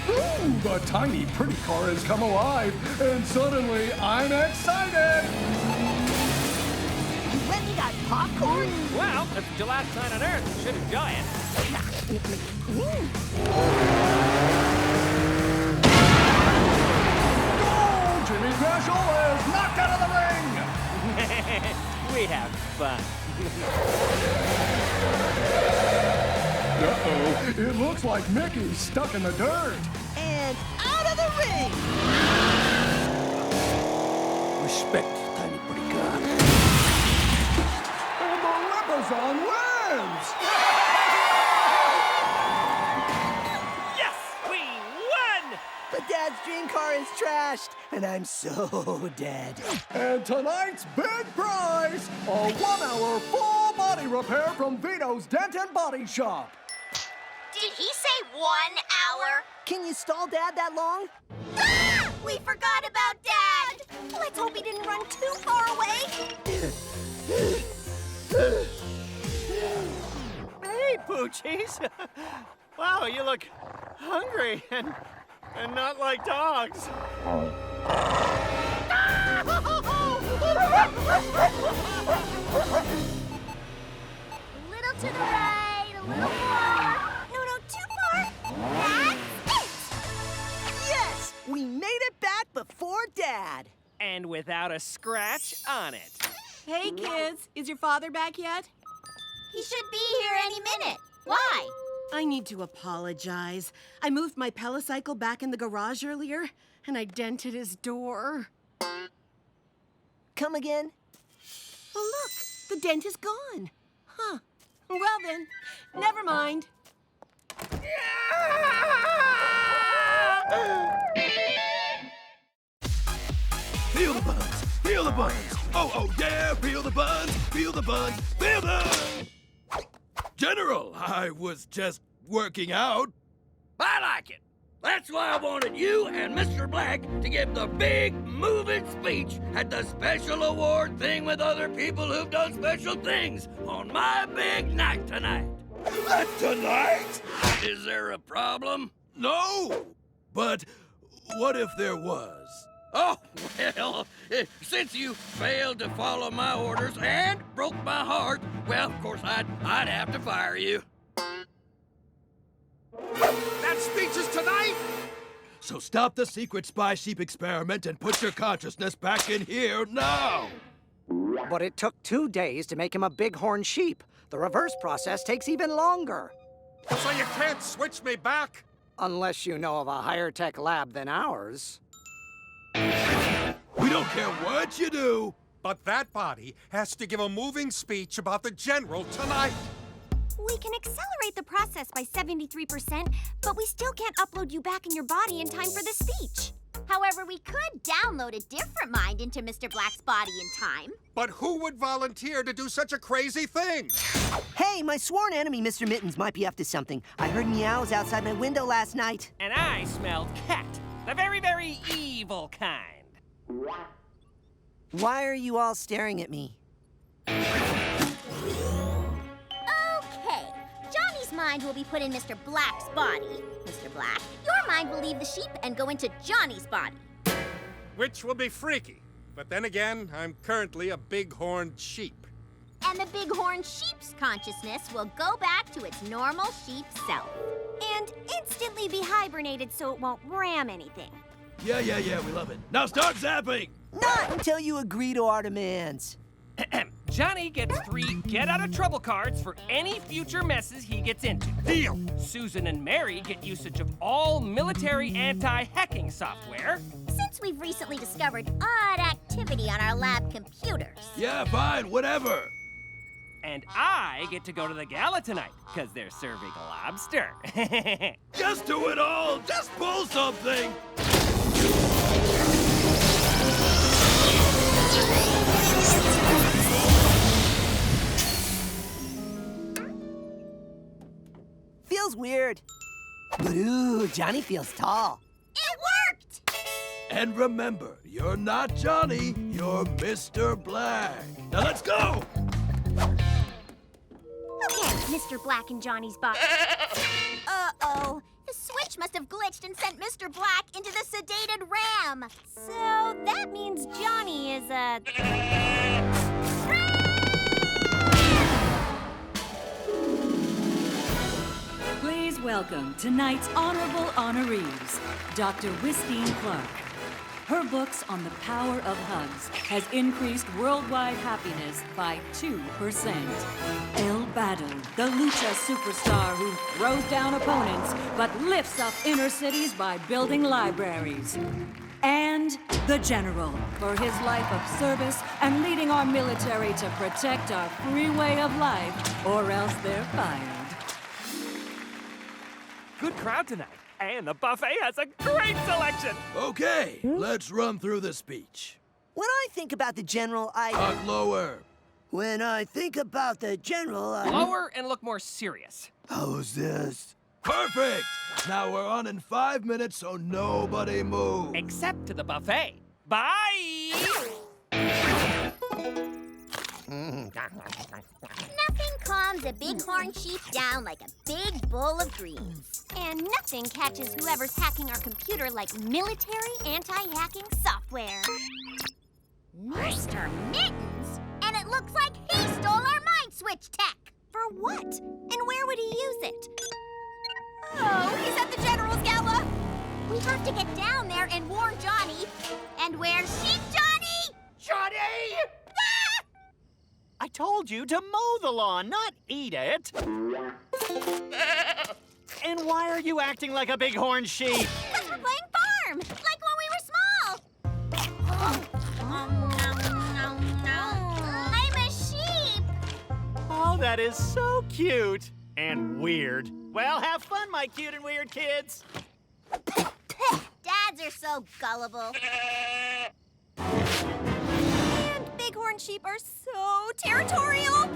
Ooh, the tiny pretty car has come alive, and suddenly I'm excited! You let me got popcorn? Well, it's your last night on Earth. You should enjoy it. Oh, Jimmy Crash-O-La is knocked out of the ring! We have fun. Uh-oh, it looks like Mickey's stuck in the dirt. And out of the ring! Respect, tiny pretty car. And the Lipizon wins! Yes, we won! But Dad's dream car is trashed, and I'm so dead. And tonight's big prize, a 1-hour full body repair from Vito's Dent and Body Shop. Did he say 1 hour? Can you stall Dad that long? Ah! We forgot about Dad! Let's hope he didn't run too far away. Hey, Poochies! Wow, you look hungry and not like dogs. Ah! little to the right, a little more. No, too far. That's it! Yes! We made it back before Dad. And without a scratch on it. Hey, kids. Is your father back yet? He should be here any minute. Why? I need to apologize. I moved my pelicycle back in the garage earlier, and I dented his door. Come again? Oh, look. The dent is gone. Huh. Well then, never mind. Feel the buns, feel the buns. Oh yeah, feel the buns, feel the buns, feel the... General, I was just working out. I like it. That's why I wanted you and Mr. Black to give the big moving speech at the special award thing with other people who've done special things on my big night tonight. Tonight? Is there a problem? No, but what if there was? Oh, well, since you failed to follow my orders and broke my heart, well, of course, I'd have to fire you. That speech is tonight? So stop the secret spy sheep experiment and put your consciousness back in here now! But it took 2 days to make him a bighorn sheep. The reverse process takes even longer. So you can't switch me back? Unless you know of a higher-tech lab than ours. We don't care what you do. But that body has to give a moving speech about the general tonight. We can accelerate the process by 73%, but we still can't upload you back in your body in time for the speech. However, we could download a different mind into Mr. Black's body in time. But who would volunteer to do such a crazy thing? Hey, my sworn enemy, Mr. Mittens, might be up to something. I heard meows outside my window last night. And I smelled cat. The very, very evil kind. Why are you all staring at me? Okay. Johnny's mind will be put in Mr. Black's body. Mr. Black, your mind will leave the sheep and go into Johnny's body. Which will be freaky. But then again, I'm currently a big-horned sheep. And the bighorn sheep's consciousness will go back to its normal sheep self. And instantly be hibernated so it won't ram anything. Yeah, we love it. Now start zapping! Not until you agree to our demands. Johnny gets 3 get-out-of-trouble cards for any future messes he gets into. Deal! Susan and Mary get usage of all military anti-hacking software. Since we've recently discovered odd activity on our lab computers. Yeah, fine, whatever. And I get to go to the gala tonight, because they're serving lobster. Just do it all! Just pull something! Feels weird. But ooh, Johnny feels tall. It worked! And remember, you're not Johnny, you're Mr. Black. Now let's go! Okay, Mr. Black in Johnny's body. Uh-oh. The switch must have glitched and sent Mr. Black into the sedated RAM. So that means Johnny is a... Please welcome tonight's honorable honorees, Dr. Wistine Clark. Her books on the power of hugs has increased worldwide happiness by 2%. El Battle, the lucha superstar who throws down opponents but lifts up inner cities by building libraries. And the General, for his life of service and leading our military to protect our free way of life, or else they're fired. Good crowd tonight. And the buffet has a great selection. Okay, let's run through the speech. When I think about the General, Talk lower. When I think about the General, Lower and look more serious. How's this? Perfect! Now we're on in 5 minutes, so nobody move. Except to the buffet. Bye! Nothing calms a bighorn sheep down like a big bowl of greens. And nothing catches whoever's hacking our computer like military anti-hacking software. Mr. Mittens? And it looks like he stole our mind switch tech. For what? And where would he use it? Oh, he's at the General's Gala. We have to get down there and warn Johnny. And where's Sheep Johnny? Johnny! Ah! I told you to mow the lawn, not eat it. And why are you acting like a bighorn sheep? Because we're playing farm, like when we were small. I'm a sheep. Oh, that is so cute and weird. Well, have fun, my cute and weird kids. Dads are so gullible. And bighorn sheep are so territorial.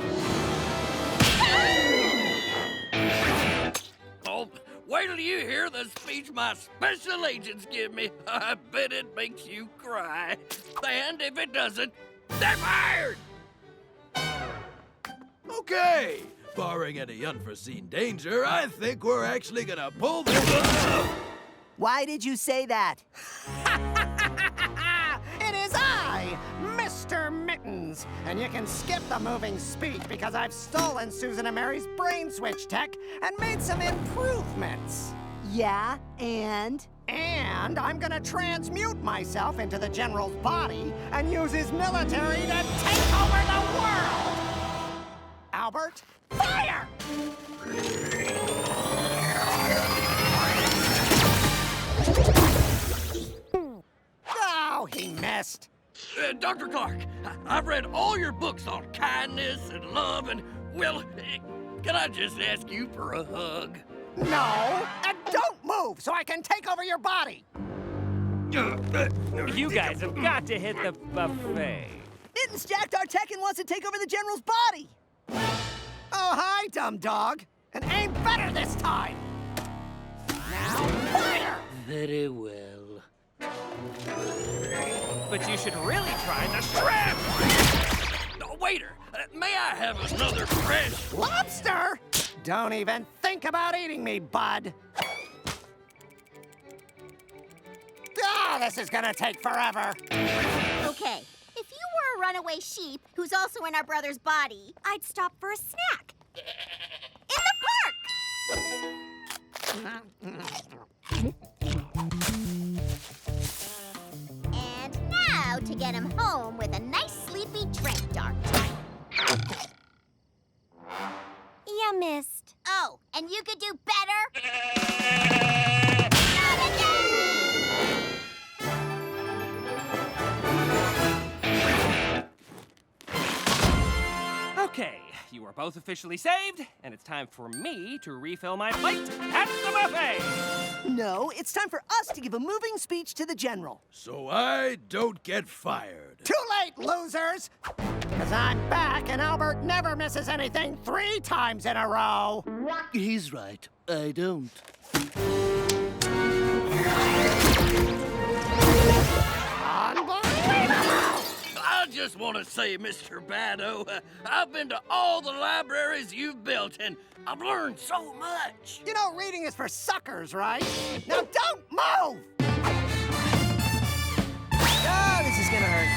Oh, wait till you hear the speech my special agents give me. I bet it makes you cry. And if it doesn't, they're fired! Okay, barring any unforeseen danger, I think we're actually gonna pull this. Why did you say that? It is I, Mr. Mittens. And you can skip the moving speech because I've stolen Susan and Mary's brain switch tech and made some improvements. Yeah, and? And I'm gonna transmute myself into the General's body and use his military to take over the world! Albert, fire! Oh, he missed. Dr. Clark, I've read all your books on kindness and love and, well, can I just ask you for a hug? No, and don't move so I can take over your body. You guys have got to hit the buffet. Mittens jacked our tech and wants to take over the General's body. Oh, hi, dumb dog. And aim better this time. Now, fire! Very well. But you should really try the shrimp! No, waiter, may I have another fresh lobster? Don't even think about eating me, bud. Ah, this is gonna take forever. Okay, if you were a runaway sheep who's also in our brother's body, I'd stop for a snack. In the park! And now to get him home with a nice sleepy drink, Dark. You missed. Oh, and you could do better? Not again! Okay, you are both officially saved, and it's time for me to refill my plate at the buffet! No, it's time for us to give a moving speech to the General. So I don't get fired. Too late, losers! Because I'm back and Albert never misses anything 3 times in a row. He's right. I don't. Unbelievable! I just want to say, Mr. Bado, I've been to all the libraries you've built, and I've learned so much. You know, reading is for suckers, right? Now don't move! Oh, this is gonna hurt.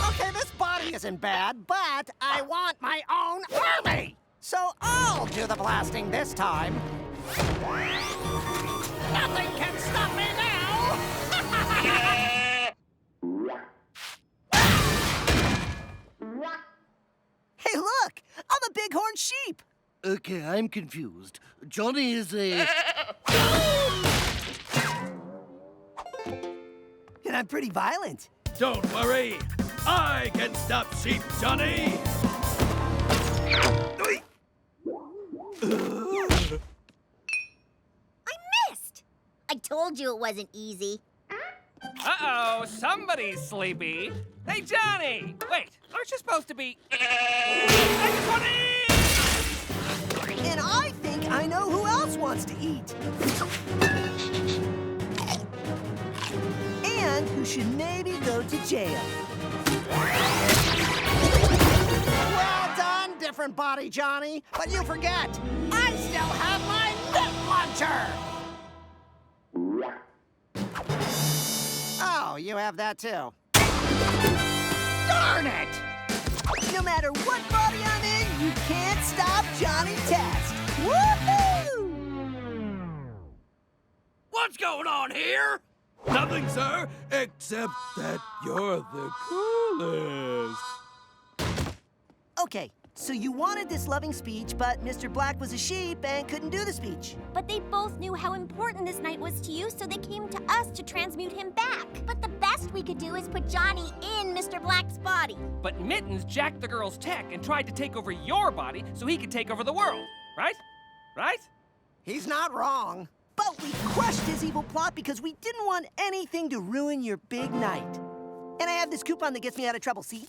Okay, this body isn't bad, but I want my own army! So I'll do the blasting this time. Nothing can stop me now! Hey, look! I'm a bighorn sheep! Okay, I'm confused. Johnny is a... And I'm pretty violent. Don't worry. I can stop Sheep Johnny. I missed! I told you it wasn't easy. Uh-oh, somebody's sleepy. Hey, Johnny! Wait, aren't you supposed to be... And I think I know who else wants to eat. And who should maybe go to jail. Well done, different body, Johnny. But you forget, I still have my nip launcher! Oh, you have that too. Darn it! No matter what body I'm in, you can't stop Johnny Test. Woohoo! What's going on here? Nothing, sir, except that you're the coolest. Okay, so you wanted this loving speech, but Mr. Black was a sheep and couldn't do the speech. But they both knew how important this night was to you, so they came to us to transmute him back. But the best we could do is put Johnny in Mr. Black's body. But Mittens jacked the girl's tech and tried to take over your body so he could take over the world, right? Right? He's not wrong. But we crushed his evil plot because we didn't want anything to ruin your big night. And I have this coupon that gets me out of trouble, see?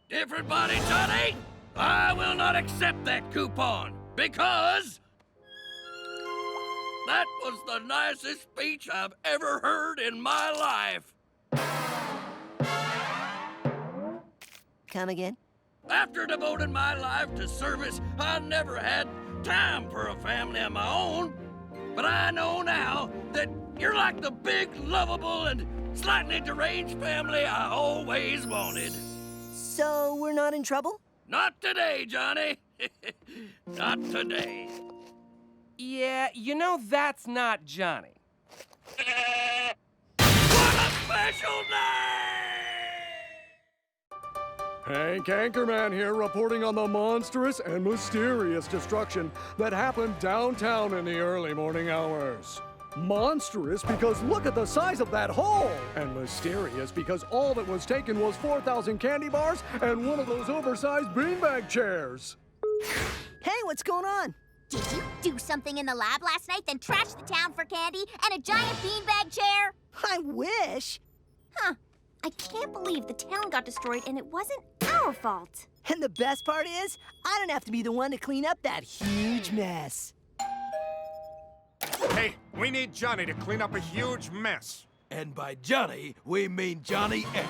Different body, Johnny! I will not accept that coupon because that was the nicest speech I've ever heard in my life. Come again? After devoting my life to service, I never had time for a family of my own. But I know now that you're like the big, lovable, and slightly deranged family I always wanted. So we're not in trouble? Not today, Johnny. Not today. Yeah, you know that's not Johnny. What a special night! Hank Anchorman here, reporting on the monstrous and mysterious destruction that happened downtown in the early morning hours. Monstrous because look at the size of that hole! And mysterious because all that was taken was 4,000 candy bars and one of those oversized beanbag chairs. Hey, what's going on? Did you do something in the lab last night, then trash the town for candy and a giant beanbag chair? I wish. Huh. I can't believe the town got destroyed and it wasn't our fault. And the best part is, I don't have to be the one to clean up that huge mess. Hey, we need Johnny to clean up a huge mess. And by Johnny, we mean Johnny X.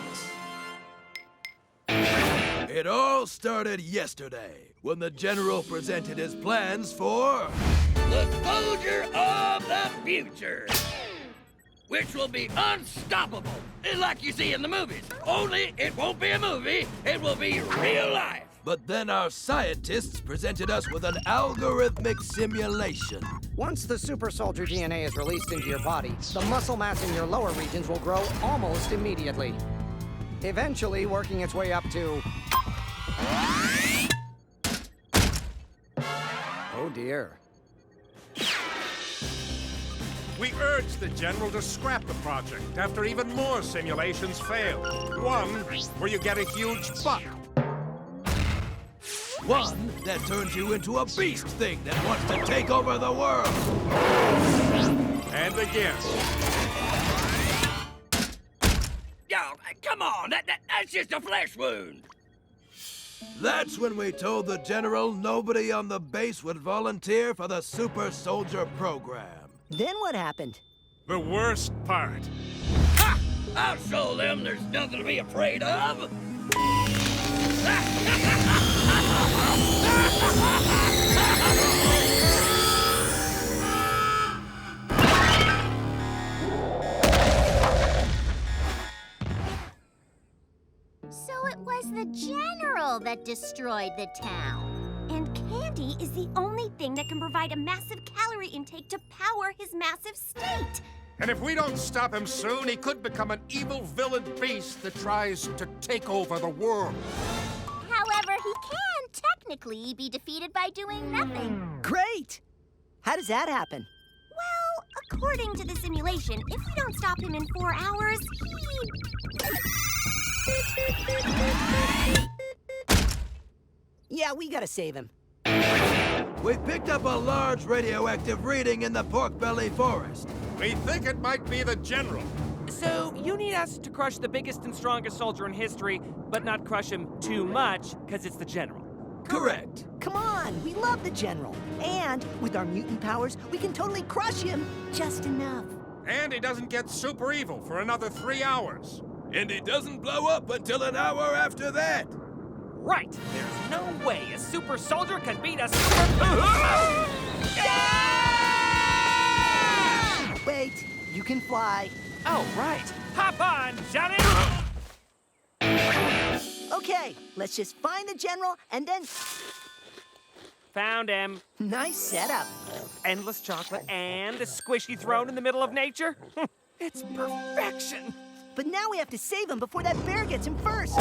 It all started yesterday, when the General presented his plans for... The soldier of the future, which will be unstoppable, like you see in the movies. Only it won't be a movie, it will be real life. But then our scientists presented us with an algorithmic simulation. Once the super soldier DNA is released into your body, the muscle mass in your lower regions will grow almost immediately, eventually working its way up to... Oh dear. We urged the General to scrap the project after even more simulations failed. One where you get a huge butt. One that turns you into a beast thing that wants to take over the world. And again. Yo, come on, that's just a flesh wound. That's when we told the General nobody on the base would volunteer for the super soldier program. Then what happened? The worst part. Ha! I'll show them there's nothing to be afraid of. So it was the General that destroyed the town. And candy is the only thing that can provide a massive calorie intake to power his massive state. And if we don't stop him soon, he could become an evil villain beast that tries to take over the world. However, he can technically be defeated by doing nothing. Great! How does that happen? Well, according to the simulation, if we don't stop him in 4 hours, Yeah, we gotta save him. We picked up a large radioactive reading in the Pork Belly Forest. We think it might be the General. So, you need us to crush the biggest and strongest soldier in history, but not crush him too much, because it's the General. Correct. Come on, we love the General. And with our mutant powers, we can totally crush him just enough. And he doesn't get super evil for another 3 hours. And he doesn't blow up until an hour after that. Right! There's no way a super soldier can beat a super... Wait, you can fly. Oh, right. Hop on, Johnny! Okay, let's just find the general and then... Found him. Nice setup. Endless chocolate and a squishy throne in the middle of nature. It's perfection. But now we have to save him before that bear gets him first.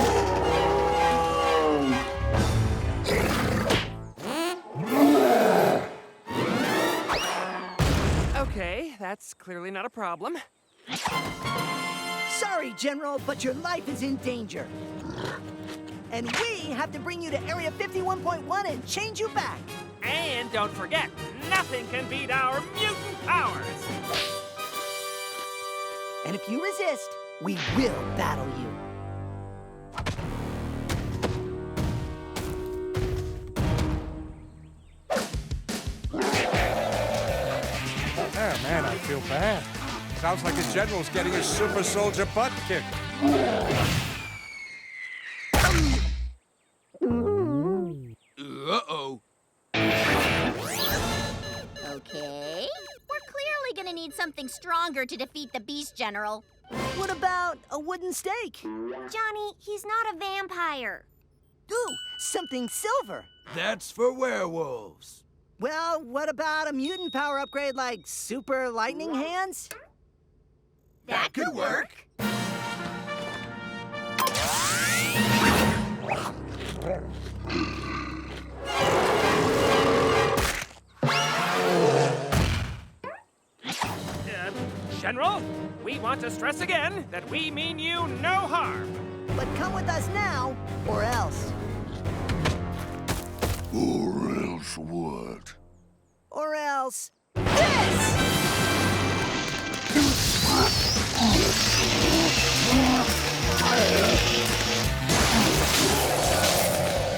Okay, that's clearly not a problem. Sorry, General, but your life is in danger. And we have to bring you to Area 51.1 and change you back. And don't forget, nothing can beat our mutant powers. And if you resist, we will battle you. Oh, man, I feel bad. Sounds like the general's getting his super soldier butt kicked. Uh-oh. Okay. We're clearly gonna need something stronger to defeat the Beast General. What about a wooden stake? Johnny, he's not a vampire. Ooh, something silver. That's for werewolves. Well, what about a mutant power upgrade like super lightning hands? That could work. General, we want to stress again that we mean you no harm. But come with us now, or else. Or else what? Or else this!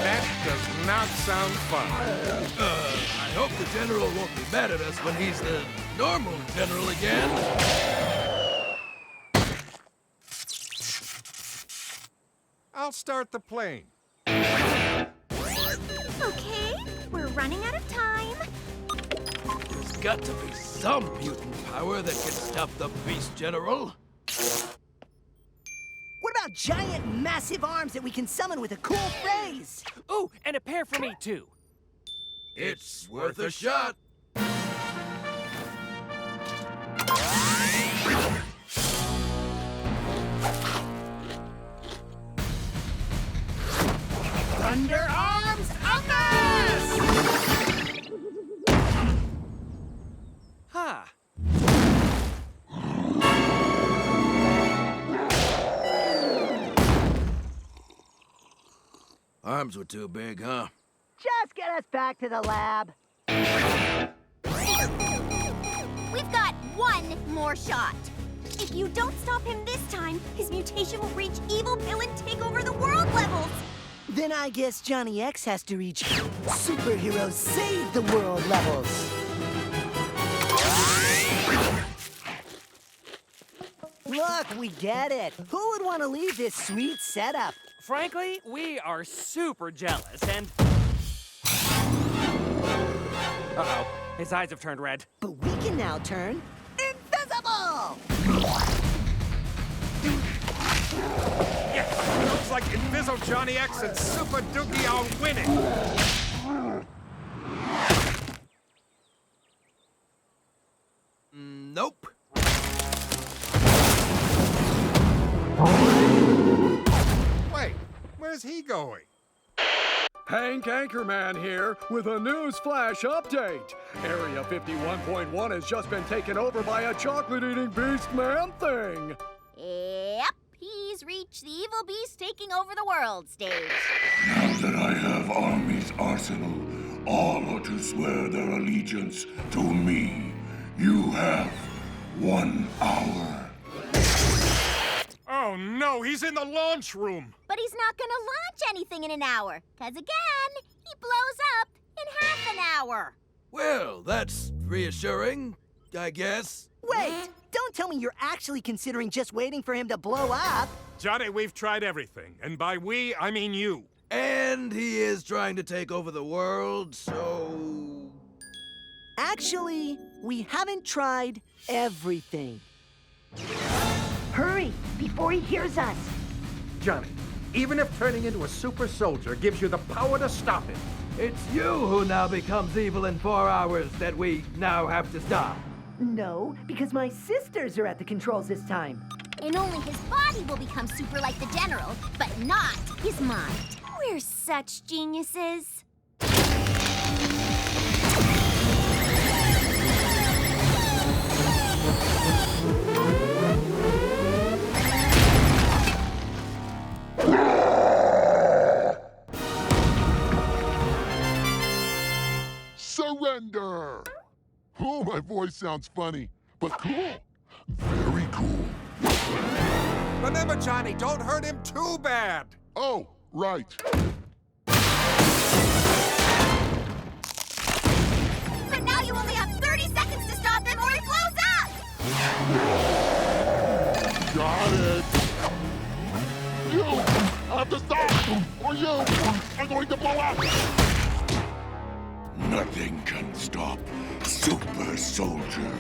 That does not sound fun. I hope the general won't be mad at us when he's the normal general again. I'll start the plane. Okay, we're running out of time. There's got to be some mutant power that can stop the Beast General. What about giant, massive arms that we can summon with a cool phrase? Ooh, and a pair for me, too. It's worth a shot. Thunder Arms Unmask! Huh. Arms were too big, huh? Just get us back to the lab. We've got one more shot. If you don't stop him this time, his mutation will reach evil villain take over the world levels. Then I guess Johnny X has to reach superhero save the world levels. Look, we get it. Who would want to leave this sweet setup? Frankly, we are super jealous and... Uh-oh, his eyes have turned red. But we can now turn invisible! Yes, looks like Inviso Johnny X and Super Doogie are winning. Nope. Wait, where's he going? Hank Anchorman here with a news flash update. Area 51.1 has just been taken over by a chocolate-eating beast man thing. Yep, he's reached the evil beast taking over the world stage. Now that I have Army's arsenal, all are to swear their allegiance to me. You have 1 hour. Oh no, he's in the launch room. But he's not gonna launch anything in an hour, 'cause again, he blows up in half an hour. Well, that's reassuring, I guess. Wait, don't tell me you're actually considering just waiting for him to blow up. Johnny, we've tried everything, and by we, I mean you. And he is trying to take over the world, so... Actually, we haven't tried everything. Hurry, before he hears us. Johnny, even if turning into a super soldier gives you the power to stop it, It's you who now becomes evil in 4 hours that we now have to stop. No, because my sisters are at the controls this time. And only his body will become super like the General, but not his mind. We're such geniuses. Surrender! Oh, my voice sounds funny, but cool. Very cool. remember, Johnny, don't hurt him too bad. Oh, right. But now you only have 30 seconds to stop him or he blows up! Got it. You have to stop, or you are going to blow up. Nothing can stop Super Soldier.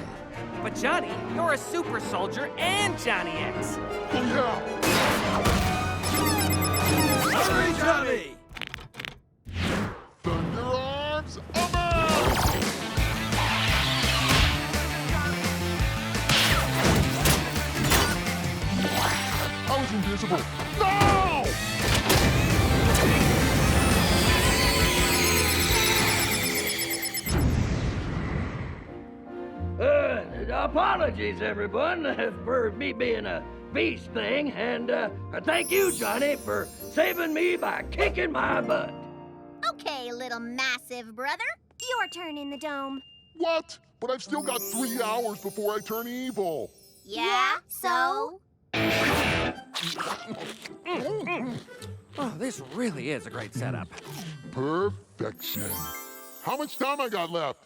But Johnny, you're a super soldier and Johnny X. Oh, yeah. Hurry, Johnny! Thunder arms, up! I was invisible. No! Apologies, everyone, for me being a beast thing, and thank you, Johnny, for saving me by kicking my butt. Okay, little massive brother. Your turn in the dome. What? But I've still got 3 hours before I turn evil. Yeah? So? Oh, this really is a great setup. Perfection. How much time I got left?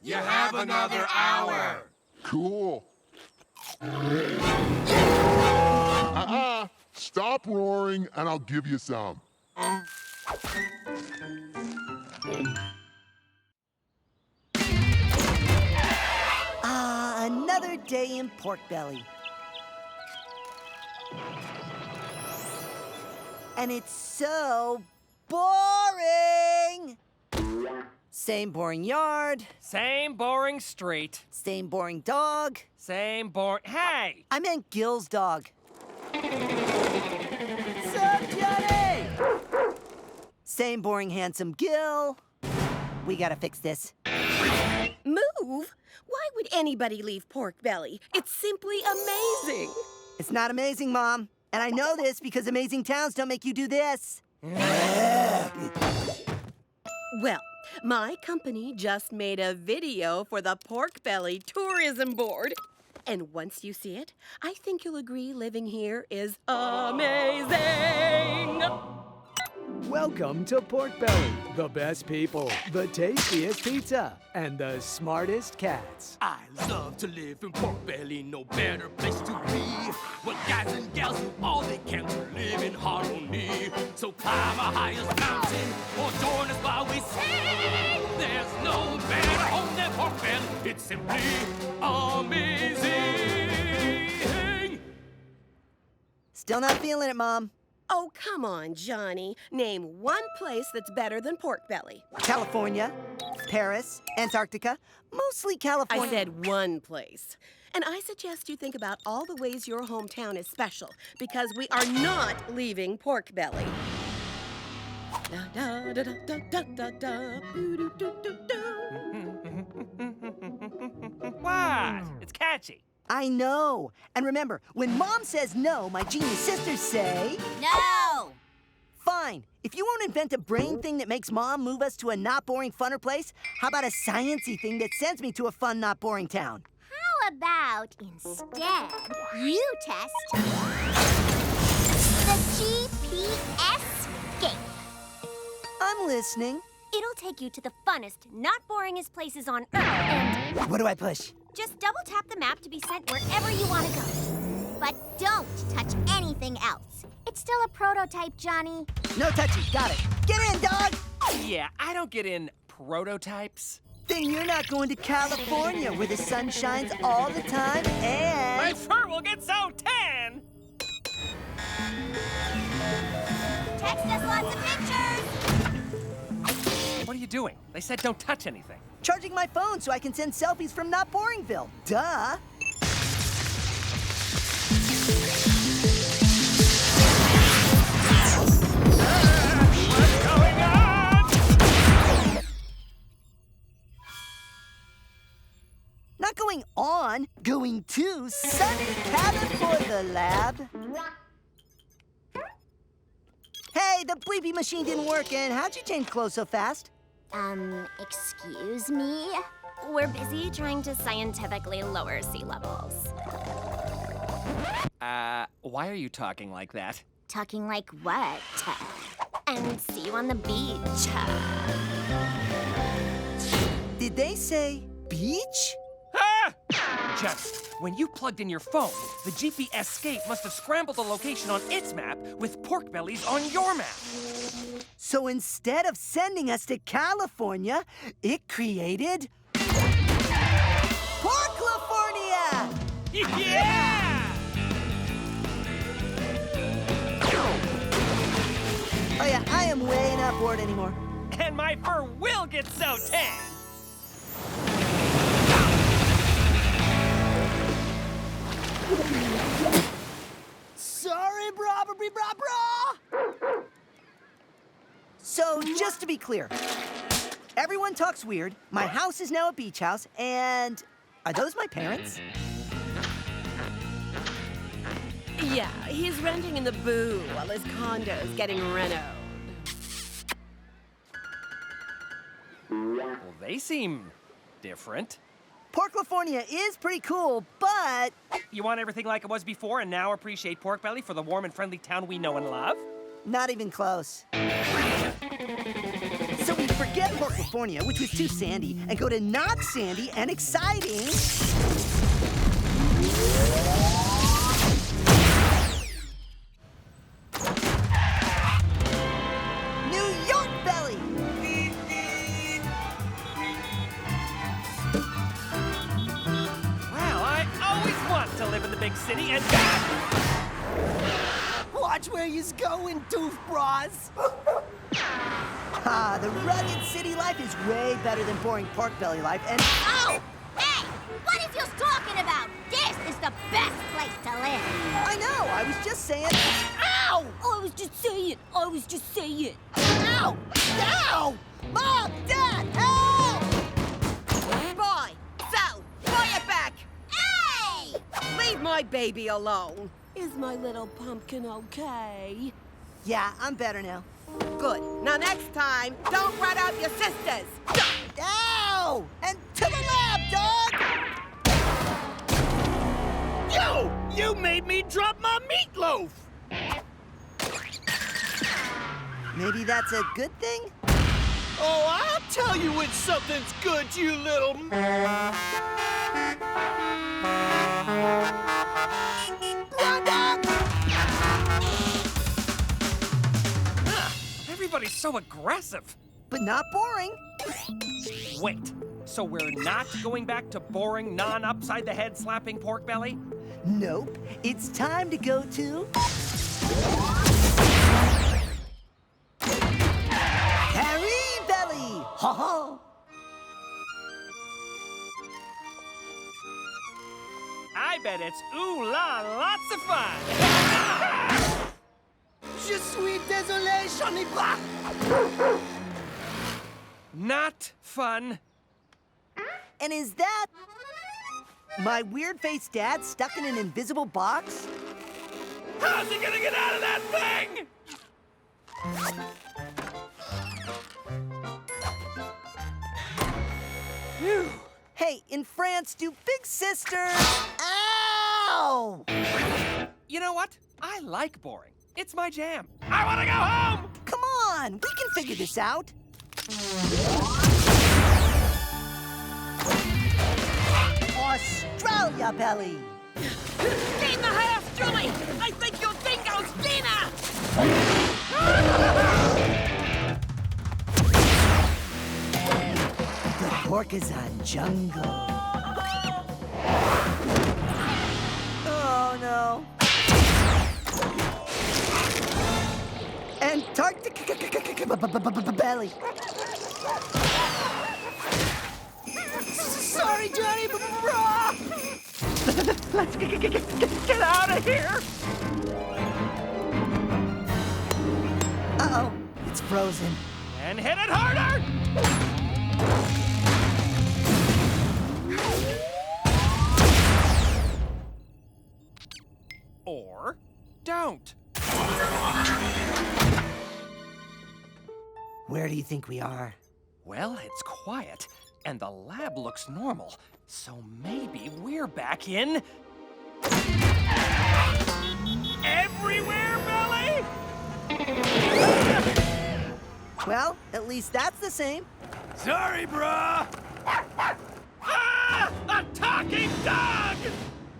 You have another hour. Cool. Stop roaring and I'll give you some. Another day in Pork Belly. And it's so boring! Same boring yard. Same boring street. Same boring dog. Same boring... Hey! I meant Gil's dog. Sup, Johnny? Same boring handsome Gil. We gotta fix this. Move? Why would anybody leave Pork Belly? It's simply amazing. It's not amazing, Mom. And I know this because amazing towns don't make you do this. Well, my company just made a video for the Pork Belly Tourism Board. And once you see it, I think you'll agree living here is amazing. Welcome to Pork Belly. The best people, the tastiest pizza, and the smartest cats. I love to live in Pork Belly, no better place to be. Well, guys and gals do all they can to live in harmony. So climb our highest mountain or join us while we sing. There's no better home than Pork Belly. It's simply amazing. Still not feeling it, Mom. Oh, come on, Johnny. Name one place that's better than Pork Belly. California, Paris, Antarctica, mostly California. I said one place. And I suggest you think about all the ways your hometown is special, because we are not leaving Pork Belly. Da, da, da, da, da, da, da, doo, doo, doo, doo. What? It's catchy. I know. And remember, when Mom says no, my genius sisters say... No! Fine. If you won't invent a brain thing that makes Mom move us to a not boring, funner place, how about a science-y thing that sends me to a fun, not boring town? How about instead you test the GPS game? I'm listening. It'll take you to the funnest, not boringest places on Earth, and... What do I push? Just double tap the map to be sent wherever you want to go. But don't touch anything else. It's still a prototype, Johnny. No touchy. Got it. Get in, dog! Yeah, I don't get in prototypes. Then you're not going to California, where the sun shines all the time and... My fur will get so tan! Text us lots of pictures! What are you doing? They said don't touch anything. Charging my phone so I can send selfies from Not Boringville. Duh! What's going on? Not going on, going to sunny California lab. Hey, the bleepy machine didn't work, and how'd you change clothes so fast? Excuse me? We're busy trying to scientifically lower sea levels. Why are you talking like that? Talking like what? And see you on the beach. Did they say beach? Ah! Just when you plugged in your phone, the GPS scape must have scrambled the location on its map with pork bellies on your map. So instead of sending us to California, it created Porcalifornia! Yeah! Oh yeah, I am way not bored anymore. And my fur will get so tan! Sorry, brah. So, just to be clear, everyone talks weird, my house is now a beach house, and are those my parents? Yeah, he's renting in the boo while his condo's getting renoed. Well, they seem different. Porcalifornia is pretty cool, but... You want everything like it was before and now appreciate Pork Belly for the warm and friendly town we know and love? Not even close. So we forget Porcalifornia, which was too sandy, and go to not sandy and exciting... New York Belly! Well, I always want to live in the big city and... Watch where you's going, doof bras. The rugged city life is way better than boring pork belly life, and... Oh! Hey! What is you talking about? This is the best place to live. I know, I was just saying... Ow! I was just saying. Ow! Ow! Mom! Dad! Help! Boy! So, quiet back! Hey! Leave my baby alone. Is my little pumpkin okay? Yeah, I'm better now. Good. Now next time, don't run out your sisters. Ow! And to the lab, dog! You made me drop my meatloaf! Maybe that's a good thing? Oh, I'll tell you when something's good, you little... Everybody's so aggressive. But not boring. Wait, so we're not going back to boring, non-upside-the-head slapping Pork Belly? Nope. It's time to go to... Harry Belly! Ha-ha! I bet it's ooh-la, lots of fun! Je suis désolé, j'en ai pas! Not fun. And is that... my weird-faced dad stuck in an invisible box? How's he gonna get out of that thing? Phew. Hey, in France, do big sisters... Ow! You know what? I like boring. It's my jam. I want to go home! Come on, we can figure this out. Australia Belly! Clean the house, Julie! I think your dingo's dinner! The Porkazon jungle. Oh no. And belly. Sorry, Johnny. Let's get out of here! Uh-oh, it's frozen. And hit it harder! Or don't. Where do you think we are? Well, it's quiet, and the lab looks normal. So maybe we're back in... Everywhere, Belly? Well, at least that's the same. Sorry, brah! Ah! A talking dog!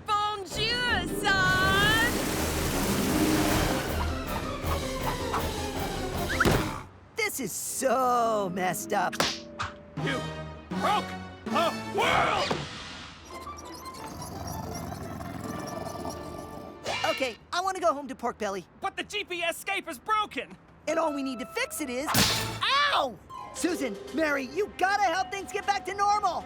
Bonjour, son! This is so messed up. You broke the world! Okay, I want to go home to Pork Belly. But the GPS scape is broken! And all we need to fix it is... Ow! Susan, Mary, you gotta help things get back to normal.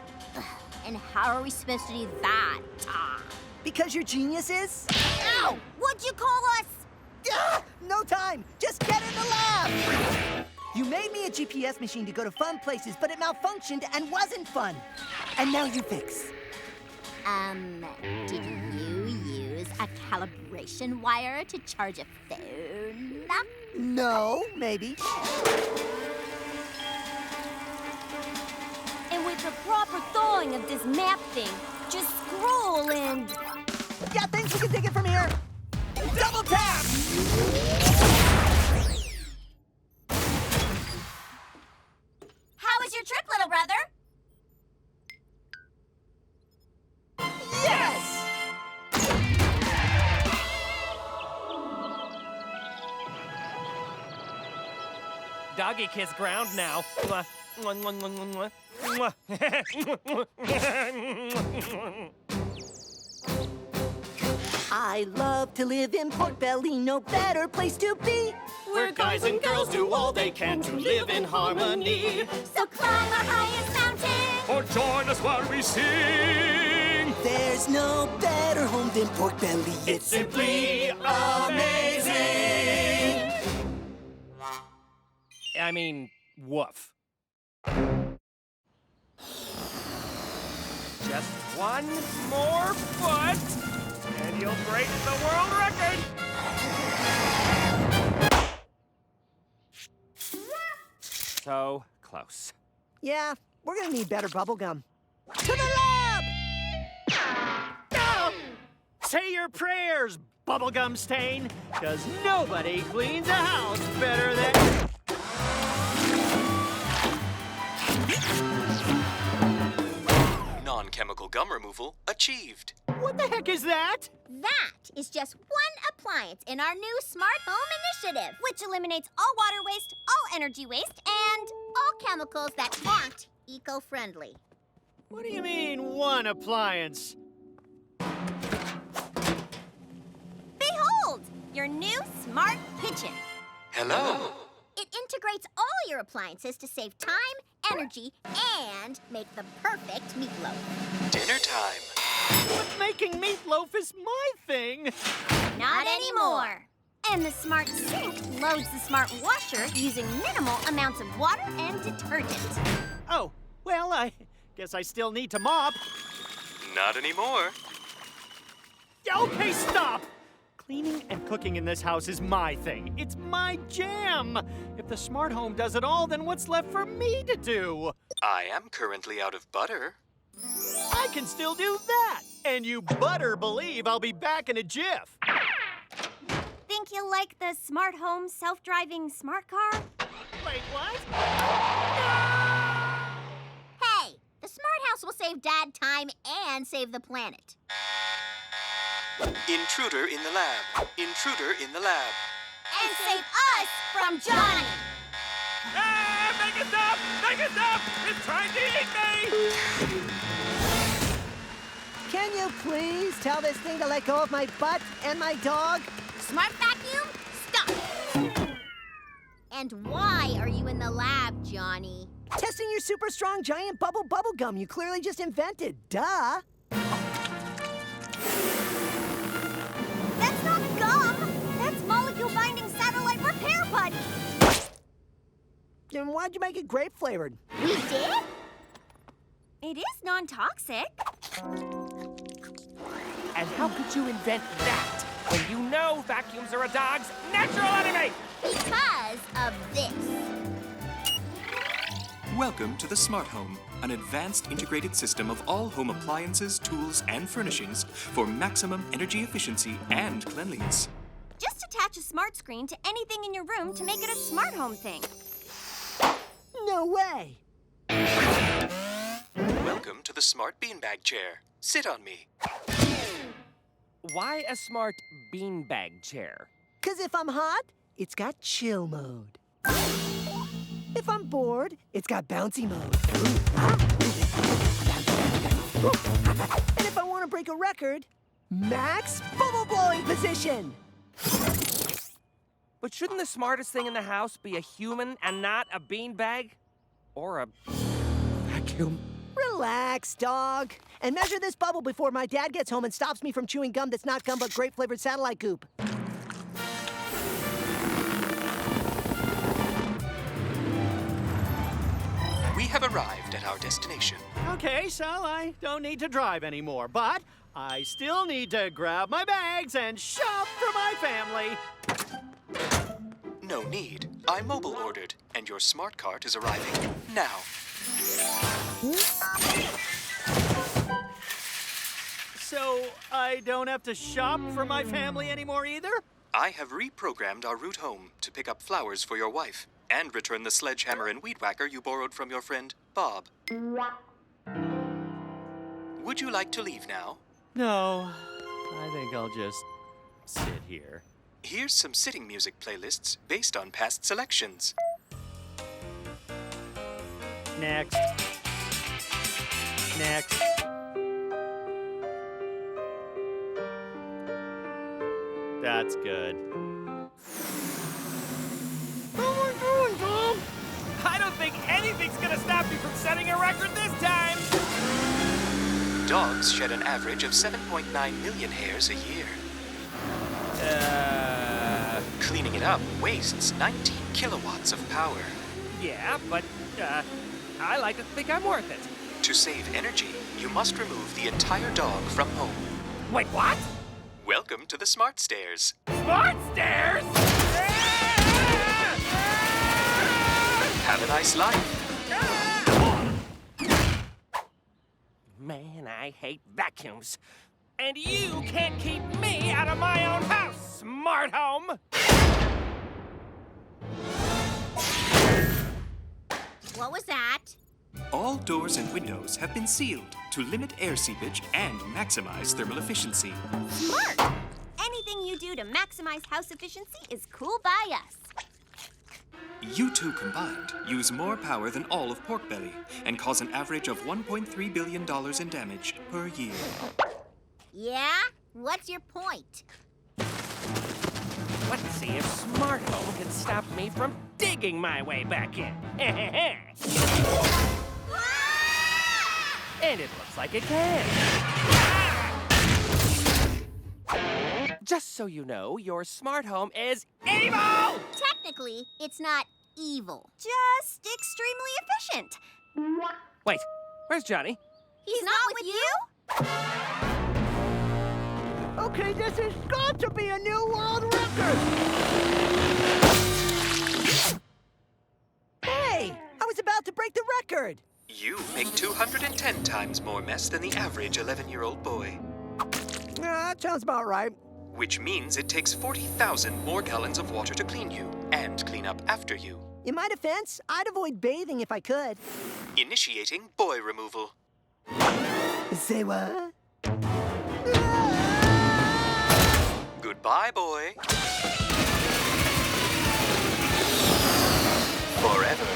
And how are we supposed to do that, Tom? Because your genius is... Ow! What'd you call us? No time! Just get in the lab! You made me a GPS machine to go to fun places, but it malfunctioned and wasn't fun. And now you fix. Did you use a calibration wire to charge a phone? No, maybe. And with the proper thawing of this map thing, just scroll and... Yeah, thanks, we can take it from here. Double tap! How was your trip, little brother? Yes! Doggy kiss ground now. Mwah. Mwah, mwah, mwah, mwah, mwah. I love to live in Pork Belly, no better place to be. Where guys and girls do all they can to live in harmony. So climb our highest mountain. Or join us while we sing. There's no better home than Pork Belly. It's simply amazing. I mean, woof. Just one more foot, and you'll break the world record! So close. Yeah, we're gonna need better bubble gum. To the lab! No! Say your prayers, bubblegum stain, because nobody cleans a house better than... Non-chemical gum removal achieved. What the heck is that? That is just one appliance in our new Smart Home Initiative, which eliminates all water waste, all energy waste, and all chemicals that aren't eco-friendly. What do you mean, one appliance? Behold, your new Smart Kitchen. Hello. It integrates all your appliances to save time, energy, and make the perfect meatloaf. Dinner time. But making meatloaf is my thing. Not anymore. And the Smart Sink loads the Smart Washer using minimal amounts of water and detergent. Oh, well, I guess I still need to mop. Not anymore. Okay, stop! Cleaning and cooking in this house is my thing. It's my jam. If the smart home does it all, then what's left for me to do? I am currently out of butter. I can still do that. And you better believe I'll be back in a jiff. Think you'll like the Smart Home self-driving smart car? Wait, what? Hey, the smart house will save Dad time and save the planet. Intruder in the lab. Intruder in the lab. And save us from Johnny! Ah, make it stop! Make it stop! It's trying to eat me! Can you please tell this thing to let go of my butt and my dog? Smart vacuum, stop! And why are you in the lab, Johnny? Testing your super strong giant bubble gum you clearly just invented. Duh. That's not gum! That's molecule-binding satellite repair buddy! Then why'd you make it grape-flavored? We did? It is non-toxic. And how could you invent that when you know vacuums are a dog's natural enemy? Because of this. Welcome to the Smart Home, an advanced integrated system of all home appliances, tools, and furnishings for maximum energy efficiency and cleanliness. Just attach a smart screen to anything in your room to make it a smart home thing. No way! Welcome to the Smart Beanbag Chair. Sit on me. Why a smart beanbag chair? 'Cause if I'm hot, it's got chill mode. If I'm bored, it's got bouncy mode. And if I want to break a record, max bubble blowing position. But shouldn't the smartest thing in the house be a human and not a beanbag? Or a vacuum? Relax, dog. And measure this bubble before my dad gets home and stops me from chewing gum that's not gum but grape-flavored satellite goop. We have arrived at our destination. Okay, so I don't need to drive anymore, but I still need to grab my bags and shop for my family. No need. I mobile ordered, and your smart cart is arriving now. So I don't have to shop for my family anymore either? I have reprogrammed our route home to pick up flowers for your wife and return the sledgehammer and weed whacker you borrowed from your friend, Bob. Would you like to leave now? No, I think I'll just sit here. Here's some sitting music playlists based on past selections. Next. Next. That's good. What are we doing, Tom? I don't think anything's gonna stop you from setting a record this time! Dogs shed an average of 7.9 million hairs a year. Cleaning it up wastes 19 kilowatts of power. Yeah, but, I like to think I'm worth it. To save energy, you must remove the entire dog from home. Wait, what? Welcome to the Smart Stairs. Smart Stairs? Have a nice life. Man, I hate vacuums. And you can't keep me out of my own house, smart home! What was that? All doors and windows have been sealed to limit air seepage and maximize thermal efficiency. Smart! Anything you do to maximize house efficiency is cool by us. You two combined use more power than all of Pork Belly and cause an average of $1.3 billion in damage per year. Yeah? What's your point? Let's see if Smart Home can stop me from digging my way back in. And it looks like it can. Just so you know, your Smart Home is evil! Technically, it's not evil. Just extremely efficient. Wait, where's Johnny? He's not with you? Okay, this has got to be a new world record! Hey! I was about to break the record! You make 210 times more mess than the average 11-year-old boy. That sounds about right. Which means it takes 40,000 more gallons of water to clean you and clean up after you. In my defense, I'd avoid bathing if I could. Initiating boy removal. Say what? Goodbye, boy. Forever.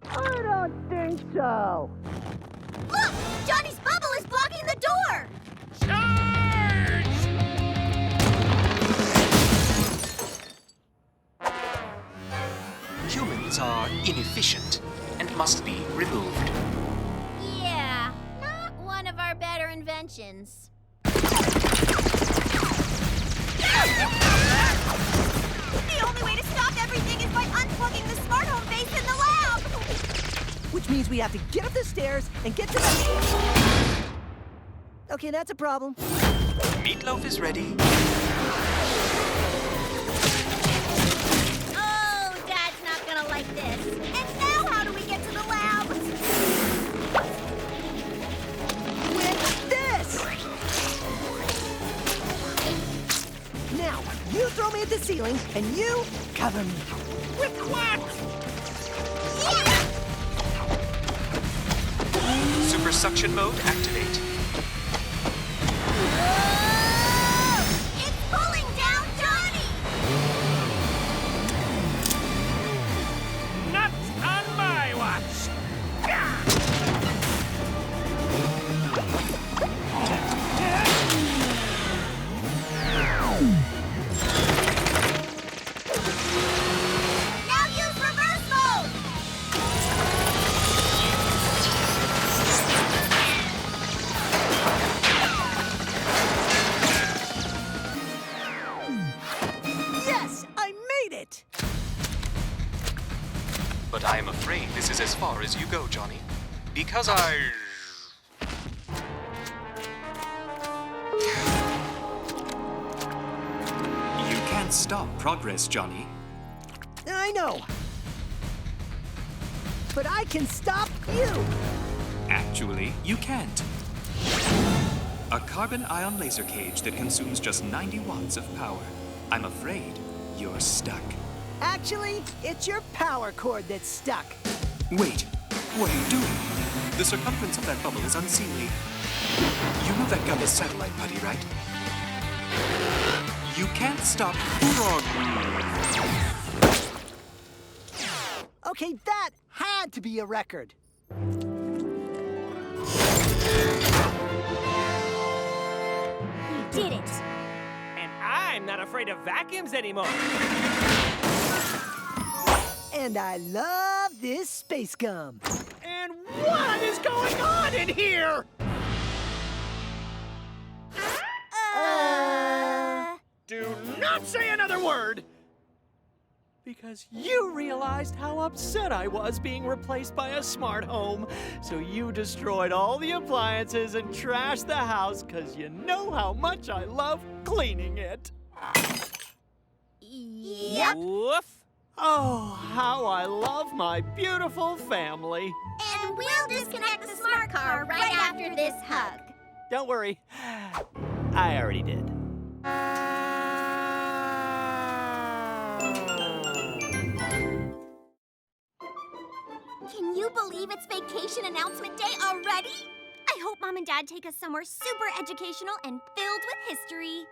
I don't think so. Look! Johnny's bubble is blocking the door! inefficient and must be removed. Yeah, not one of our better inventions. The only way to stop everything is by unplugging the smart home base in the lab! Which means we have to get up the stairs and get to the... Okay, that's a problem. Meatloaf is ready. Oh, Dad's not gonna like this. And now how do we get to the lab? With this! Now, you throw me at the ceiling, and you cover me. With what? Super suction mode activate. It's pulling down Johnny! Not on my watch! Now use reverse mode! Yes, I made it! But I am afraid this is as far as you go, Johnny. Because You can't stop progress, Johnny. I know. But I can stop you! Actually, you can't. A carbon ion laser cage that consumes just 90 watts of power. I'm afraid you're stuck. Actually, it's your power cord that's stuck. Wait, what are you doing? The circumference of that bubble is unseemly. You know that gun is satellite putty, right? You can't stop Okay, that had to be a record. We did it! And I'm not afraid of vacuums anymore. And I love this space gum. And what is going on in here? Do not say another word! Because you realized how upset I was being replaced by a smart home. So you destroyed all the appliances and trashed the house because you know how much I love cleaning it. Yep. Woof. Oh, how I love my beautiful family. And we'll disconnect the smart car right after this hug. Don't worry, I already did. Can you believe it's vacation announcement day already? I hope Mom and Dad take us somewhere super educational and filled with history.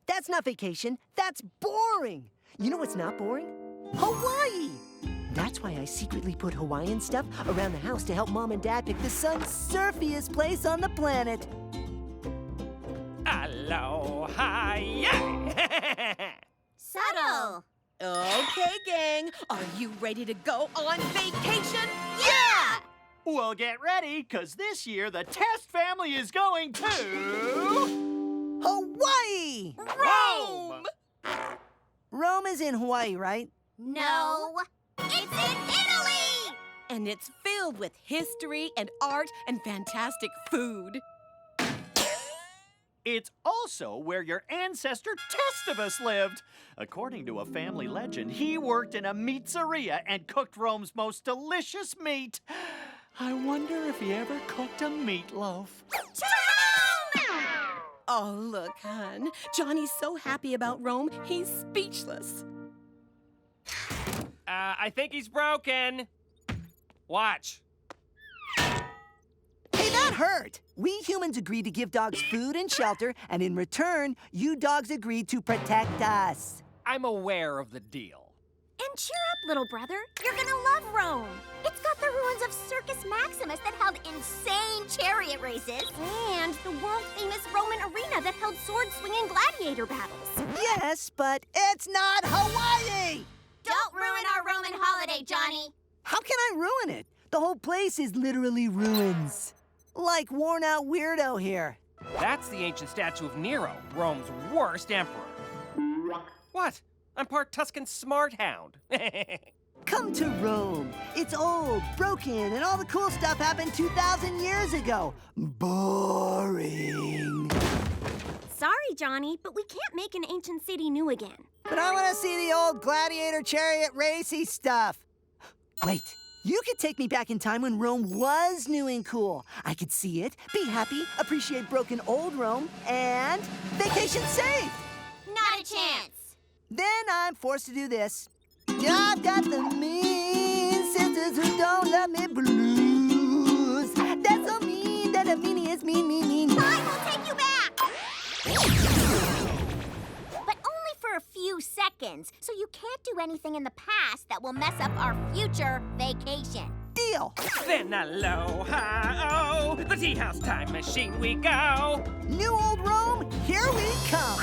That's not vacation. That's boring. You know what's not boring? Hawaii! That's why I secretly put Hawaiian stuff around the house to help Mom and Dad pick the sun's surfiest place on the planet. Aloha, yeah! Subtle. Okay, gang. Are you ready to go on vacation? Yeah! Well, get ready, because this year the Test family is going to... Hawaii! Rome! Rome is in Hawaii, right? No, it's in Italy! And it's filled with history and art and fantastic food. It's also where your ancestor Testivus lived. According to a family legend, he worked in a meatzeria and cooked Rome's most delicious meat. I wonder if he ever cooked a meatloaf. Oh, look, hon. Johnny's so happy about Rome, he's speechless. I think he's broken. Watch. Hey, that hurt! We humans agreed to give dogs food and shelter, and in return, you dogs agreed to protect us. I'm aware of the deal. And cheer up, little brother. You're gonna love Rome. It's got the ruins of Circus Maximus that held insane chariot races, and the world-famous Roman arena that held sword-swinging gladiator battles. Yes, but it's not Hawaii! Don't ruin our Roman holiday, Johnny. How can I ruin it? The whole place is literally ruins. Like worn-out weirdo here. That's the ancient statue of Nero, Rome's worst emperor. What? I'm part Tuscan smart hound. Come to Rome. It's old, broken, and all the cool stuff happened 2,000 years ago. Boring. Sorry, Johnny, but we can't make an ancient city new again. But I want to see the old gladiator chariot racy stuff. Wait, you could take me back in time when Rome was new and cool. I could see it, be happy, appreciate broken old Rome, and vacation saved. Not a chance. Then I'm forced to do this. I've got the mean sisters who don't love me blues. That's so mean that a meanie is mean. Fine, we'll take you back. But only for a few seconds, so you can't do anything in the past that will mess up our future vacation. Deal. Then aloha-oh, the tea house time machine we go. New old Rome, here we come.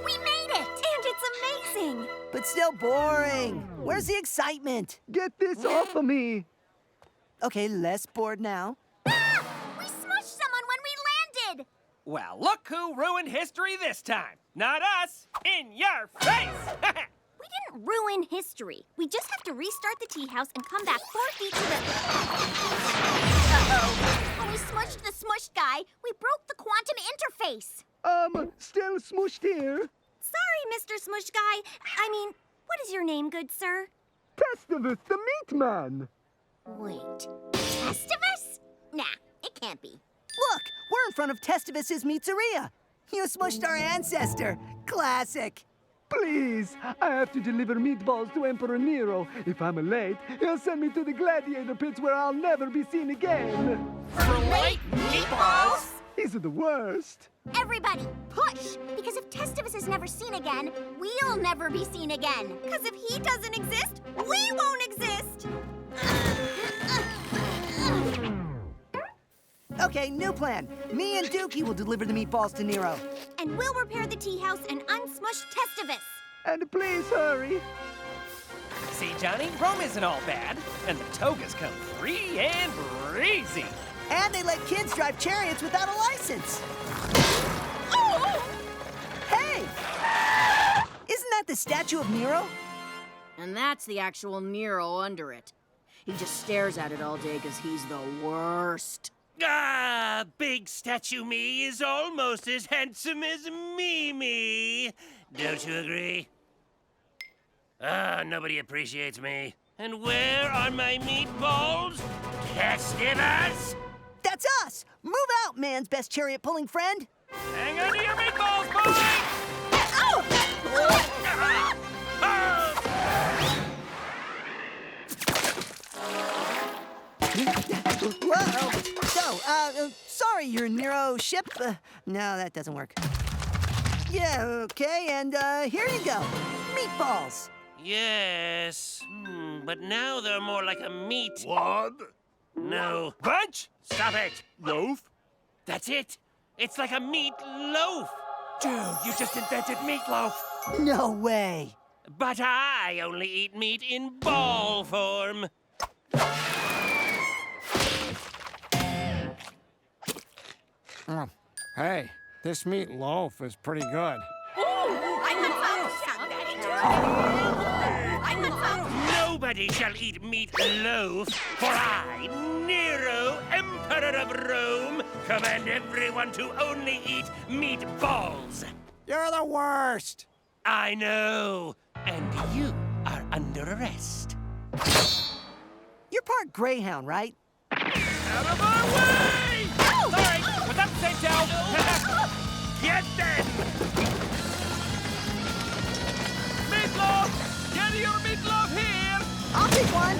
We made it! And it's amazing! But still boring. Where's the excitement? Get this off of me. Okay, less bored now. Ah! We smushed someone when we landed! Well, look who ruined history this time. Not us. In your face! We didn't ruin history. We just have to restart the tea house and come back 4 feet to the... Uh-oh. When we smushed the smushed guy, we broke the quantum interface. Still smushed here. Sorry, Mr. Smush Guy. I mean, what is your name, good sir? Festivus the Meat Man. Wait, Festivus? Nah, it can't be. Look, we're in front of Festivus's Pizzeria. You smushed our ancestor. Classic. Please, I have to deliver meatballs to Emperor Nero. If I'm late, he'll send me to the gladiator pits where I'll never be seen again. For late meatballs? He's the worst. Everybody, push! Because if Festivus is never seen again, we'll never be seen again. Because if he doesn't exist, we won't exist! Okay, new plan. Me and Dookie will deliver the meatballs to Nero. And we'll repair the tea house and unsmush Festivus. And please hurry. See, Johnny, Rome isn't all bad. And the togas come free and breezy. And they let kids drive chariots without a license. Oh! Hey! Isn't that the statue of Nero? And that's the actual Nero under it. He just stares at it all day because he's the worst. Ah, big statue me is almost as handsome as Mimi. Don't you agree? Ah, nobody appreciates me. And where are my meatballs? Festivus? That's us! Move out, man's best chariot-pulling friend! Hang on to your meatballs, boy! Oh! Whoa! So, sorry, your Nero ship. No, that doesn't work. Yeah, okay, and here you go. Meatballs. Yes, but now they're more like a meat. What? No. Bunch? Stop it! Loaf? That's it! It's like a meat loaf! Dude, you just invented meatloaf. No way. But I only eat meat in ball form. Hey, this meat loaf is pretty good. Nobody shall eat meat loaf, for I, Nero, Emperor of Rome, command everyone to only eat meatballs. You're the worst. I know, and you are under arrest. You're part Greyhound, right? Out of our way! Oh! Sorry, was that the same Joe? Get them! Meatloaf! Get your meatloaf here! I'll take one.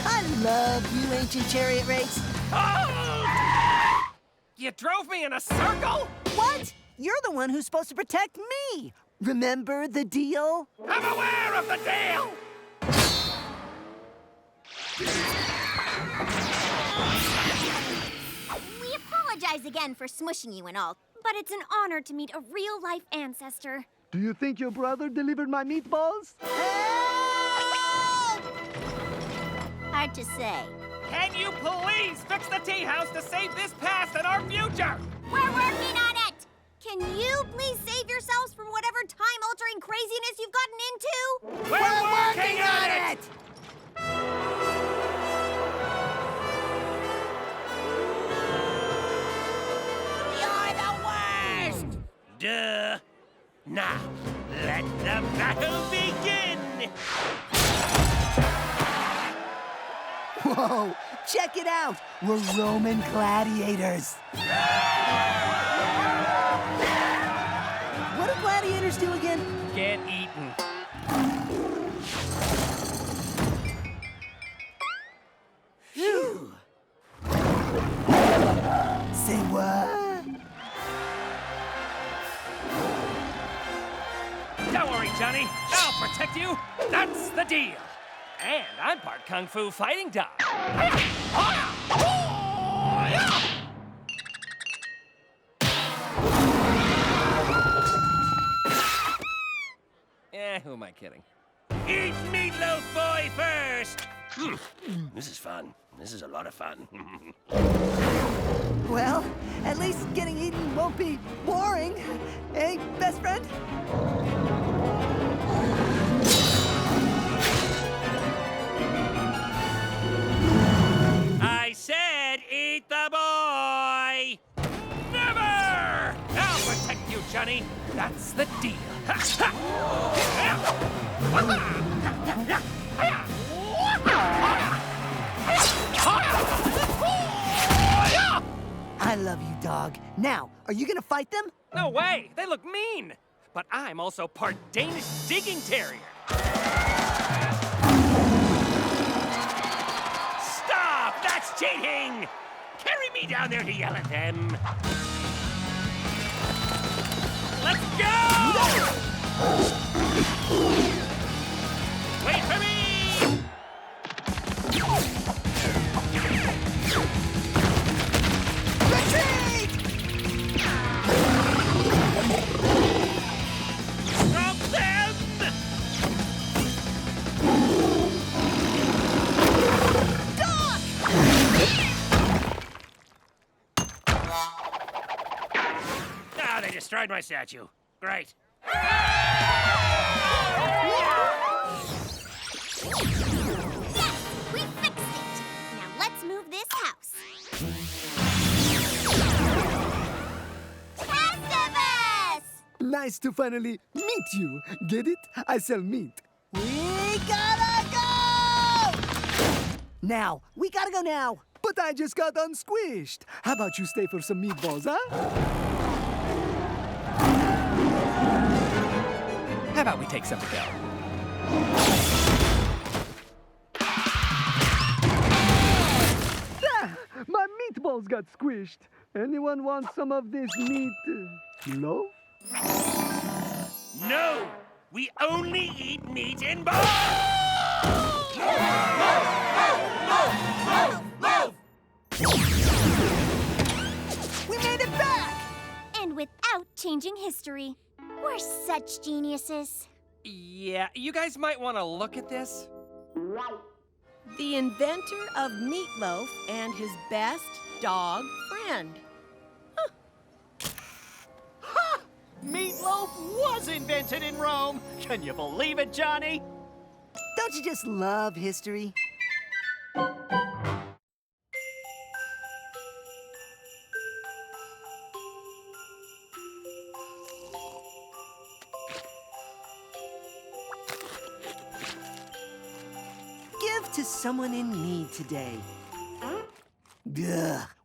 I love you, ancient chariot race. Oh! You drove me in a circle? What? You're the one who's supposed to protect me. Remember the deal? I'm aware of the deal! We apologize again for smushing you and all, but it's an honor to meet a real-life ancestor. Do you think your brother delivered my meatballs? Hard to say. Can you please fix the tea house to save this past and our future? We're working on it! Can you please save yourselves from whatever time-altering craziness you've gotten into? We're working on it! You're the worst! Duh. Now, let the battle begin! Whoa, check it out. We're Roman gladiators. What do gladiators do again? Get eaten. Phew. Say what? Don't worry, Johnny. I'll protect you. That's the deal. And I'm part Kung Fu fighting dog. Who am I kidding? Eat meatloaf boy first! This is fun. This is a lot of fun. Well, at least getting eaten won't be boring. Hey, best friend? I said eat the boy! Never! I'll protect you, Johnny. That's the deal. I love you, dog. Now, are you gonna fight them? No way! They look mean! But I'm also part Danish digging terrier. Stop! That's cheating! Carry me down there to yell at them. Let's go! Wait for me! Retreat! Stop them! Duck! Ah, they destroyed my statue. Great. Yes! We fixed it! Now let's move this house. Festivus! Nice to finally meet you. Get it? I sell meat. We gotta go! Now, we gotta go now. But I just got unsquished. How about you stay for some meatballs, huh? How about we take some to go? Ah, my meatballs got squished. Anyone want some of this meat loaf? No! We only eat meat in bars! We made it back! And without changing history. We're such geniuses. Yeah, you guys might want to look at this. The inventor of meatloaf and his best dog friend. Meatloaf was invented in Rome. Can you believe it, Johnny? Don't you just love history? Give to someone in need today. Ugh.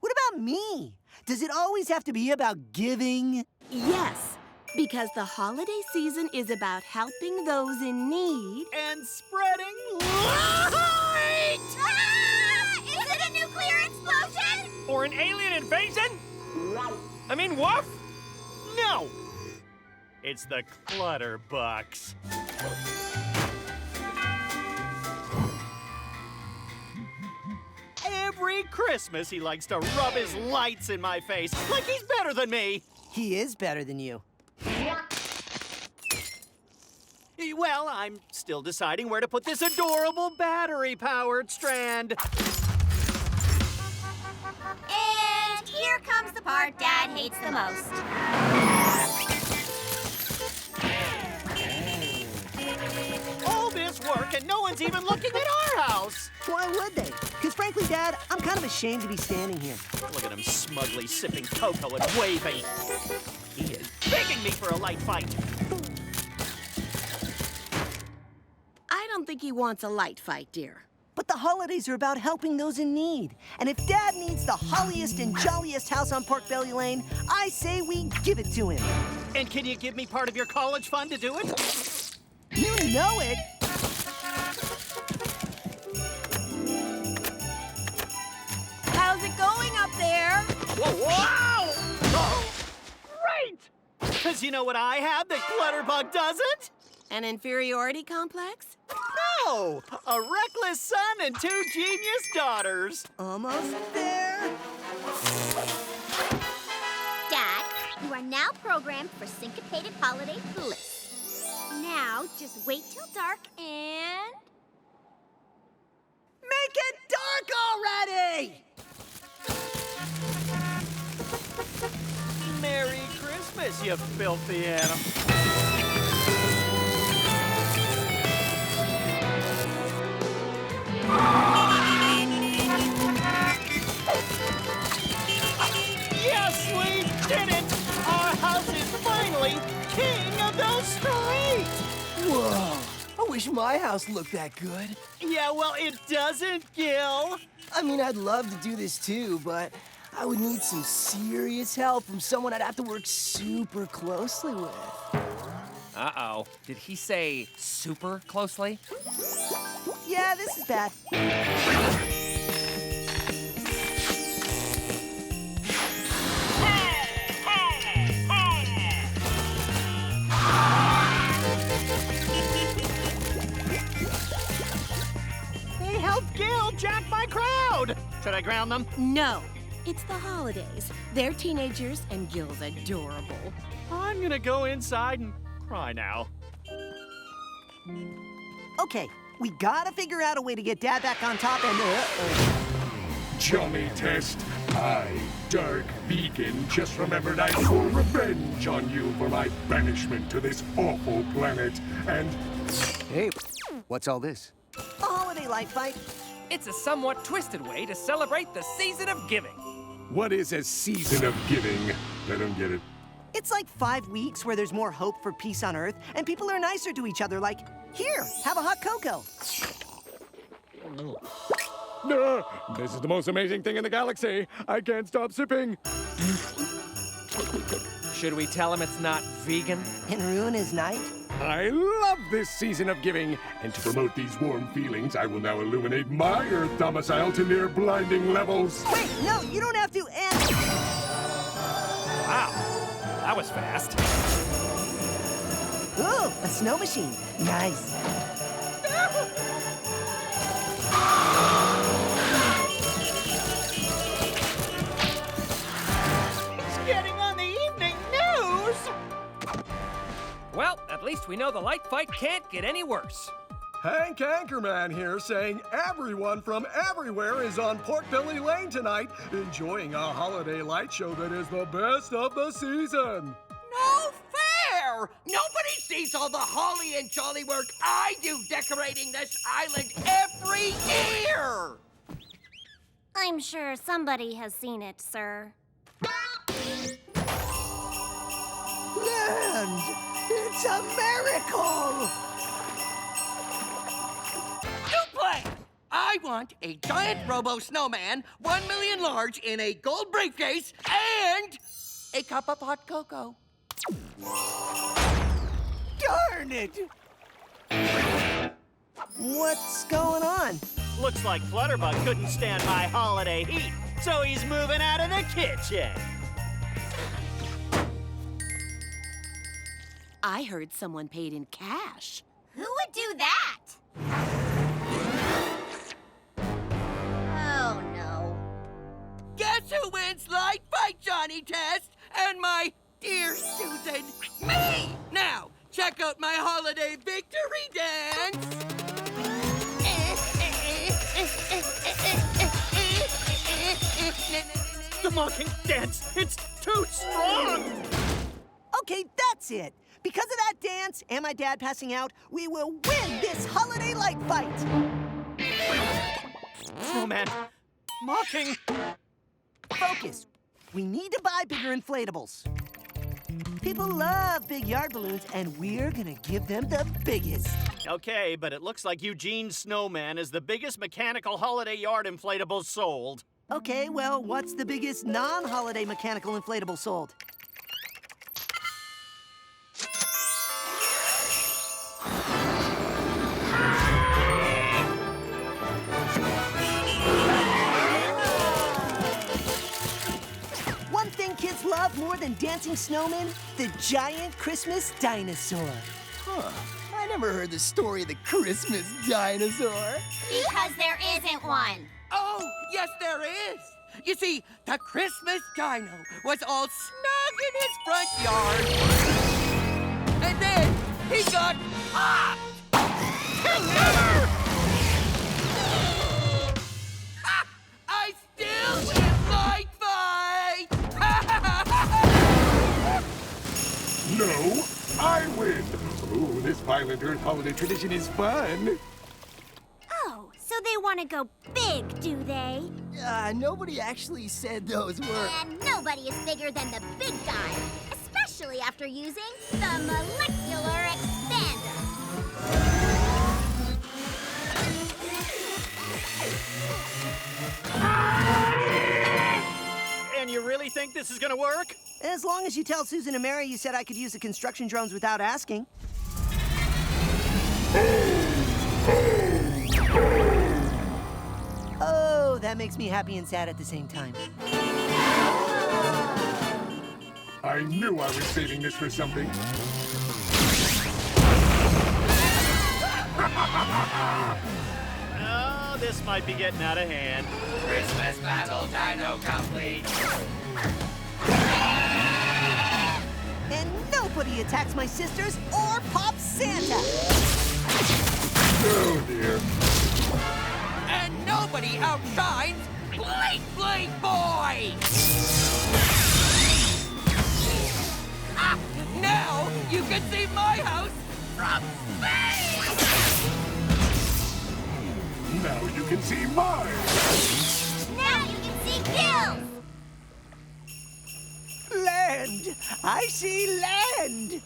What about me? Does it always have to be about giving? Yes, because the holiday season is about helping those in need and spreading light! Ah! Is it a nuclear explosion? Or an alien invasion? I mean, woof? No! It's the Clutter Bucks. Every Christmas, he likes to rub his lights in my face like he's better than me. He is better than you. Well, I'm still deciding where to put this adorable battery-powered strand. And here comes the part Dad hates the most. All this work and no one's even looking at our house. Why would they? Because frankly, Dad, I'm kind of ashamed to be standing here. Look at him smugly sipping cocoa and waving. He is begging me for a light fight. I don't think he wants a light fight, dear. But the holidays are about helping those in need. And if Dad needs the holliest and jolliest house on Pork Belly Lane, I say we give it to him. And can you give me part of your college fund to do it? You know it. How's it going up there? Whoa, wow! Oh, great! Because you know what I have that Clutterbug doesn't? An inferiority complex? No! A reckless son and 2 genius daughters. Almost there. Dad, you are now programmed for syncopated holiday bliss. Now, just wait till dark and... Make it dark already! Merry Christmas, you filthy animal. Yes, we did it! Our house is finally king of the street! Whoa! I wish my house looked that good. Yeah, well, it doesn't, Gil. I mean, I'd love to do this too, but I would need some serious help from someone I'd have to work super closely with. Uh-oh. Did he say super closely? Yeah, this is bad. They helped Gil jack my crowd. Should I ground them? No. It's the holidays. They're teenagers, and Gil's adorable. I'm gonna go inside and cry now. Okay, we gotta figure out a way to get Dad back on top and... Johnny Test, I, Dark Beacon, just remembered I swore revenge on you for my banishment to this awful planet, and... Hey, what's all this? A holiday light fight. It's a somewhat twisted way to celebrate the season of giving. What is a season of giving? I don't get it. It's like 5 weeks where there's more hope for peace on Earth, and people are nicer to each other, like, here, have a hot cocoa. This is the most amazing thing in the galaxy. I can't stop sipping. Should we tell him it's not vegan? And ruin his night? I love this season of giving, and to promote these warm feelings, I will now illuminate my Earth domicile to near blinding levels. Wait, no, you don't have to, and... Wow, that was fast. Ooh, a snow machine. Nice. He's getting on the evening news! Well, at least we know the light fight can't get any worse. Hank Anchorman here saying everyone from everywhere is on Pork Belly Lane tonight, enjoying a holiday light show that is the best of the season. No fair! Nobody sees all the holly and jolly work I do decorating this island every year! I'm sure somebody has seen it, sir. Land! It's a miracle! New plan! I want a giant robo-snowman, 1 million large, in a gold briefcase, and a cup of hot cocoa. Darn it! What's going on? Looks like Clutterbug couldn't stand my holiday heat, so he's moving out of the kitchen. I heard someone paid in cash. Who would do that? Oh, no. Guess who wins light fight, Johnny Test? And my dear Susan, me! Now, check out my holiday victory dance! The mocking dance, it's too strong! Okay, that's it. Because of that dance and my dad passing out, we will win this holiday light fight. Snowman, mocking. Focus. We need to buy bigger inflatables. People love big yard balloons, and we're gonna give them the biggest. Okay, but it looks like Eugene's Snowman is the biggest mechanical holiday yard inflatable sold. Okay, well, what's the biggest non-holiday mechanical inflatable sold? One thing kids love more than dancing snowmen, the giant Christmas dinosaur. Huh. I never heard the story of the Christmas dinosaur. Because there isn't one. Oh, yes, there is. You see, the Christmas dino was all snug in his front yard. And then he got popped! I still win my fight! No, I win. Ooh, this violent Earth holiday tradition is fun. Oh, so they want to go big, do they? Nobody actually said those words. And nobody is bigger than the big guy, especially after using the molecular expander. And you really think this is gonna work? As long as you tell Susan and Mary you said I could use the construction drones without asking. Oh, that makes me happy and sad at the same time. I knew I was saving this for something. Oh, this might be getting out of hand. Christmas battle dino complete. And nobody attacks my sisters or pops Santa. Oh, dear. And nobody outshines Blink Blink Boy! Now you can see my house from space! Now you can see mine. Now you can see Gil's! Land! I see land!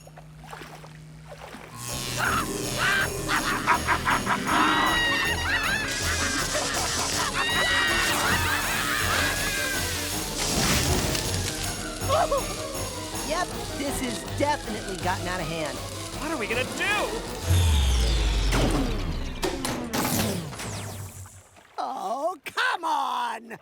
Yep, this has definitely gotten out of hand. What are we gonna do? Oh, come on!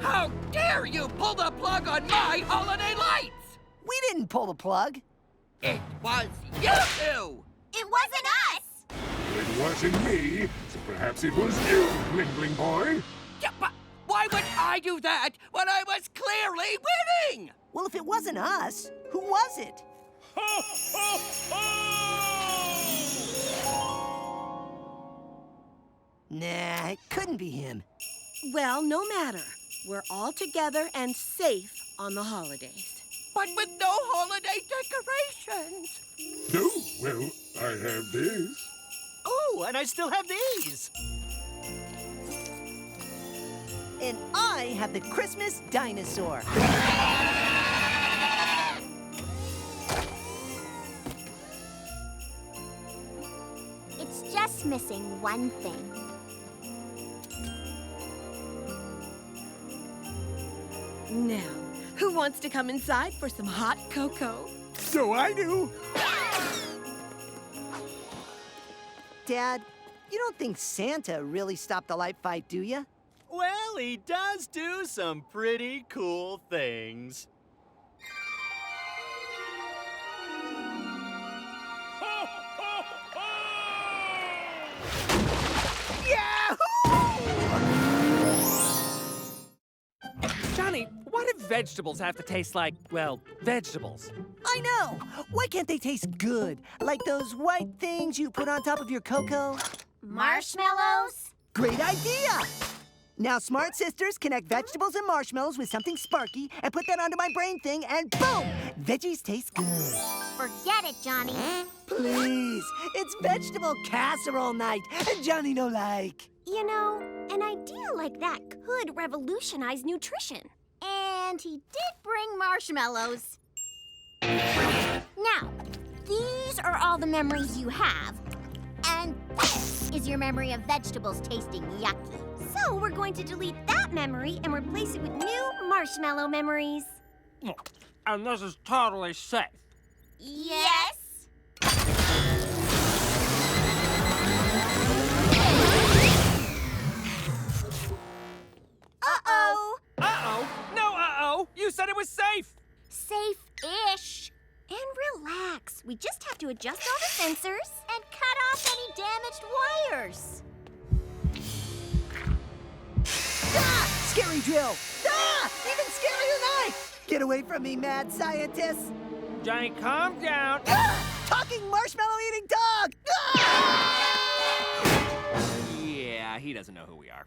How dare you pull the plug on my holiday lights! We didn't pull the plug. It was you two! It wasn't us! It wasn't me, so perhaps it was you, Bling Bling Boy. Yeah, but why would I do that when I was clearly winning? Well, if it wasn't us, who was it? Ho, ho, ho! Nah, it couldn't be him. Well, no matter. We're all together and safe on the holidays. But with no holiday decorations. No, well, I have this. Oh, and I still have these. And I have the Christmas dinosaur. It's just missing one thing. Now, who wants to come inside for some hot cocoa? So I do. Dad, you don't think Santa really stopped the light fight, do you? Well, he does do some pretty cool things. Johnny, what if vegetables have to taste like, well, vegetables? I know! Why can't they taste good? Like those white things you put on top of your cocoa? Marshmallows? Great idea! Now, smart sisters connect vegetables and marshmallows with something sparky and put that onto my brain thing, and boom! Veggies taste good. Forget it, Johnny. Please, it's vegetable casserole night, and Johnny no like. You know, an idea like that could revolutionize nutrition. And he did bring marshmallows. Now, these are all the memories you have. And this is your memory of vegetables tasting yucky. So we're going to delete that memory and replace it with new marshmallow memories. And this is totally safe. Yes? Uh-oh. Uh-oh? No uh-oh! You said it was safe! Safe-ish. And relax. We just have to adjust all the sensors and cut off any damaged wires. Ah! Scary drill! Ah! Even scarier knife! Get away from me, mad scientist! Johnny, calm down. Ah! Talking marshmallow-eating dog! Ah! Yeah, he doesn't know who we are.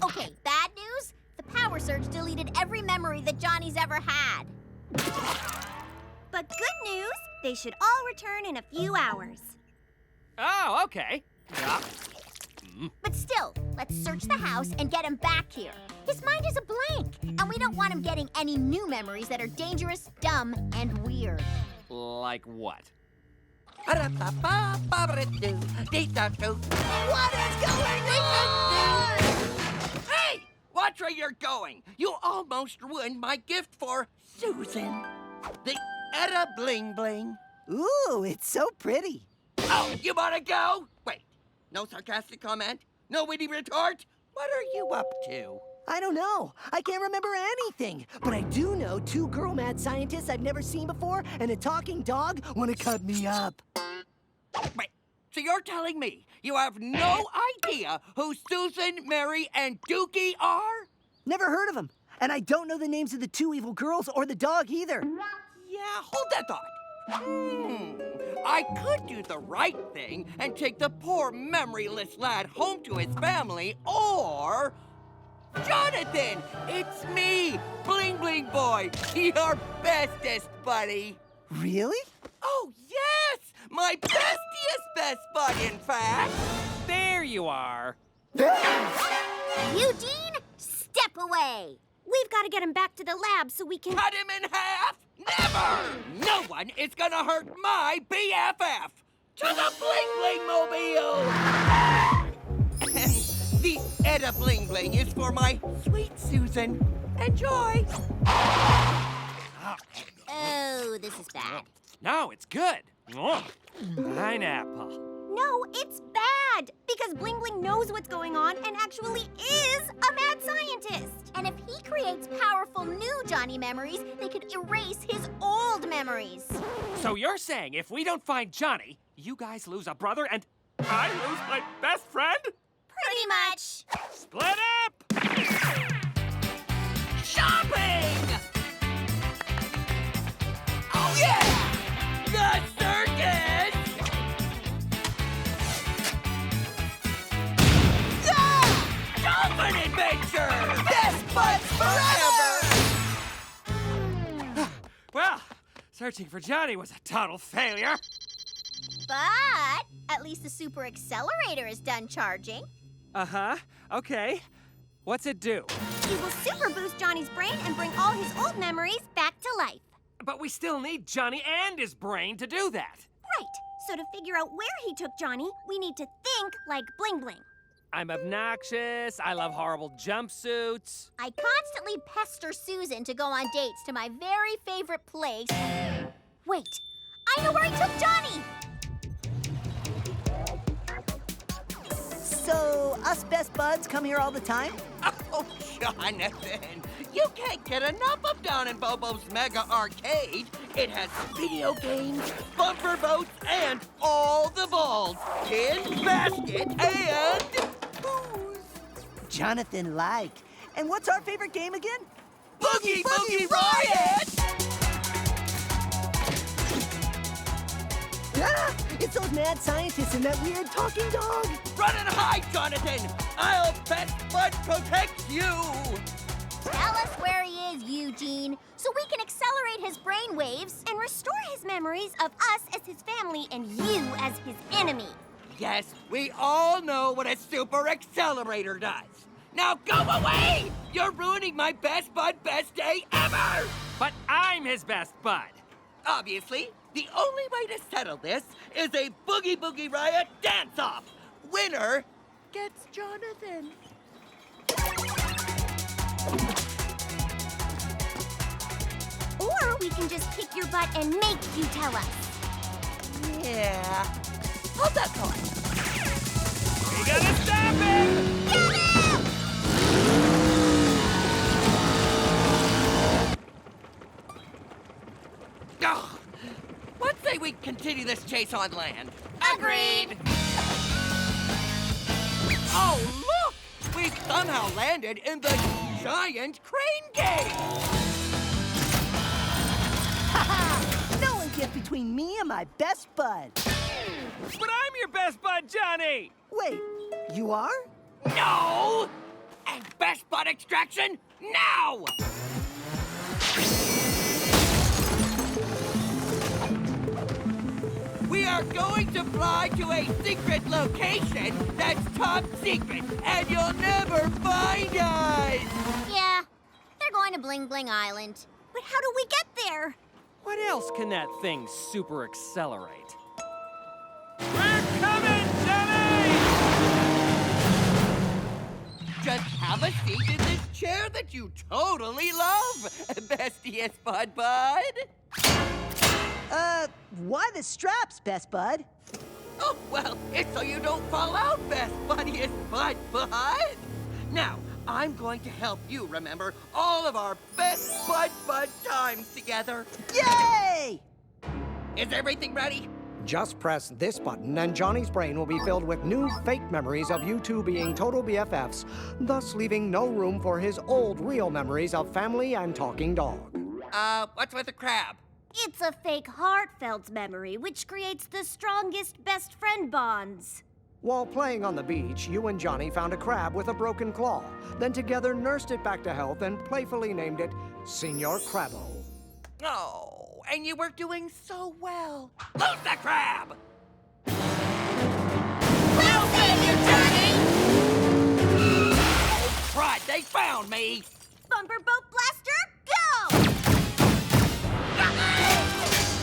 Okay, bad news. The power surge deleted every memory that Johnny's ever had. But good news, they should all return in a few hours. Oh, okay. Yeah. But still, let's search the house and get him back here. His mind is a blank, and we don't want him getting any new memories that are dangerous, dumb, and weird. Like what? What is going on? Hey! Watch where you're going. You almost ruined my gift for Susan. The Etta Bling Bling. Ooh, it's so pretty. Oh, you wanna go? Wait, no sarcastic comment? No witty retort? What are you up to? I don't know. I can't remember anything. But I do know 2 girl mad scientists I've never seen before and a talking dog want to cut me up. Wait, so you're telling me you have no idea who Susan, Mary, and Dookie are? Never heard of them. And I don't know the names of the 2 evil girls or the dog either. Yeah, hold that thought. I could do the right thing and take the poor memoryless lad home to his family, or... Jonathan, it's me, Bling Bling Boy, your bestest buddy. Really? Oh, yes! My bestiest best bud, in fact. There you are. Eugene, step away. We've got to get him back to the lab so we can... Cut him in half? Never! No one is gonna hurt my BFF! To the Bling Bling Mobile! The Etta Bling Bling is for my sweet Susan. Enjoy! Oh, this is bad. No, it's good. Pineapple. No, it's bad! Because Bling Bling knows what's going on and actually is a mad scientist. And if he creates powerful new Johnny memories, they could erase his old memories. So you're saying if we don't find Johnny, you guys lose a brother and I lose my best friend? Pretty much. Split up! Shopping! Oh yeah! The circus! Dolphin adventure! Best buds forever! Well, searching for Johnny was a total failure. But at least the super accelerator is done charging. Uh-huh. Okay. What's it do? It will super boost Johnny's brain and bring all his old memories back to life. But we still need Johnny and his brain to do that. Right. So to figure out where he took Johnny, we need to think like Bling Bling. I'm obnoxious, I love horrible jumpsuits. I constantly pester Susan to go on dates to my very favorite place. Wait, I know where he took Johnny! So, us best buds come here all the time? Oh, Jonathan, you can't get enough of Don and Bobo's Mega Arcade. It has video games, bumper boats, and all the balls in basket and booze. Jonathan like. And what's our favorite game again? Boogie Boogie Riot! Ah! It's those mad scientists and that weird talking dog! Run and hide, Jonathan! I'll Best Bud protect you! Tell us where he is, Eugene, so we can accelerate his brain waves and restore his memories of us as his family and you as his enemy. Yes, we all know what a super accelerator does. Now go away! You're ruining my best bud best day ever! But I'm his best bud. Obviously, the only way to settle this is a Boogie Boogie Riot dance-off. Winner gets Jonathan. Or we can just kick your butt and make you tell us. Yeah. How's that going? We gotta stop him! Get him! Oh, let's say we continue this chase on land. Agreed! Oh, look! We've somehow landed in the giant crane game! No one gets between me and my best bud. But I'm your best bud, Johnny! Wait, you are? No! And best bud extraction now! We are going to fly to a secret location that's top secret, and you'll never find us! Yeah, they're going to Bling Bling Island. But how do we get there? What else can that thing super accelerate? We're coming, Johnny! Just have a seat in this chair that you totally love, bestiest Bud Bud. Why the straps, best bud? Oh, well, it's so you don't fall out, best buddiest Bud Bud. Now, I'm going to help you remember all of our best Bud Bud times together. Yay! Is everything ready? Just press this button and Johnny's brain will be filled with new fake memories of you two being total BFFs, thus leaving no room for his old real memories of family and talking dog. What's with the crab? It's a fake heartfelt memory, which creates the strongest best friend bonds. While playing on the beach, you and Johnny found a crab with a broken claw, then together nursed it back to health and playfully named it Senor Crabbo. Oh, and you were doing so well. Lose the crab! Well done, you Johnny! Oh, crud, they found me! Bumper Boat Blaster, go!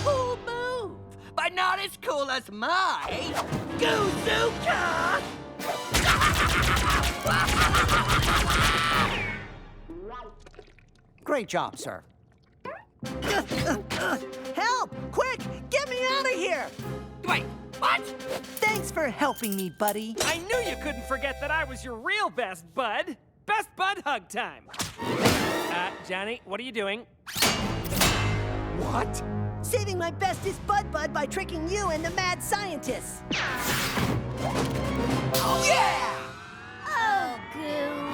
Cool move, but not as cool as my Guzooka! Great job, sir. Help! Quick! Get me out of here! Wait, what? Thanks for helping me, buddy. I knew you couldn't forget that I was your real best bud. Best bud hug time. Johnny, what are you doing? What? Saving my bestest Bud Bud by tricking you and the mad scientists. Oh, yeah! Oh, Goo.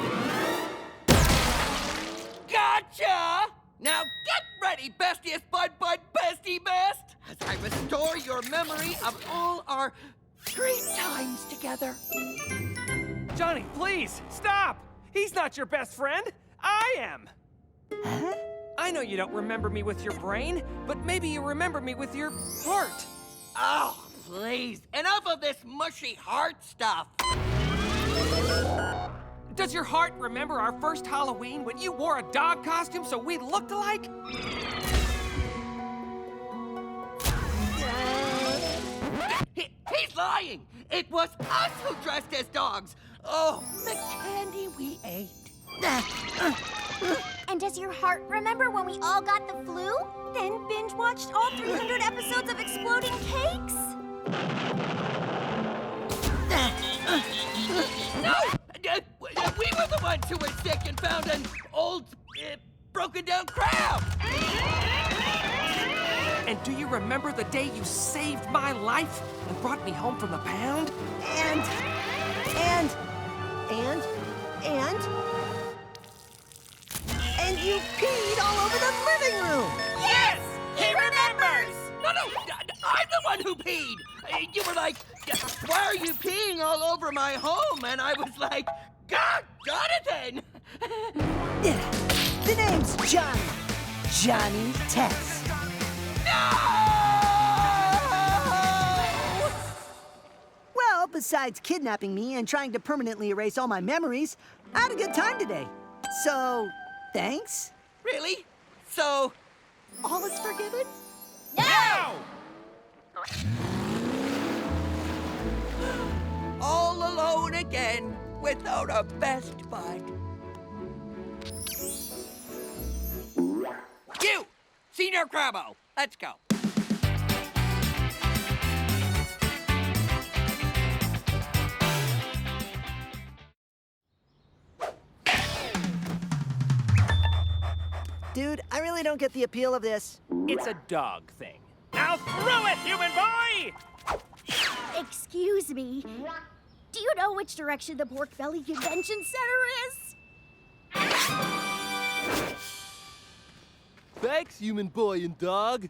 Gotcha! Now get ready, bestiest Bud Bud Bestie Best, as I restore your memory of all our great times together. Johnny, please, stop! He's not your best friend. I am. Huh? I know you don't remember me with your brain, but maybe you remember me with your heart. Oh, please, enough of this mushy heart stuff. Does your heart remember our first Halloween when you wore a dog costume so we looked alike? He's lying! It was us who dressed as dogs! Oh, the candy we ate. And does your heart remember when we all got the flu? Then binge-watched all 300 episodes of Exploding Cakes? No! We were the ones who were sick and found an old, broken-down crab! And do you remember the day you saved my life and brought me home from the pound? And you You peed all over the living room! Yes! He remembers! No, I'm the one who peed! You were like, why are you peeing all over my home? And I was like, God, got it then! The name's Johnny. Johnny Test. Well, besides kidnapping me and trying to permanently erase all my memories, I had a good time today. So, thanks. Really? So, all is forgiven? No! All alone again, without a best bud. You, Senior Crabbo, let's go. Dude, I really don't get the appeal of this. It's a dog thing. Now throw it, human boy! Excuse me. Do you know which direction the Pork Belly Convention Center is? Thanks, human boy and dog.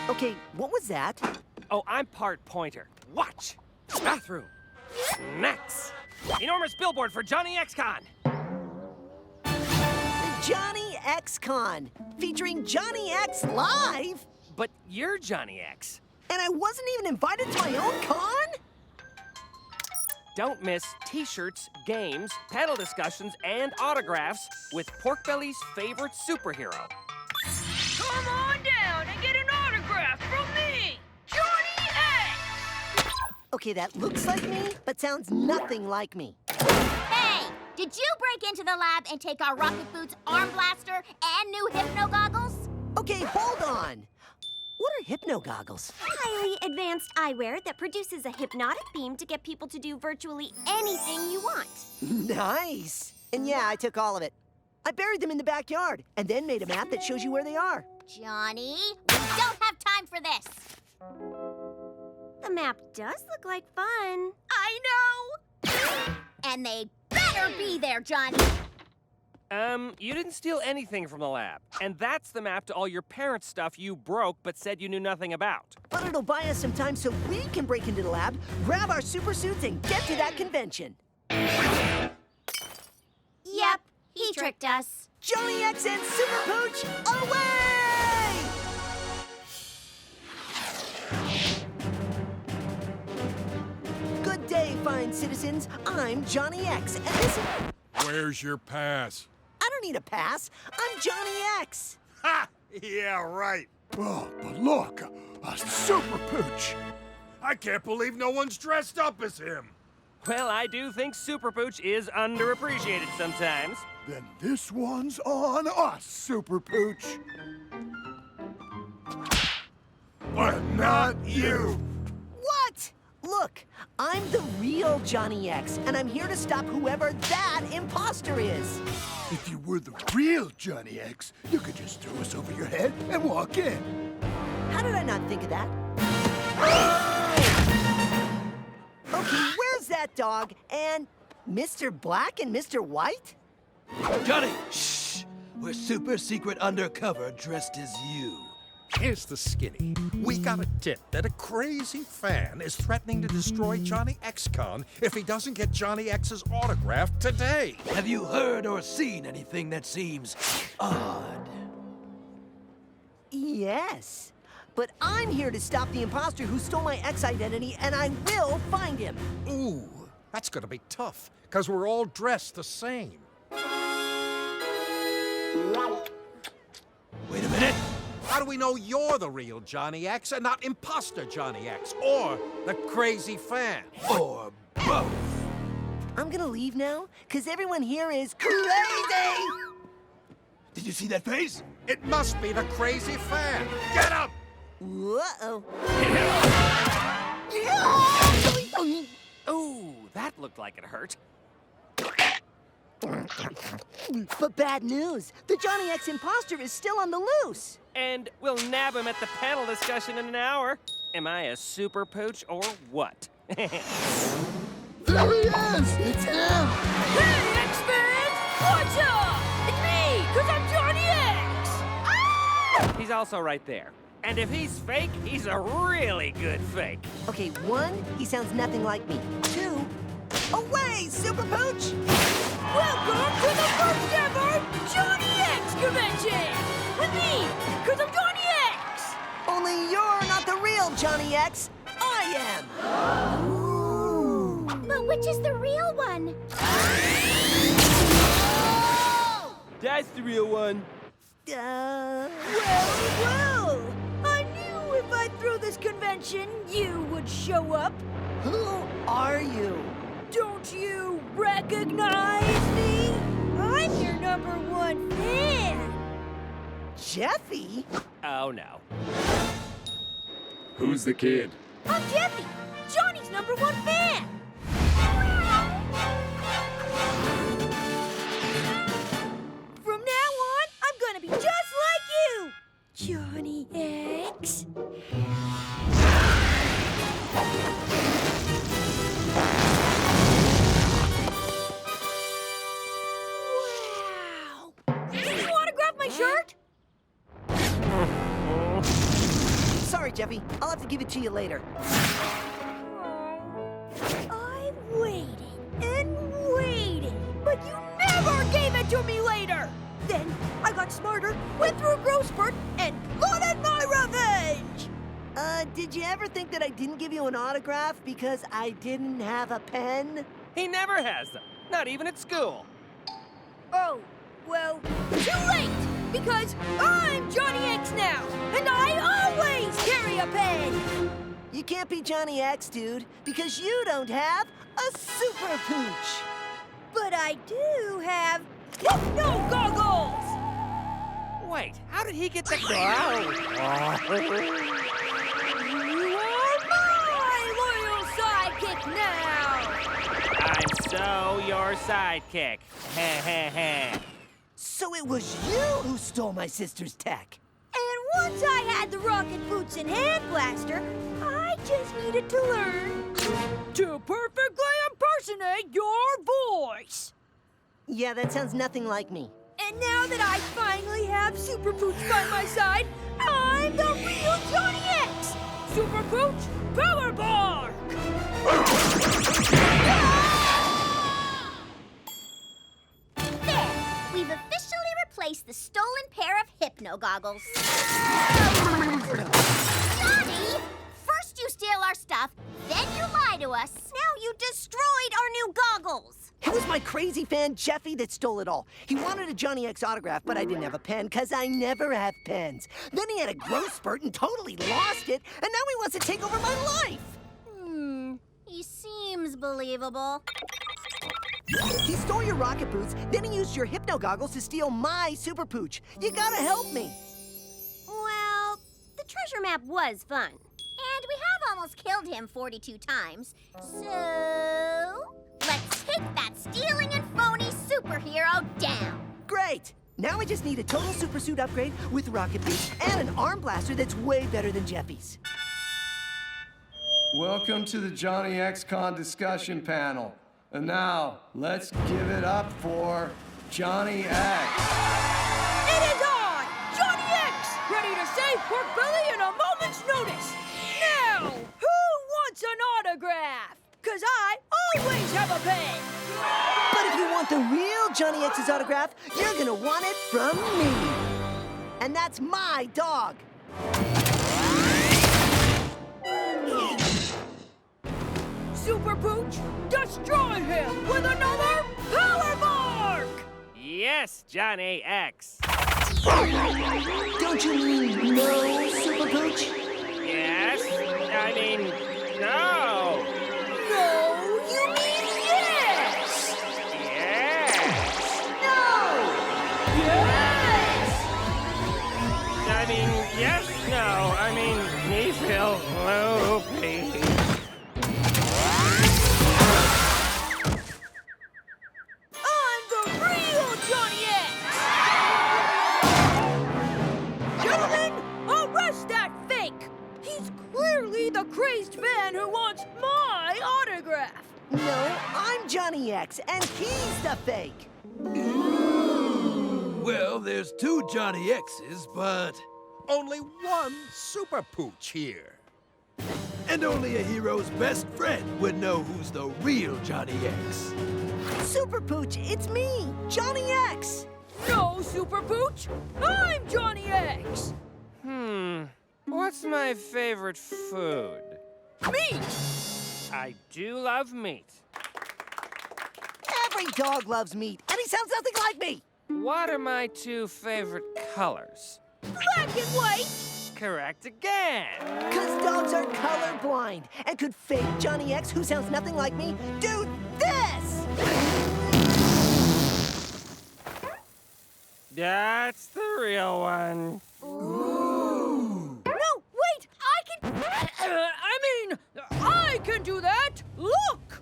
Okay, what was that? Oh, I'm part pointer. Watch! Bathroom. Snacks. Enormous billboard for Johnny XCon. Johnny X Con, featuring Johnny X live? But you're Johnny X. And I wasn't even invited to my own con? Don't miss t-shirts, games, panel discussions, and autographs with Porkbelly's favorite superhero. Come on down and get an autograph from me, Johnny X! Okay, that looks like me, but sounds nothing like me. Hey, did you break into the lab and take our Rocket Boots arm blaster and new hypno goggles? Okay, hold on. What are hypno goggles? Highly advanced eyewear that produces a hypnotic beam to get people to do virtually anything you want. Nice. And yeah, I took all of it. I buried them in the backyard and then made a map that shows you where they are. Johnny, we don't have time for this. The map does look like fun. I know! And they better be there, Johnny. You didn't steal anything from the lab. And that's the map to all your parents' stuff you broke but said you knew nothing about. But it'll buy us some time so we can break into the lab, grab our super suits, and get to that convention. Yep, he tricked us. Johnny X and Super Pooch, away! Good day, fine citizens. I'm Johnny X, and this is... Where's your pass? I don't need a pass. I'm Johnny X. Ha! Yeah, right. Oh, but look, a Super Pooch. I can't believe no one's dressed up as him. Well, I do think Super Pooch is underappreciated sometimes. Then this one's on us, Super Pooch. But not you. What? Look, I'm the real Johnny X, and I'm here to stop whoever that imposter is. If you were the real Johnny X, you could just throw us over your head and walk in. How did I not think of that? Okay, where's that dog? And Mr. Black and Mr. White? Johnny, shh! We're super secret undercover dressed as you. Here's the skinny. We got a tip that a crazy fan is threatening to destroy Johnny XCon if he doesn't get Johnny X's autograph today. Have you heard or seen anything that seems odd? Yes, but I'm here to stop the imposter who stole my X identity, and I will find him. Ooh, that's gonna be tough, because we're all dressed the same. Wait a minute. How do we know you're the real Johnny X and not imposter Johnny X or the crazy fan? Or both? I'm gonna leave now, because everyone here is crazy! Did you see that face? It must be the crazy fan. Get up! Uh-oh. Ooh, that looked like it hurt. But bad news. The Johnny X imposter is still on the loose. And we'll nab him at the panel discussion in an hour. Am I a Super Pooch or what? There he is! It's him! Hey, X-Men! What's up? He's also right there. And if he's fake, he's a really good fake. Okay, 1, he sounds nothing like me. 2, away, Super Pooch! Welcome to the first ever Johnny X convention! With me, because I'm Johnny X! Only you're not the real Johnny X. I am! Ooh. But which is the real one? That's the real one. Well, I knew if I threw this convention, you would show up. Who are you? Don't you recognize me? I'm your #1 fan. Jeffy? Oh, no. Who's the kid? I'm Jeffy, Johnny's #1 fan. From now on, I'm gonna be just like you, Johnny X. Wow! Can you autograph my shirt? Sorry, Jeffy. I'll have to give it to you later. I waited and waited, but you never gave it to me later. Then I got smarter, went through a growth spurt, and plotted my revenge. Did you ever think that I didn't give you an autograph because I didn't have a pen? He never has them. Not even at school. Oh, well, too late, because I'm Johnny X now, and I always carry a pen. You can't be Johnny X, dude, because you don't have a Super Pooch. But I do have Hypno Goggles! Wait, how did he get the... You are my loyal sidekick now! I'm so your sidekick. Heh heh heh. So it was you who stole my sister's tech. And once I had the rocket boots and hand blaster, I just needed to learn to perfectly impersonate your voice. Yeah, that sounds nothing like me. And now that I finally have Super Pooch by my side, I'm the real Johnny X! Super Pooch Power Bar! There! We've officially replaced the stolen pair of Hypno Goggles. Johnny! First you steal our stuff, then you lie to us. Now you destroyed our new goggles. It was my crazy fan Jeffy that stole it all. He wanted a Johnny X autograph, but I didn't have a pen because I never have pens. Then he had a growth spurt and totally lost it, and now he wants to take over my life. He seems believable. He stole your rocket boots, then he used your Hypno Goggles to steal my Super Pooch. You gotta help me. Well, the treasure map was fun. And we have almost killed him 42 times. So, let's take that stealing and phony superhero down. Great. Now I just need a total super suit upgrade with rocket boots and an arm blaster that's way better than Jeffy's. Welcome to the Johnny X Con discussion panel. And now, let's give it up for Johnny X. It is I, Johnny X, ready to save Pork Belly in a moment's notice. Now, who wants an autograph? Because I always have a pen. But if you want the real Johnny X's autograph, you're gonna want it from me. And that's my dog. Super Pooch, destroy him with another power bark! Yes, Johnny X. Don't you mean no, Super Pooch? Yes? I mean, no. No, you mean yes! Yes. No! Yes! I mean, yes, no. I mean, me feel loopy. I'm the real Johnny X! Gentlemen, arrest that fake! He's clearly the crazed fan who wants my autograph! No, I'm Johnny X, and he's the fake. Well, there's two Johnny X's, but Only one Super Pooch here. And only a hero's best friend would know who's the real Johnny X. Super Pooch, it's me, Johnny X! No, Super Pooch! I'm Johnny X! What's my favorite food? Meat! I do love meat. Every dog loves meat, and he sounds nothing like me! What are my two favorite colors? Black and white! Correct again. 'Cause dogs are colorblind. And could fake Johnny X, who sounds nothing like me, do this? That's the real one. No, wait! I can do that! Look!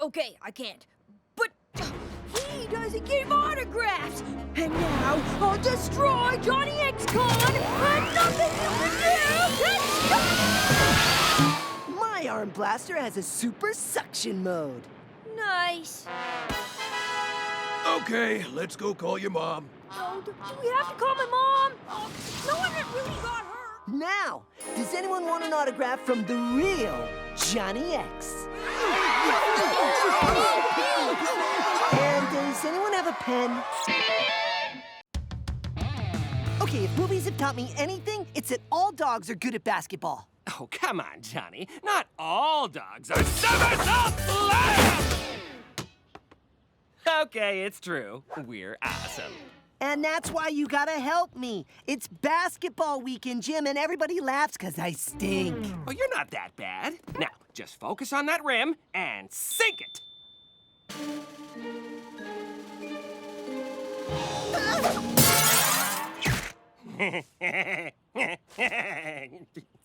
Okay, I can't. But he doesn't give autographs! And now I'll destroy Johnny X-Con! And nothing you can do can stop! My arm blaster has a super suction mode. Nice. Okay, let's go call your mom. Oh, do we have to call my mom? No one that really got hurt. Now, does anyone want an autograph from the real Johnny X? And does anyone have a pen? Okay, if movies have taught me anything, it's that all dogs are good at basketball. Oh, come on, Johnny. Not all dogs are servants of lamb! Okay, it's true. We're awesome. And that's why you gotta help me. It's basketball week in gym, and everybody laughs because I stink. Oh, you're not that bad. Now, just focus on that rim and sink it.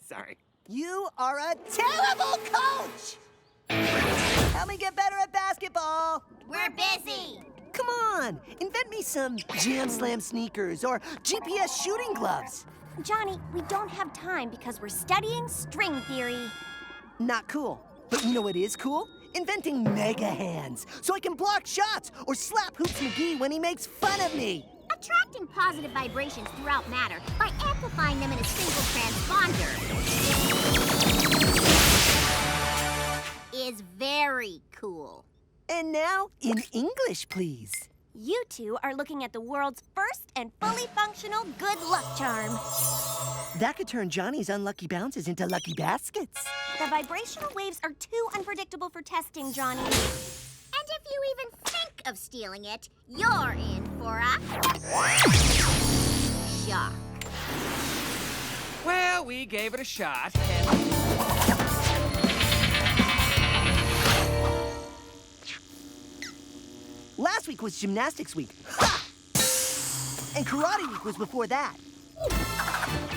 Sorry. You are a terrible coach! Help me get better at basketball. We're busy. Come on, invent me some Jam Slam sneakers or GPS shooting gloves. Johnny, we don't have time because we're studying string theory. Not cool. But you know what is cool? Inventing mega hands, so I can block shots or slap Hoops McGee when he makes fun of me. Attracting positive vibrations throughout matter by amplifying them in a single transponder is very cool. And now, in English, please. You two are looking at the world's first and fully functional good luck charm. That could turn Johnny's unlucky bounces into lucky baskets. The vibrational waves are too unpredictable for testing, Johnny. And if you even think of stealing it, you're in for a shock. Well, we gave it a shot, and... Last week was gymnastics week. Ha! And karate week was before that.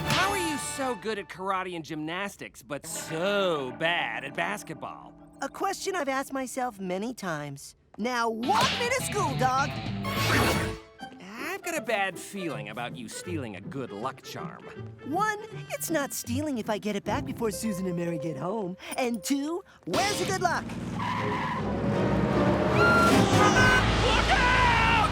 How are you so good at karate and gymnastics, but so bad at basketball? A question I've asked myself many times. Now walk me to school, dog. I've got a bad feeling about you stealing a good luck charm. One, it's not stealing if I get it back before Susan and Mary get home. And two, where's the good luck? Look out!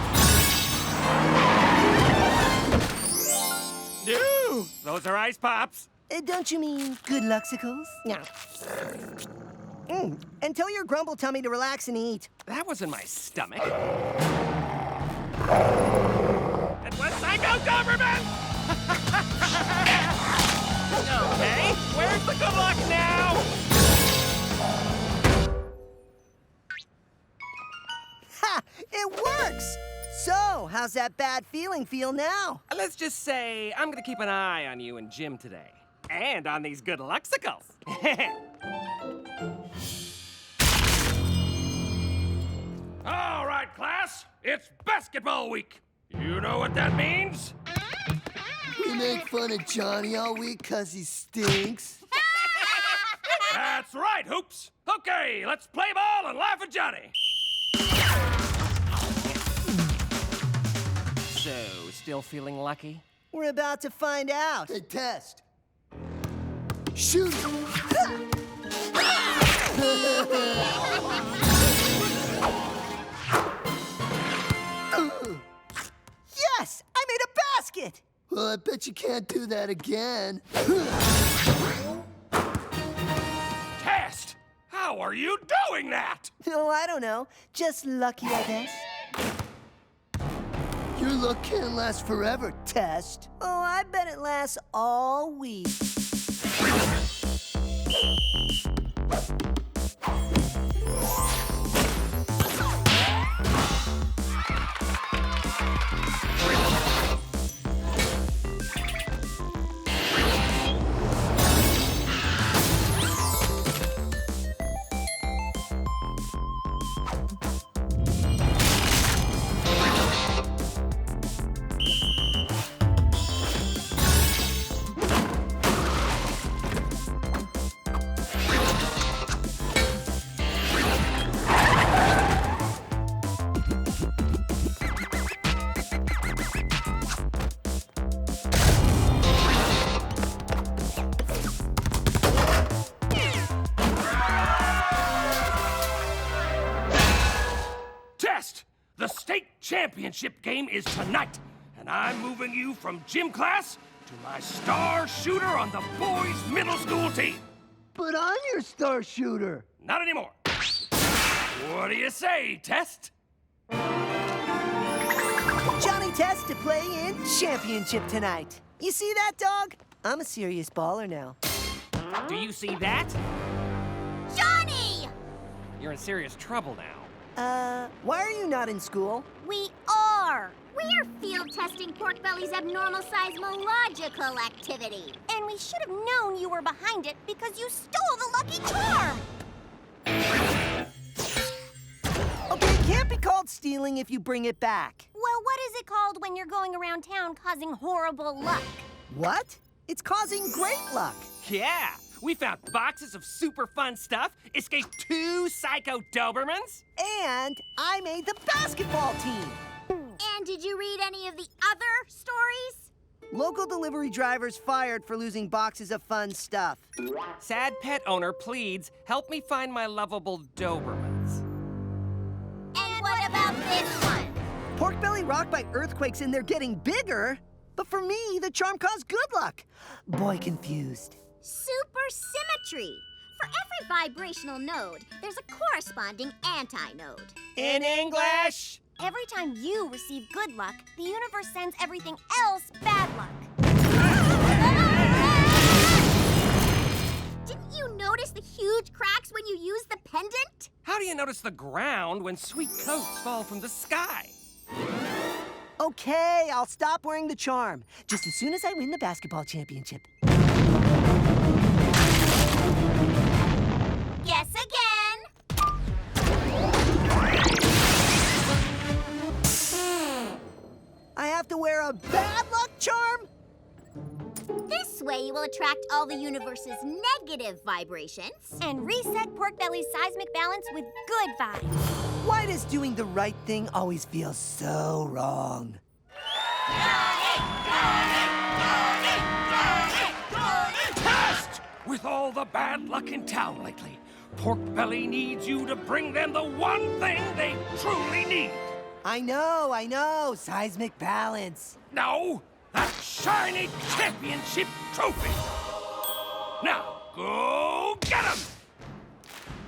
No, those are ice pops. Don't you mean good lucksicles? Yeah. And tell your grumble tummy to relax and eat. That was in my stomach. It was Psycho Doberman! Okay, where's the good luck now? Ha! It works! So, how's that bad feeling feel now? Let's just say I'm gonna keep an eye on you in gym today. And on these good lucksicles. All right, class, it's basketball week. You know what that means? We make fun of Johnny all week 'cause he stinks. That's right, Hoops. Okay, let's play ball and laugh at Johnny. So, still feeling lucky? We're about to find out. A test. Shoot! Yes! I made a basket! Well, I bet you can't do that again. Test! How are you doing that? Oh, I don't know. Just lucky, I guess. Your luck can't last forever, Test. Oh, I bet it lasts all week. The state championship game is tonight, and I'm moving you from gym class to my star shooter on the boys' middle school team. But I'm your star shooter. Not anymore. What do you say, Test? Johnny Test to play in championship tonight. You see that, dog? I'm a serious baller now. Do you see that? Johnny! You're in serious trouble now. Why are you not in school? We are. We're field testing Porkbelly's abnormal size logical activity. And we should have known you were behind it because you stole the lucky charm. Okay, it can't be called stealing if you bring it back. Well, what is it called when you're going around town causing horrible luck? What? It's causing great luck. Yeah, we found boxes of super fun stuff, escaped 2 psycho Dobermans. And I made the basketball team. And did you read any of the other stories? Local delivery drivers fired for losing boxes of fun stuff. Sad pet owner pleads, help me find my lovable Dobermans. And what about this one? Porkbelly rocked by earthquakes and they're getting bigger. But for me, the charm caused good luck. Boy confused. Supersymmetry. For every vibrational node, there's a corresponding anti-node. In English! Every time you receive good luck, the universe sends everything else bad luck. Didn't you notice the huge cracks when you use the pendant? How do you notice the ground when sweet coats fall from the sky? Okay, I'll stop wearing the charm. Just as soon as I win the basketball championship. Guess again. I have to wear a bad luck charm? This way you will attract all the universe's negative vibrations and reset Porkbelly's seismic balance with good vibes. Why does doing the right thing always feel so wrong? Test! With all the bad luck in town lately, Porkbelly needs you to bring them the one thing they truly need. I know. Seismic balance. No, that shiny championship trophy. Now, go get him!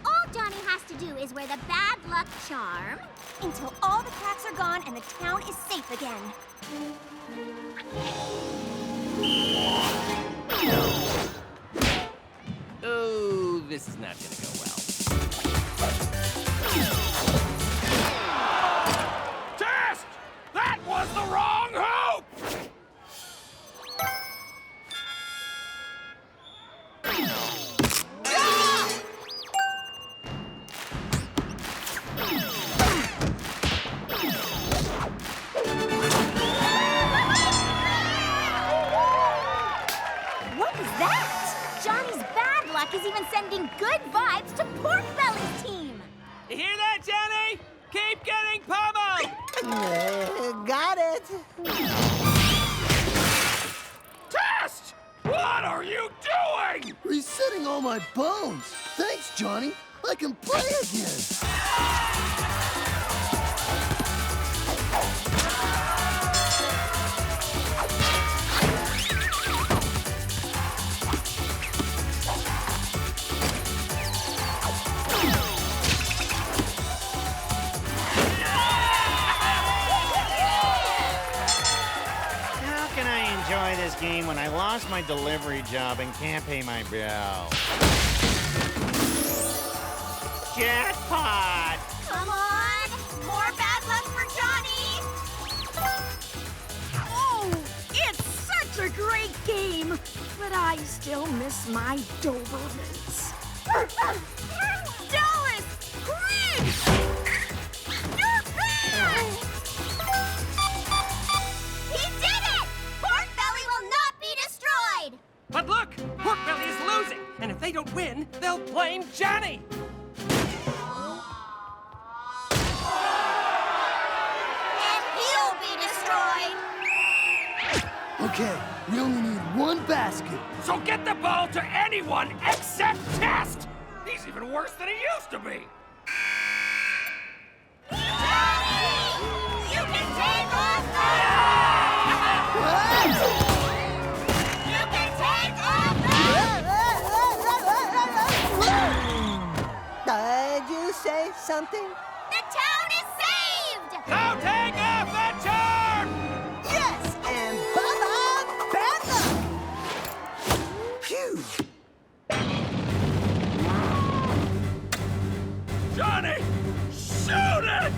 All Johnny has to do is wear the bad luck charm until all the cracks are gone and the town is safe again. Oh, this is not gonna go well. Test! That was the wrong hoop! What was that? Johnny's bad luck is even sending good vibes to Porkbelly's team. You hear that, Johnny? Keep getting pummeled! Got it. Test! What are you doing? Resetting all my bones. Thanks, Johnny. I can play again! How can I enjoy this game when I lost my delivery job and can't pay my bill? Jackpot! Come on! More bad luck for Johnny! Oh, it's such a great game, but I still miss my Dobermans. Dallas! Cringe! He did it! Pork Belly will not be destroyed! But look, Pork Belly is losing, and if they don't win, they'll blame Johnny. And he'll be destroyed! Okay, we only need one basket. So get the ball to anyone except Test! He's even worse than he used to be! You can take off You can take off Did you say something? The town is saved! Now take off that charm! Yes, and bye-bye, bad luck! Phew! Johnny, shoot it!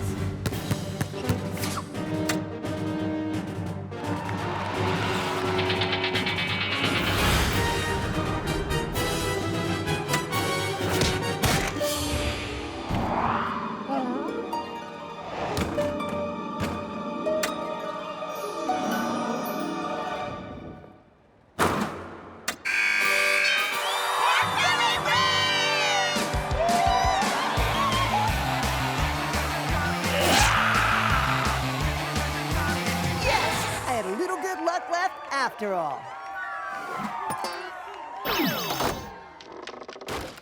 I had a little good luck left after all.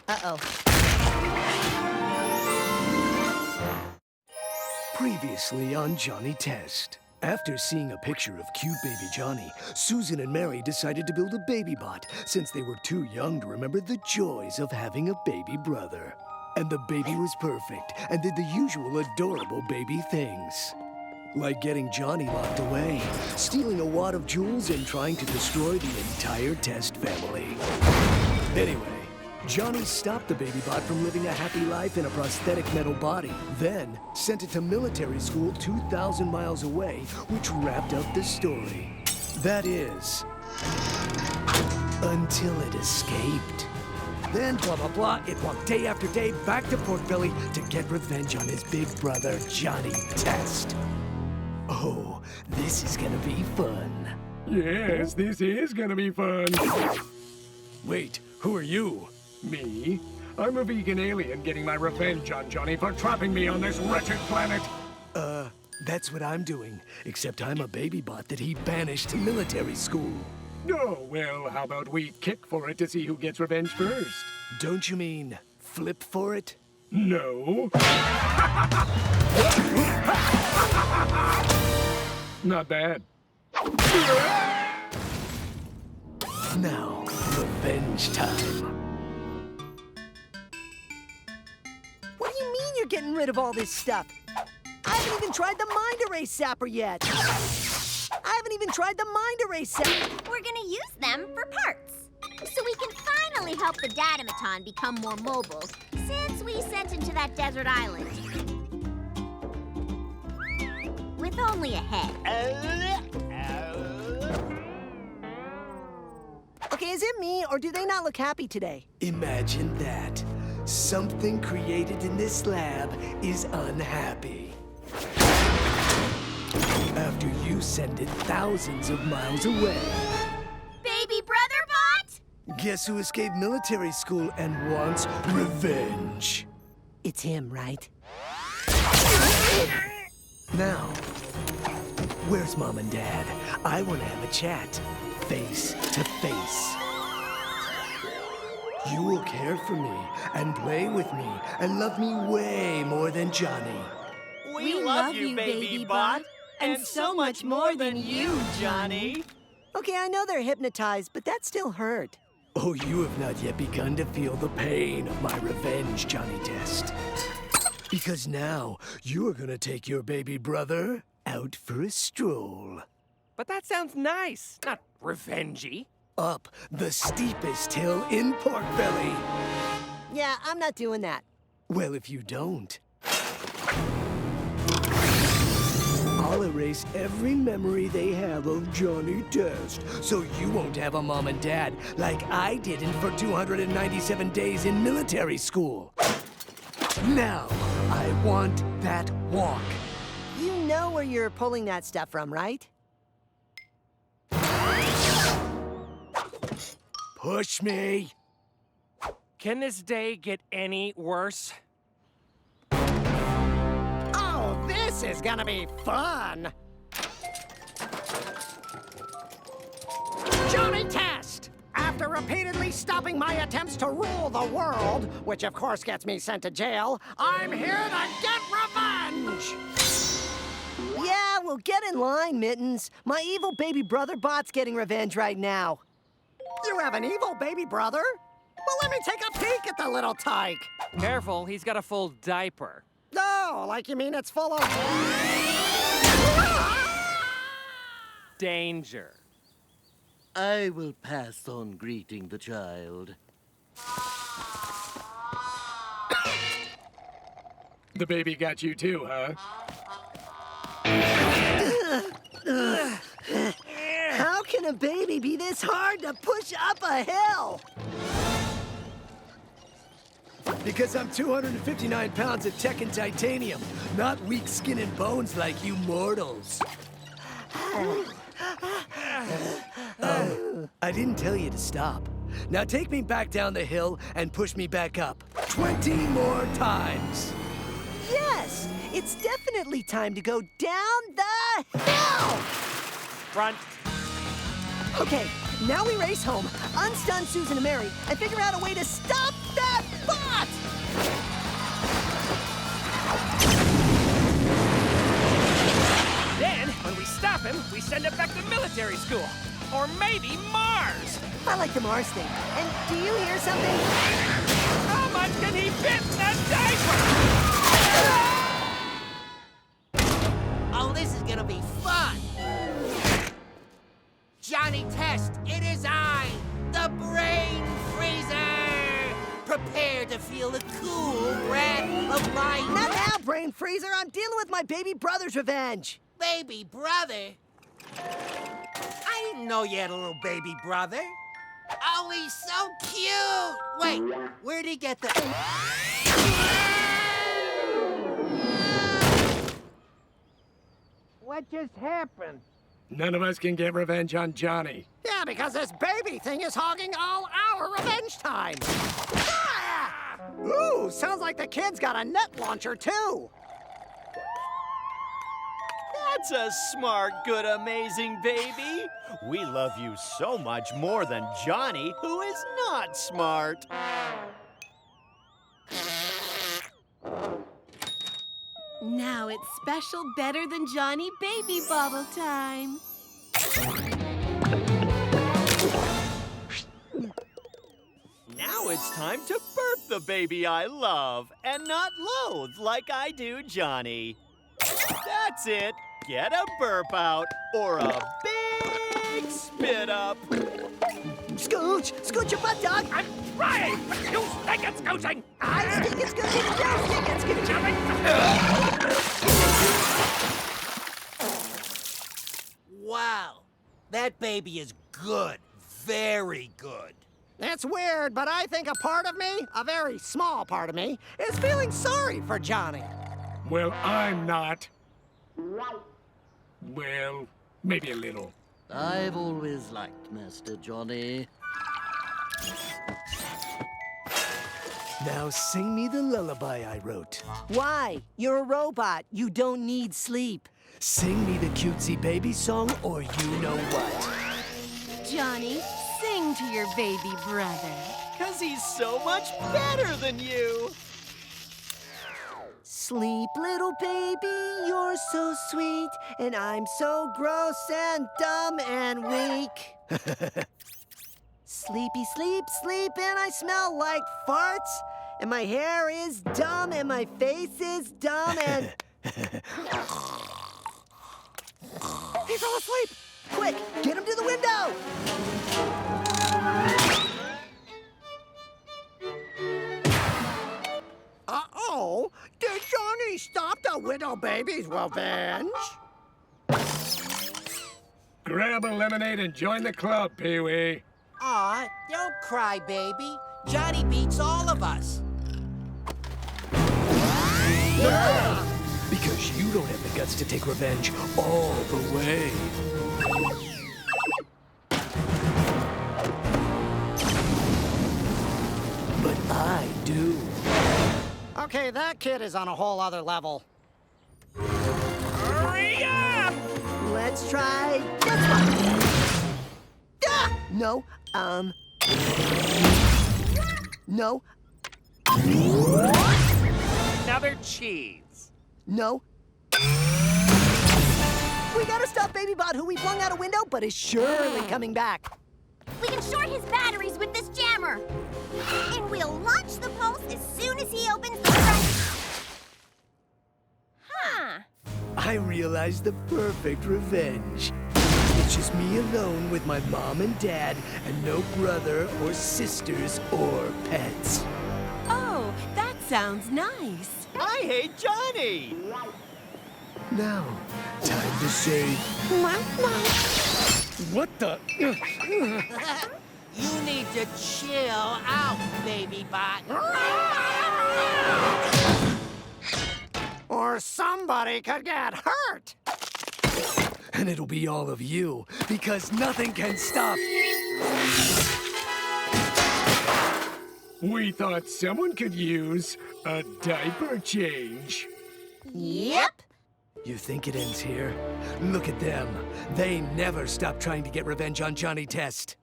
Uh-oh. Previously on Johnny Test. After seeing a picture of cute baby Johnny, Susan and Mary decided to build a baby bot since they were too young to remember the joys of having a baby brother. And the baby was perfect and did the usual adorable baby things. Like getting Johnny locked away, stealing a wad of jewels, and trying to destroy the entire Test family. Anyway, Johnny stopped the baby bot from living a happy life in a prosthetic metal body, then sent it to military school 2,000 miles away, which wrapped up the story. That is, until it escaped. Then, blah, blah, blah, it walked day after day back to Pork Belly to get revenge on his big brother, Johnny Test. Oh, this is gonna be fun. Yes, this is gonna be fun. Wait, who are you? Me? I'm a vegan alien getting my revenge on Johnny for trapping me on this wretched planet. That's what I'm doing, except I'm a baby bot that he banished to military school. Oh, well, how about we kick for it to see who gets revenge first? Don't you mean flip for it? No. Not bad. Now, revenge time. What do you mean you're getting rid of all this stuff? I haven't even tried the mind erase zapper yet. We're gonna use them for parts. So we can finally help the Datamaton become more mobile, since we sent him to that desert island. With only a head. Okay, is it me, or do they not look happy today? Imagine that. Something created in this lab is unhappy. After you send it thousands of miles away. Baby brother bot? Guess who escaped military school and wants revenge? It's him, right? Now, where's Mom and Dad? I want to have a chat, face to face. You will care for me and play with me and love me way more than Johnny. We love you, baby bot. And so much more than you, Johnny. Okay, I know they're hypnotized, but that still hurt. Oh, you have not yet begun to feel the pain of my revenge, Johnny Test. Because now, you are gonna take your baby brother out for a stroll. But that sounds nice, not revengey. Up the steepest hill in Pork Belly. Yeah, I'm not doing that. Well, if you don't, I'll erase every memory they have of Johnny Test, so you won't have a mom and dad like I didn't for 297 days in military school. Now, I want that walk. You know where you're pulling that stuff from, right? Push me. Can this day get any worse? Oh, this is gonna be fun! Johnny Test! After repeatedly stopping my attempts to rule the world, which of course gets me sent to jail, I'm here to get revenge! Yeah, well, get in line, Mittens. My evil baby brother bot's getting revenge right now. You have an evil baby brother? Well, let me take a peek at the little tyke. Careful, he's got a full diaper. Oh, like you mean it's full of... Danger. I will pass on greeting the child. The baby got you too, huh? How can a baby be this hard to push up a hill? Because I'm 259 pounds of tech and titanium, not weak skin and bones like you mortals. I didn't tell you to stop. Now take me back down the hill and push me back up. 20 more times. Yes, it's definitely time to go down the hill! Front. Okay, now we race home, unstun Susan and Mary, and figure out a way to stop that bot! Then, when we stop him, we send him back to military school. Or maybe Mars. I like the Mars thing. And do you hear something? How much can he fit in that diaper? Oh, this is gonna be fun! Johnny Test, it is I, the Brain Freezer! Prepare to feel the cool wrath of my... Not now, Brain Freezer! I'm dealing with my baby brother's revenge! Baby brother? I didn't know you had a little baby brother. Oh, he's so cute! Wait, where'd he get the... What just happened? None of us can get revenge on Johnny. Yeah, because this baby thing is hogging all our revenge time. Ah! Ooh, sounds like the kid's got a net launcher, too. That's a smart, good, amazing baby. We love you so much more than Johnny, who is not smart. Now it's special better than Johnny baby bottle time. Now it's time to birth the baby I love and not loathe like I do Johnny. That's it. Get a burp out or a big spit up. Scooch! Scooch your butt, dog! I'm trying, but you stink at scooching! I stink at scooching, you stink at scooching! Wow, that baby is good. Very good. It's weird, but I think a part of me, a very small part of me, is feeling sorry for Johnny. Well, I'm not. Well, maybe a little. I've always liked Master Johnny. Now sing me the lullaby I wrote. Why? You're a robot. You don't need sleep. Sing me the cutesy baby song or you know what. Johnny, sing to your baby brother. 'Cause he's so much better than you. Sleep, little baby, you're so sweet, and I'm so gross and dumb and weak. Sleepy, sleep, sleep, and I smell like farts, and my hair is dumb, and my face is dumb, and... He fell asleep! Quick, get him to the window! Uh-oh! Did Johnny stop the widow baby's revenge? Grab a lemonade and join the club, Pee-wee. Aw, don't cry, baby. Johnny beats all of us. Because you don't have the guts to take revenge all the way. But I do. Okay, that kid is on a whole other level. Hurry up! Let's try this one. Ah! No, no. Another cheese. No. We gotta stop Baby Bot, who we flung out a window, but is surely coming back. We can short his batteries with this jammer. And we'll launch the pulse as soon as he opens the front. Huh. I realized the perfect revenge. It's just me alone with my mom and dad, and no brother or sisters or pets. Oh, that sounds nice. I hate Johnny. Now, time to say... What the... You need to chill out, baby bot. Or somebody could get hurt. And it'll be all of you, because nothing can stop... We thought someone could use a diaper change. Yep. You think it ends here? Look at them. They never stop trying to get revenge on Johnny Test.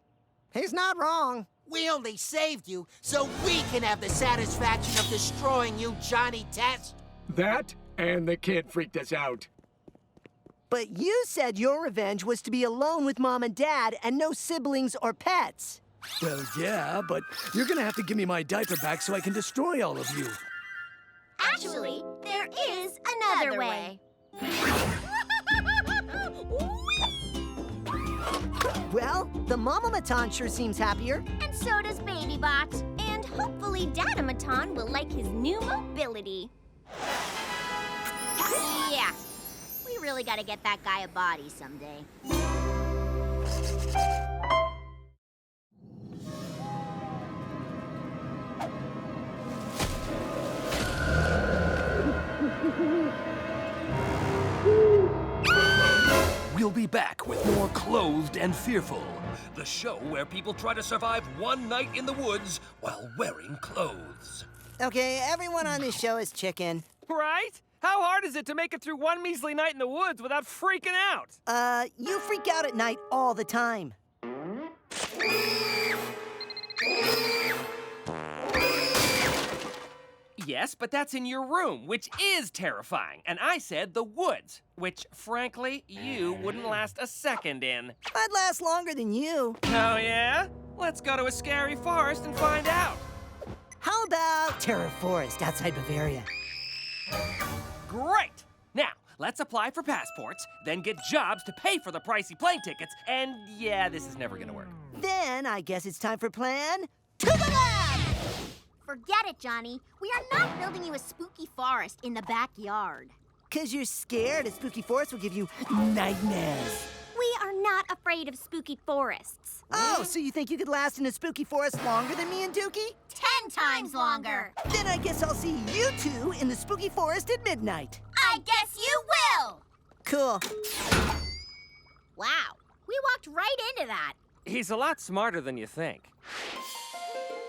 He's not wrong. We only saved you so we can have the satisfaction of destroying you, Johnny Test. That and the kid freaked us out. But you said your revenge was to be alone with Mom and Dad and no siblings or pets. Well, yeah, but you're gonna have to give me my diaper back so I can destroy all of you. Actually, there is another way. Well, the Mamamaton sure seems happier. And so does Baby Bot. And hopefully Dadamaton will like his new mobility. Yeah, we really gotta get that guy a body someday. We'll be back with more Clothed and Fearful, the show where people try to survive one night in the woods while wearing clothes. Okay, everyone on this show is chicken. Right? How hard is it to make it through one measly night in the woods without freaking out? You freak out at night all the time. Yes, but that's in your room, which is terrifying. And I said the woods, which, frankly, you wouldn't last a second in. I'd last longer than you. Oh, yeah? Let's go to a scary forest and find out. How about Terror Forest outside Bavaria? Great! Now, let's apply for passports, then get jobs to pay for the pricey plane tickets, and yeah, this is never gonna work. Then I guess it's time for plan to the lab! Forget it, Johnny. We are not building you a spooky forest in the backyard. 'Cause you're scared a spooky forest will give you nightmares. We are not afraid of spooky forests. Oh, so you think you could last in a spooky forest longer than me and Dookie? 10 times longer. Then I guess I'll see you two in the spooky forest at midnight. I guess you will. Cool. Wow, we walked right into that. He's a lot smarter than you think.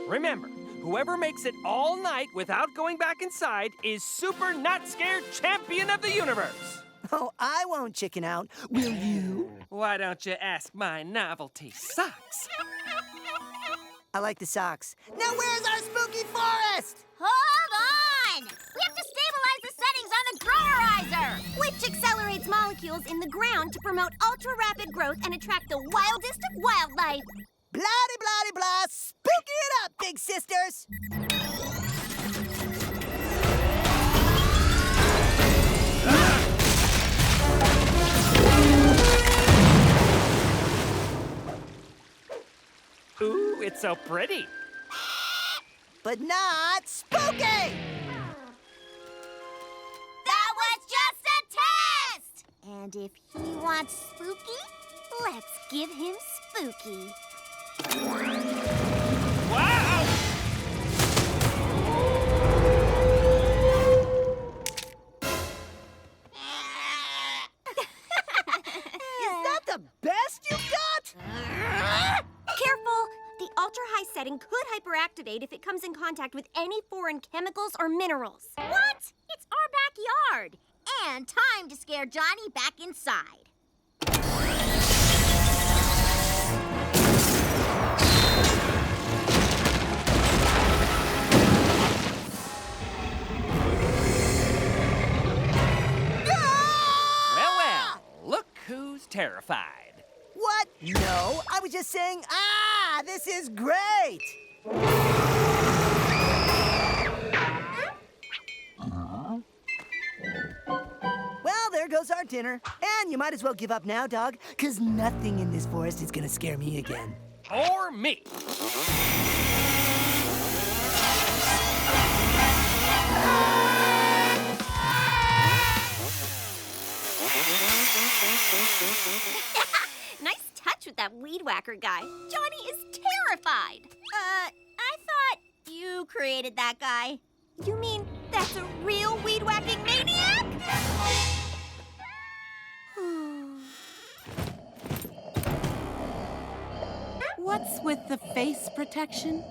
Remember, whoever makes it all night without going back inside is Super Not Scared Champion of the Universe. Oh, I won't chicken out. Will you? Why don't you ask my novelty socks? I like the socks. Now where's our spooky forest? Hold on! We have to stabilize the settings on the growerizer, which accelerates molecules in the ground to promote ultra-rapid growth and attract the wildest of wildlife. Blah-de, blah-de, blah. Spooky it up, big sisters! Ooh, it's so pretty. But not spooky! That was just a test! And if he wants spooky, let's give him spooky. Wow! Is that the best you got? Careful! The ultra-high setting could hyperactivate if it comes in contact with any foreign chemicals or minerals. What? It's our backyard! And time to scare Johnny back inside. Well, look who's terrified. What? No, I was just saying, this is great! Well, there goes our dinner. And you might as well give up now, dog, because nothing in this forest is gonna scare me again. Or me. Nice touch with that weed whacker guy. Johnny is terrified. I thought you created that guy. You mean that's a real weed whacking maniac? What's with the face protection?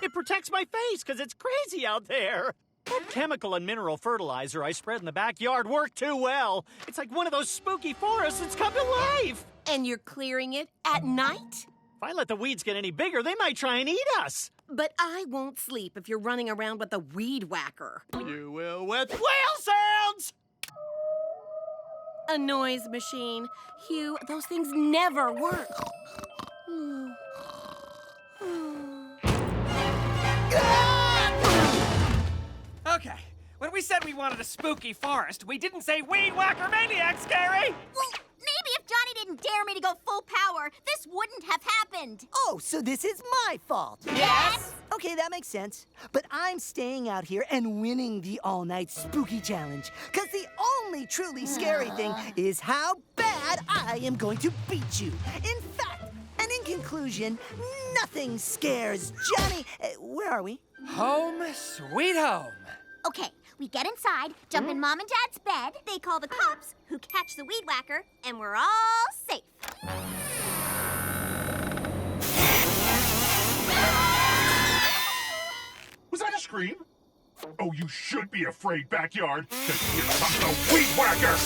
It protects my face because it's crazy out there. That chemical and mineral fertilizer I spread in the backyard worked too well. It's like one of those spooky forests that's come to life. And you're clearing it at night? If I let the weeds get any bigger, they might try and eat us. But I won't sleep if you're running around with a weed whacker. You will with whale sounds! A noise machine. Hugh, those things never work. Okay, when we said we wanted a spooky forest, we didn't say weed whacker maniac, Scary! Well, maybe if Johnny didn't dare me to go full power, this wouldn't have happened. Oh, so this is my fault. Yes! Okay, that makes sense. But I'm staying out here and winning the all-night spooky challenge. Because the only truly scary thing is how bad I am going to beat you. In fact, and in conclusion, nothing scares Johnny. Where are we? Home, sweet home. Okay, we get inside, jump in Mom and Dad's bed, they call the cops, who catch the weed whacker, and we're all safe. Was that a scream? Oh, you should be afraid, backyard, because here comes the weed whacker!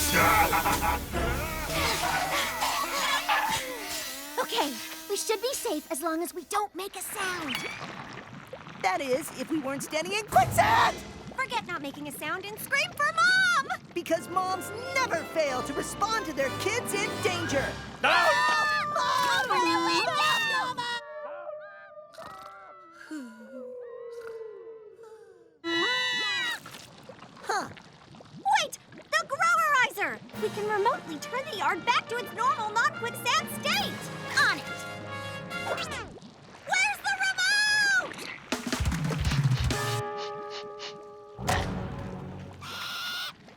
Okay, we should be safe as long as we don't make a sound. That is, if we weren't standing in quicksand! Forget not making a sound and scream for Mom! Because moms never fail to respond to their kids in danger. No! Mom! Open the window! Huh. Wait! The growerizer! We can remotely turn the yard back to its normal non-quicksand state! On it! Where's the remote?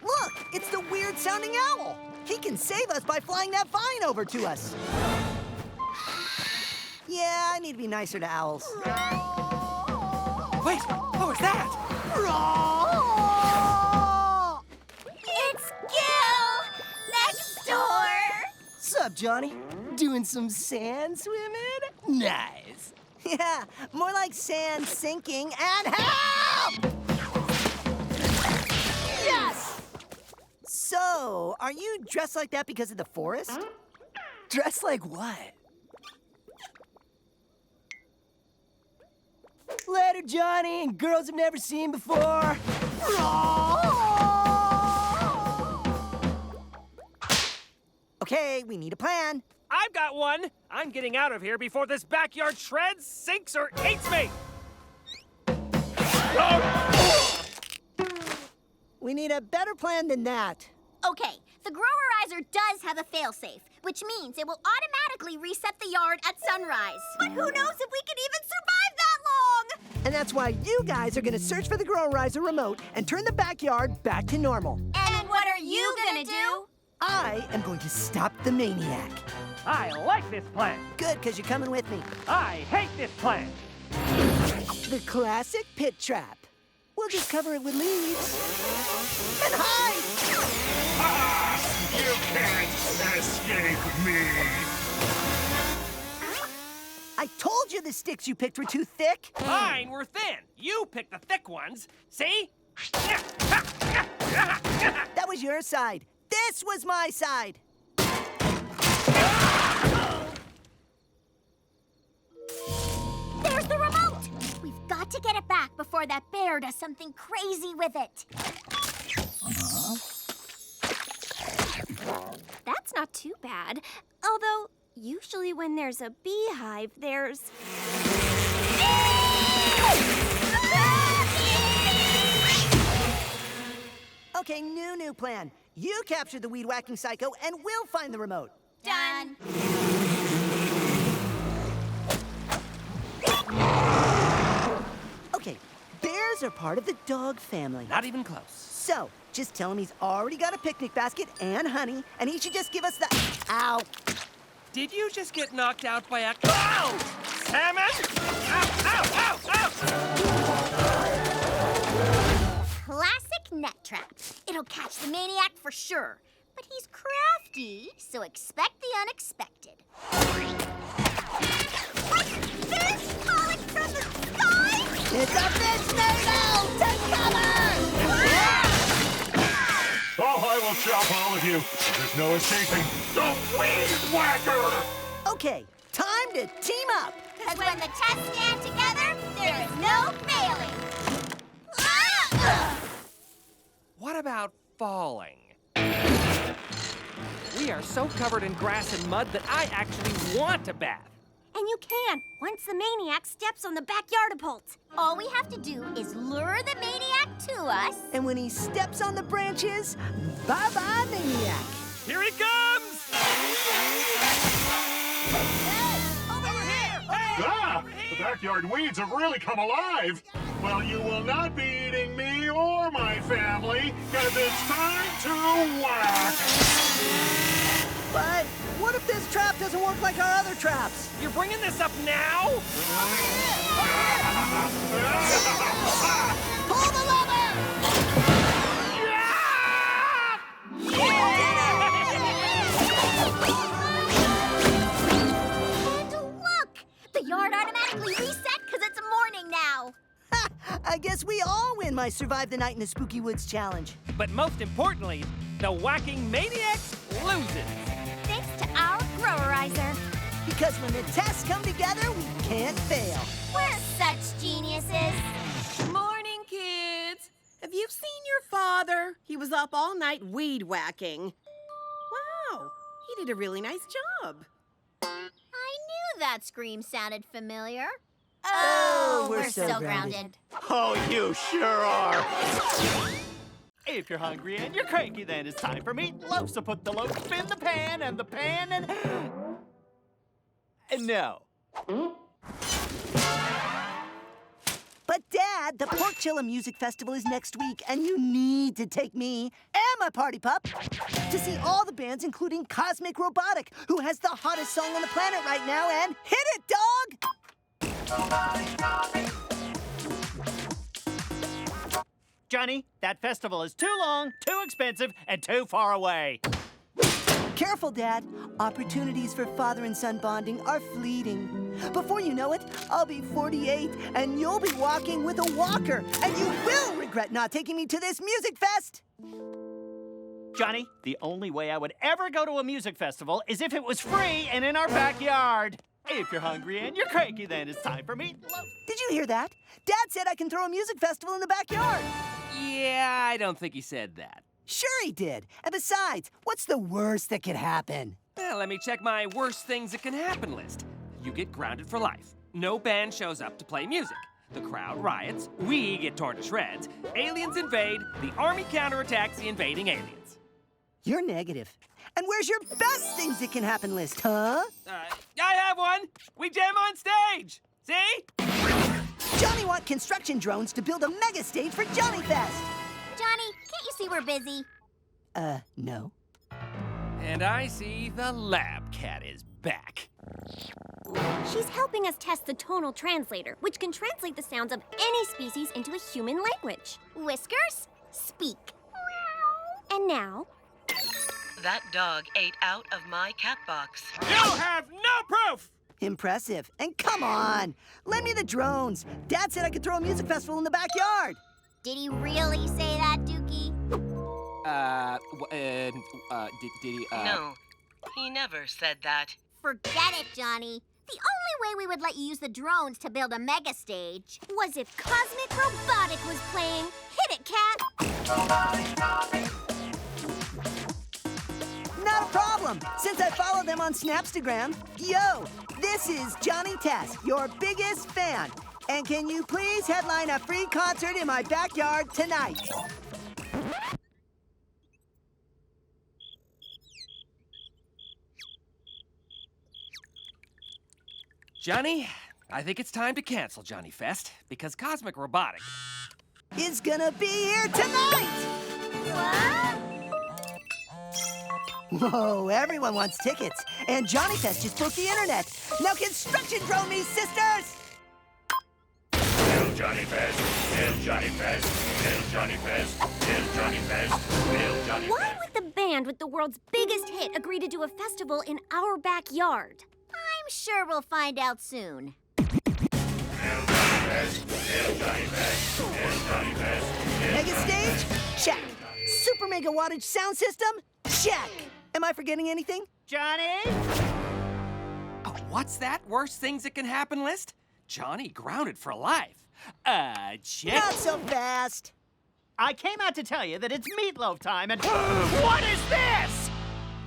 Look, it's the weird-sounding owl. He can save us by flying that vine over to us. Yeah, I need to be nicer to owls. Wait, what was that? It's Gil! Next door! Sup, Johnny? Doing some sand swimming? Nice. Yeah, more like sand sinking and help! Yes! So, are you dressed like that because of the forest? Dressed like what? Later, Johnny, and girls I've never seen before. Okay, we need a plan. I've got one. I'm getting out of here before this backyard shreds, sinks, or eats me. We need a better plan than that. Okay, the growerizer does have a failsafe, which means it will automatically reset the yard at sunrise. But who knows if we can even survive that long? And that's why you guys are gonna search for the growerizer remote and turn the backyard back to normal. And what are you gonna do? I am going to stop the maniac. I like this plan. Good, because you're coming with me. I hate this plan. The classic pit trap. We'll just cover it with leaves. And hide! You can't escape me! I told you the sticks you picked were too thick. Mine were thin. You picked the thick ones. See? That was your side. This was my side. There's the remote! We've got to get it back before that bear does something crazy with it. That's not too bad. Although, usually when there's a beehive, there's... Okay, new plan. You capture the weed-whacking psycho, and we'll find the remote. Done. Okay, bears are part of the dog family. Not even close. So, just tell him he's already got a picnic basket and honey, and he should just give us the... Ow! Did you just get knocked out by a clown? Salmon? Ow, ow, ow, ow! Classic net trap. It'll catch the maniac for sure. But he's crafty, so expect the unexpected. What's this falling from the sky? It's a fish tornado! Take cover! Oh, I will chop all of you. There's no escaping the weed whacker! Okay, time to team up. Because when the tests stand together, there is no failing. What about falling? We are so covered in grass and mud that I actually want to bath. And you can, once the maniac steps on the backyardapult. All we have to do is lure the maniac to us. And when he steps on the branches, bye-bye, maniac. Here he comes! Ah! The backyard weeds have really come alive! Well, you will not be eating me or my family, because it's time to whack! But what if this trap doesn't work like our other traps? You're bringing this up now? Pull the lever! And look! The yard automatically reset because it's morning now. I guess we all win my Survive the Night in the Spooky Woods challenge. But most importantly, the whacking maniac loses. Thanks to our growerizer. Because when the tests come together, we can't fail. We're such geniuses. Morning, kids. Have you seen your father? He was up all night weed whacking. Wow, he did a really nice job. I knew that scream sounded familiar. Oh, we're so grounded. Oh, you sure are. If you're hungry and you're cranky, then it's time for meatloaf. So put the loaf in the pan and the pan and... No. But, Dad, the Pork Chilla Music Festival is next week, and you need to take me and my party pup to see all the bands, including Cosmic Robotic, who has the hottest song on the planet right now, and hit it, dog! Johnny, that festival is too long, too expensive, and too far away. Careful, Dad. Opportunities for father and son bonding are fleeting. Before you know it, I'll be 48, and you'll be walking with a walker, and you will regret not taking me to this music fest! Johnny, the only way I would ever go to a music festival is if it was free and in our backyard. If you're hungry and you're cranky, then it's time for meatloaf. Did you you hear that? Dad said I can throw a music festival in the backyard. Yeah, I don't think he said that. Sure he did. And besides, what's the worst that could happen? Well, let me check my worst things that can happen list. You get grounded for life. No band shows up to play music. The crowd riots. We get torn to shreds. Aliens invade. The army counterattacks the invading aliens. You're negative. And where's your best things that can happen list, huh? I have one. We jam on stage. See? Johnny wants construction drones to build a mega stage for Johnny Fest. Johnny, can't you see we're busy? No. And I see the lab cat is back. She's helping us test the tonal translator, which can translate the sounds of any species into a human language. Whiskers, speak. And now... That dog ate out of my cat box. You have no proof! Impressive. And come on, lend me the drones. Dad said I could throw a music festival in the backyard. Did he really say that, Dookie? Did he, No, he never said that. Forget it, Johnny. The only way we would let you use the drones to build a mega stage was if Cosmic Robotic was playing. Hit it, cat! Not a problem, since I follow them on Snapstagram. Yo, this is Johnny Test, your biggest fan. And can you please headline a free concert in my backyard tonight? Johnny, I think it's time to cancel Johnny Fest because Cosmic Robotic is gonna be here tonight! What? Whoa, everyone wants tickets. And Johnny Fest just broke the internet. Now construction drone me, sisters! Build Johnny Fest, build Johnny Fest, build Johnny Fest, build Johnny Fest, build Johnny Fest. Why would the band with the world's biggest hit agree to do a festival in our backyard? I'm sure we'll find out soon. Build Johnny Fest, build Johnny Fest, build Johnny Fest. Mega stage? Check. Super mega wattage sound system? Check. Am I forgetting anything? Johnny? Oh, what's that? Worst things that can happen list? Johnny grounded for life. Check. Not so fast. I came out to tell you that it's meatloaf time and... What is this?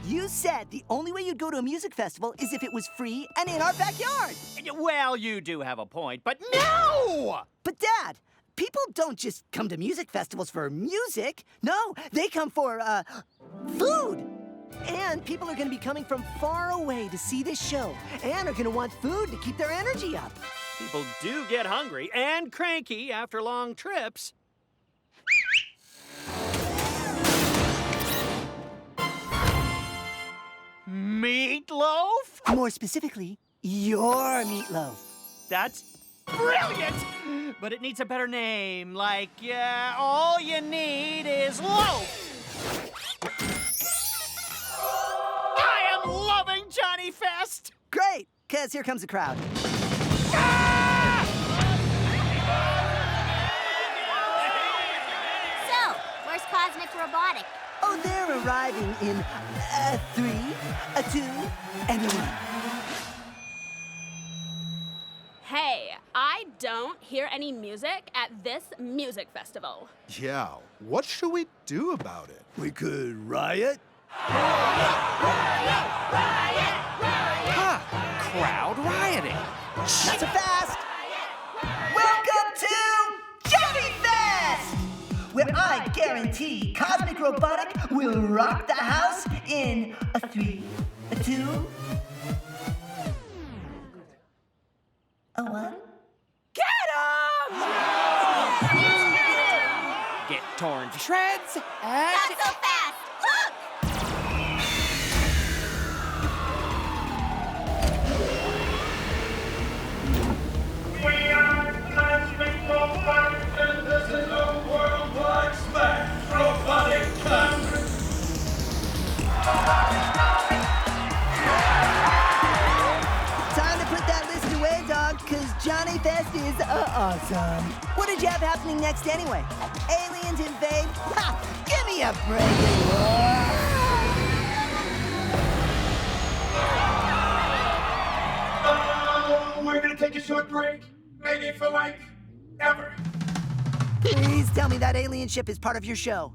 You said the only way you'd go to a music festival is if it was free and in our backyard. Well, you do have a point, but no! But Dad, people don't just come to music festivals for music. No, they come for, food. And people are going to be coming from far away to see this show and are going to want food to keep their energy up. People do get hungry and cranky after long trips. Meatloaf? More specifically, your meatloaf. That's brilliant! But it needs a better name, like, all you need is loaf! I am loving Johnny Fest! Great, because here comes the crowd. So, where's Cosmic Robotic? Oh, they're arriving in a 3, a 2, and a 1. Hey, I don't hear any music at this music festival. Yeah, what should we do about it? We could riot? Crowd rioting. Not so fast. Welcome to Johnny Fest, where I guarantee Cosmic Robotic will rock the house in a 3, a 2, a 1. Get 'em! Get torn to shreds. Not so fast! Look! We are Cosmic Robotic, and this is a worldwide smash robotic conference. Time to put that list away, dog, because Johnny Fest is awesome. What did you have happening next anyway? Aliens invade? Ha! Give me a break. We're gonna take a short break. maybe for like, ever. Please tell me that alien ship is part of your show.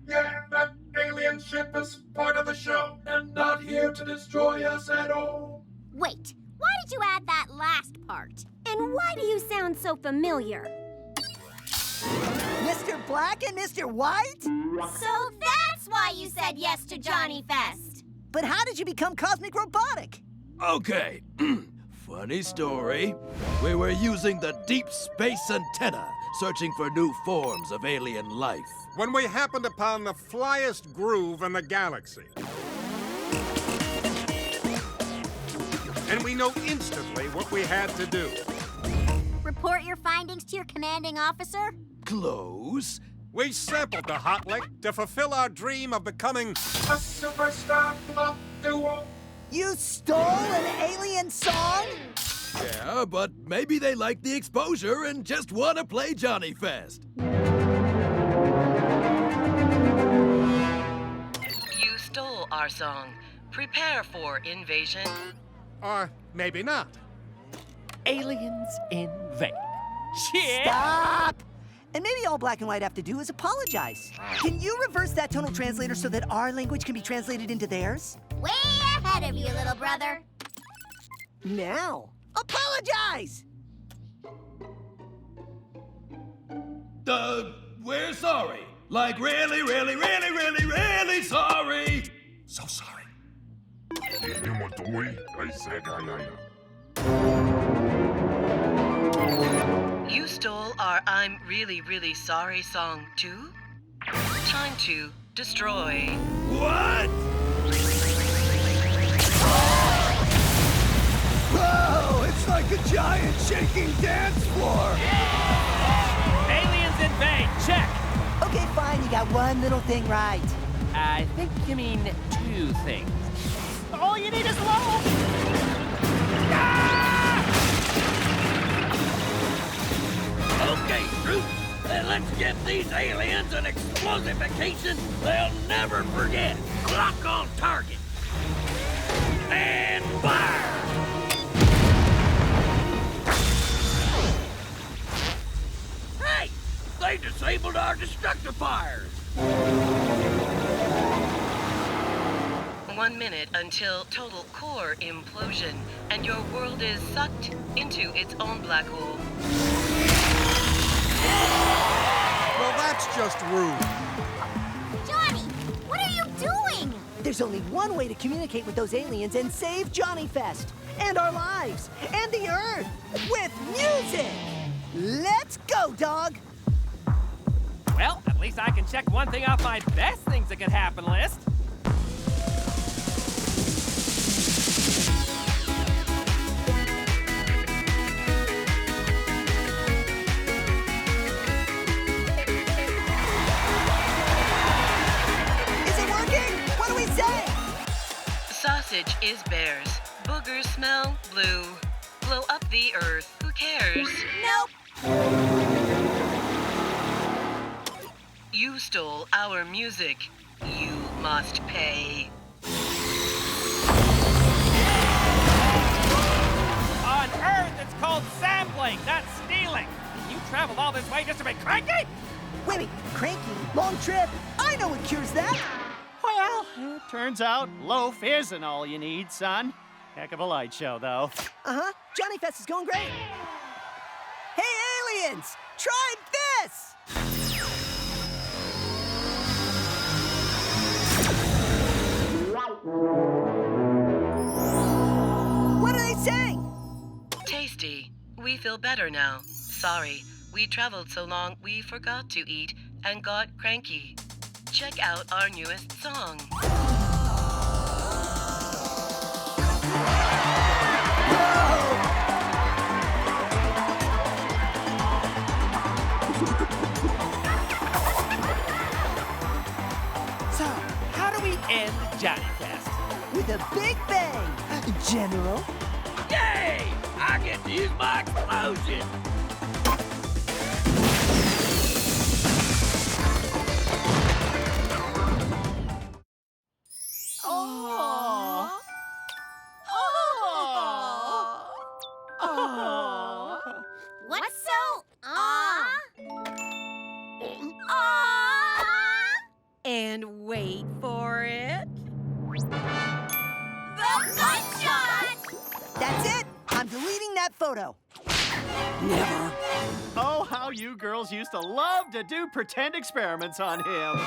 Yeah, that alien ship is part of the show, and not here to destroy us at all. Wait, why did you add that last part? And why do you sound so familiar? Mr. Black and Mr. White? So that's why you said yes to Johnny Fest. But how did you become cosmic robotic? Okay, funny story. We were using the deep space antenna, searching for new forms of alien life. When we happened upon the flyest groove in the galaxy. And we know instantly what we had to do. Report your findings to your commanding officer? Close. We sampled the hot lick to fulfill our dream of becoming a superstar pop duo. You stole an alien song? Yeah, but maybe they like the exposure and just want to play Johnny Fest. You stole our song. Prepare for invasion. Or maybe not. Aliens invade. Shit! Stop! And maybe all Black and White have to do is apologize. Can you reverse that tonal translator so that our language can be translated into theirs? Way ahead of you, little brother. Now, apologize! We're sorry. Like really, really, really, really, really sorry. So sorry. You stole our I'm really, really sorry song too? Time to destroy. What? Whoa! It's like a giant shaking dance floor! Aliens invade, check! Okay, fine, you got one little thing right. I think you mean two things. All you need is love! Okay, truce. Then let's give these aliens an explosification they'll never forget. Lock on target. And fire! Hey! They disabled our destructifiers! 1 minute until total core implosion, and your world is sucked into its own black hole. Well, that's just rude. Johnny, what are you doing? There's only one way to communicate with those aliens and save Johnny Fest, and our lives, and the Earth, with music! Let's go, dog! Well, at least I can check one thing off my best things that could happen list. Sausage is bears. Boogers smell blue. Blow up the earth. Who cares? Nope. You stole our music. You must pay. On Earth, it's called sampling, not stealing. You traveled all this way just to be cranky? Wait, cranky? Long trip? I know what cures that! Well, it turns out loaf isn't all you need, son. Heck of a light show, though. Uh-huh. Johnny Fest is going great. Hey, aliens! Try this! What are they saying? Tasty. We feel better now. Sorry, we traveled so long we forgot to eat and got cranky. Check out our newest song. So, how do we end Johnny Fest? With a big bang, General. Yay! I get to use my explosion! What's so And wait for it. The butt shot! That's it! I'm deleting that photo. Never. Oh, how you girls used to love to do pretend experiments on him.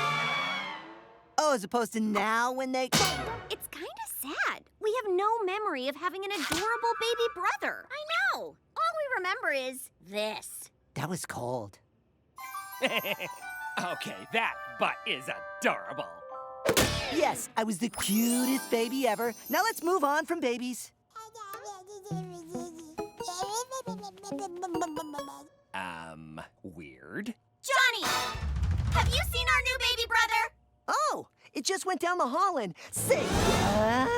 Oh, as opposed to now when they... It's kind of sad. We have no memory of having an adorable baby brother. I know. All we remember is this. That was cold. Okay, that butt is adorable. Yes, I was the cutest baby ever. Now let's move on from babies. Weird. Johnny! Have you seen our new baby brother? Oh, it just went down the hall and... Say what?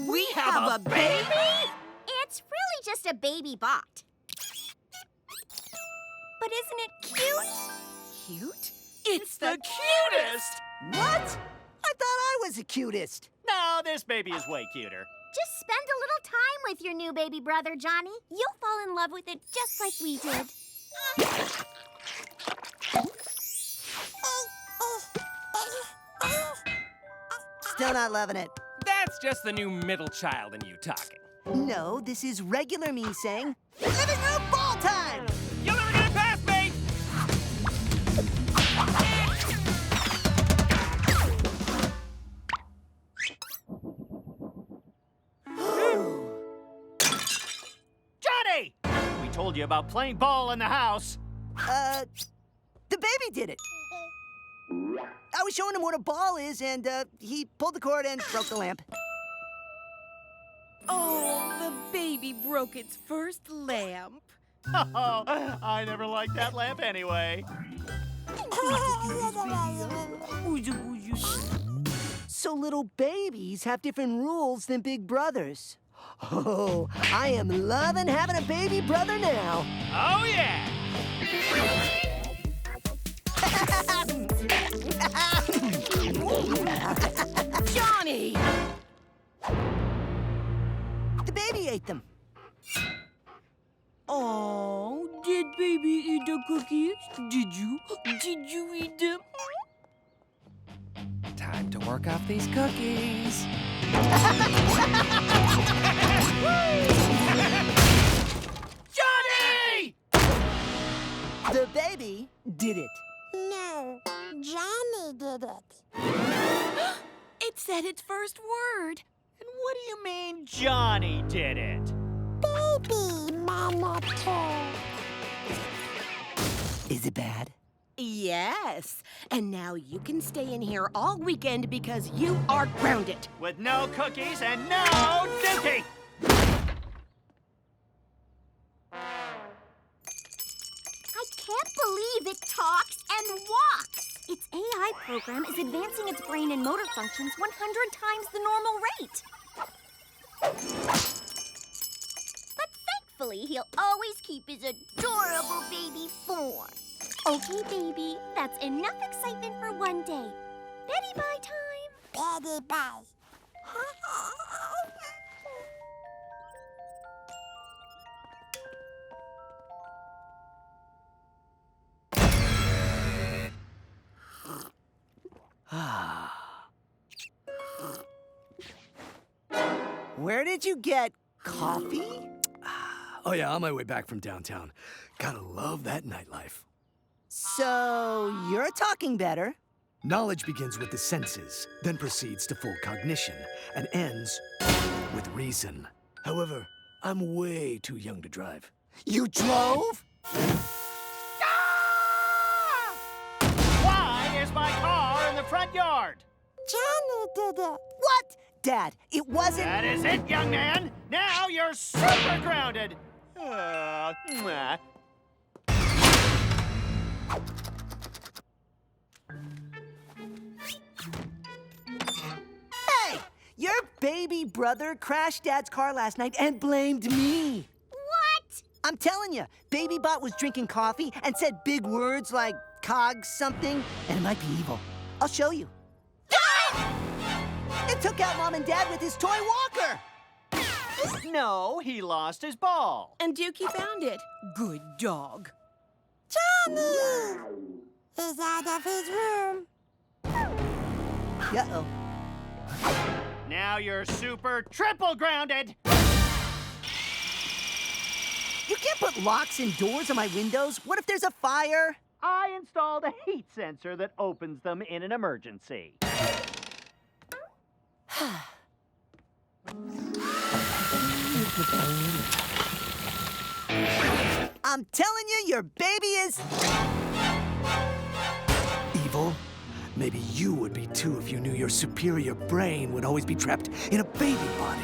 We have a baby? It's really just a baby bot. But isn't it cute? Cute? It's the cutest! What? I thought I was the cutest. No, this baby is way cuter. Just spend a little time with your new baby brother, Johnny. You'll fall in love with it just like we did. Still not loving it. That's just the new middle child in you talking. No, this is regular me saying, living room ball time! You'll never get it past me! Johnny! We told you about playing ball in the house. The baby did it. I was showing him what a ball is, and he pulled the cord and broke the lamp. Oh, the baby broke its first lamp. Oh, I never liked that lamp anyway. So little babies have different rules than big brothers. Oh, I am loving having a baby brother now. Oh, yeah! Johnny! The baby ate them. Oh, did baby eat the cookies? Did you? Did you eat them? Time to work off these cookies. Johnny! The baby did it. No, Johnny did it. It said its first word. And what do you mean Johnny did it? Baby menace. Is it bad? Yes. And now you can stay in here all weekend because you are grounded. With no cookies and no duty! I can't believe it talks and walks. Its AI program is advancing its brain and motor functions 100 times the normal rate. But thankfully, he'll always keep his adorable baby form. Okay, baby, that's enough excitement for one day. Betty bye time. Betty bye. Where did you get coffee? Oh, yeah, on my way back from downtown. Gotta love that nightlife. So, you're talking better. Knowledge begins with the senses, then proceeds to full cognition, and ends with reason. However, I'm way too young to drive. You drove? Why is my car in the front yard? Johnny did it. What? Dad, it wasn't... That is it, young man. Now you're super grounded. Mwah. Hey! Your baby brother crashed Dad's car last night and blamed me. What? I'm telling you, Baby Bot was drinking coffee and said big words like cog something, and it might be evil. I'll show you. It took out Mom and Dad with his toy walker. No, he lost his ball. And Dookie found it. Good dog. Johnny! He's out of his room. Uh-oh. Now you're super triple grounded. You can't put locks and doors on my windows. What if there's a fire? I installed a heat sensor that opens them in an emergency. I'm telling you, your baby is... Evil? Maybe you would be too if you knew your superior brain would always be trapped in a baby body.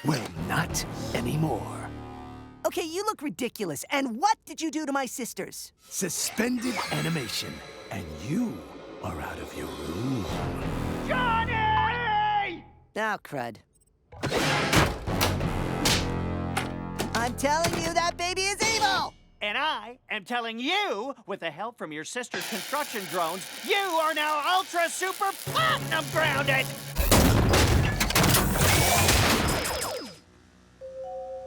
Well, not anymore. Okay, you look ridiculous. And what did you do to my sisters? Suspended animation, and you are out of your room. Johnny! Now, crud. I'm telling you, that baby is evil! And I am telling you, with the help from your sister's construction drones, you are now ultra super platinum grounded!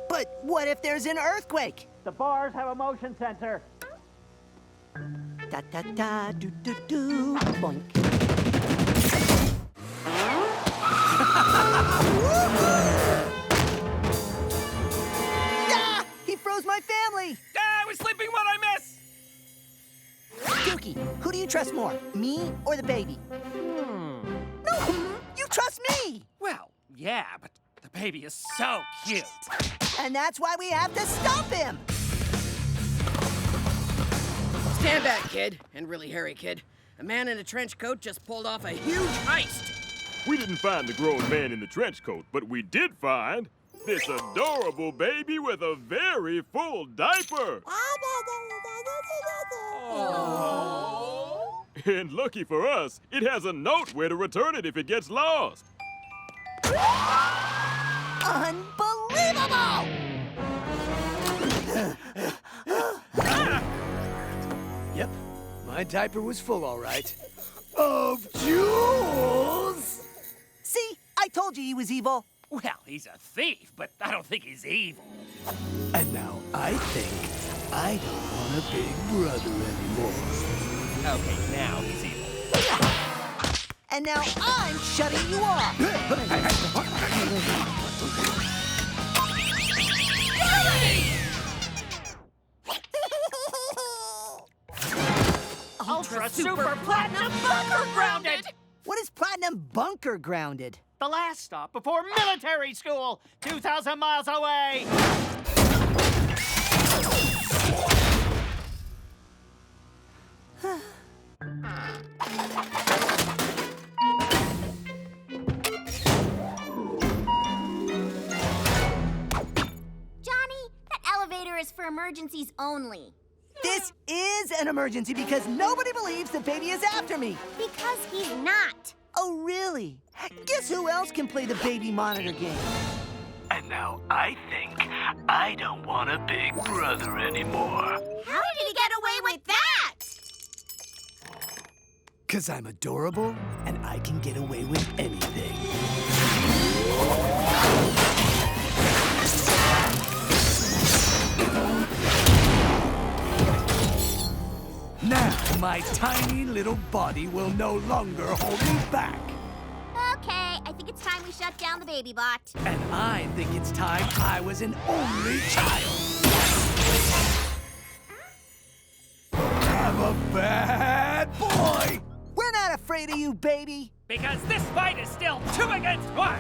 But what if there's an earthquake? The bars have a motion sensor. Da-da-da-do-do-do, boink. Ah! He froze my family! I was sleeping what I miss! Dookie, who do you trust more, me or the baby? No, you trust me! Well, yeah, but the baby is so cute. And that's why we have to stop him! Stand back, kid. And really hairy kid. A man in a trench coat just pulled off a huge heist. We didn't find the grown man in the trench coat, but we did find this adorable baby with a very full diaper. And lucky for us, it has a note where to return it if it gets lost. Unbelievable! Yep, my diaper was full, all right. Of jewels! See, I told you he was evil. Well, he's a thief, but I don't think he's evil. And now I think I don't want a big brother anymore. Okay, now he's evil. And now I'm shutting you off. Ultra super platinum bunker grounded! What is platinum bunker grounded? The last stop before military school, 2,000 miles away! Johnny, that elevator is for emergencies only. This is an emergency because nobody believes the baby is after me. Because he's not. Oh, really? Guess who else can play the baby monitor game? And now I think I don't want a big brother anymore. How did he get away with that? 'Cause I'm adorable and I can get away with anything. Now my tiny little body will no longer hold me back. Okay, I think it's time we shut down the baby bot. And I think it's time I was an only child. I'm a bad boy. We're not afraid of you, baby. Because this fight is still 2 against 1.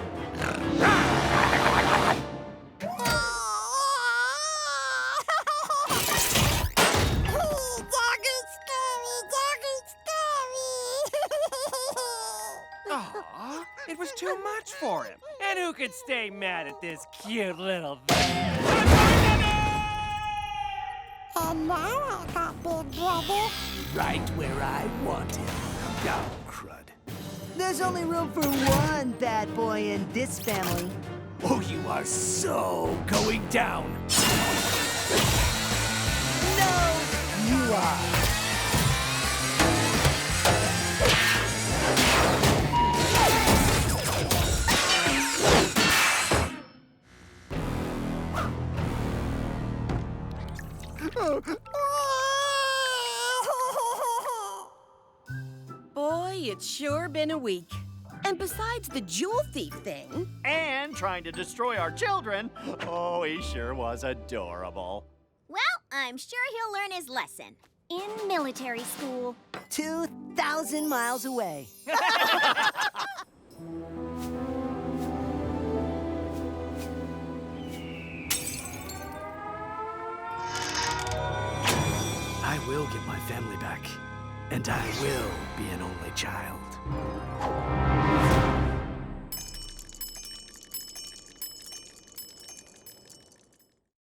Aw, it was too much for him. And who could stay mad at this cute little thing? And now I got big brother. Right where I want him. Oh, crud. There's only room for one bad boy in this family. Oh, you are so going down. No, you are. Boy, it's sure been a week. And besides the jewel thief thing... And trying to destroy our children. Oh, he sure was adorable. Well, I'm sure he'll learn his lesson. In military school. 2,000 miles away. I will get my family back, and I will be an only child.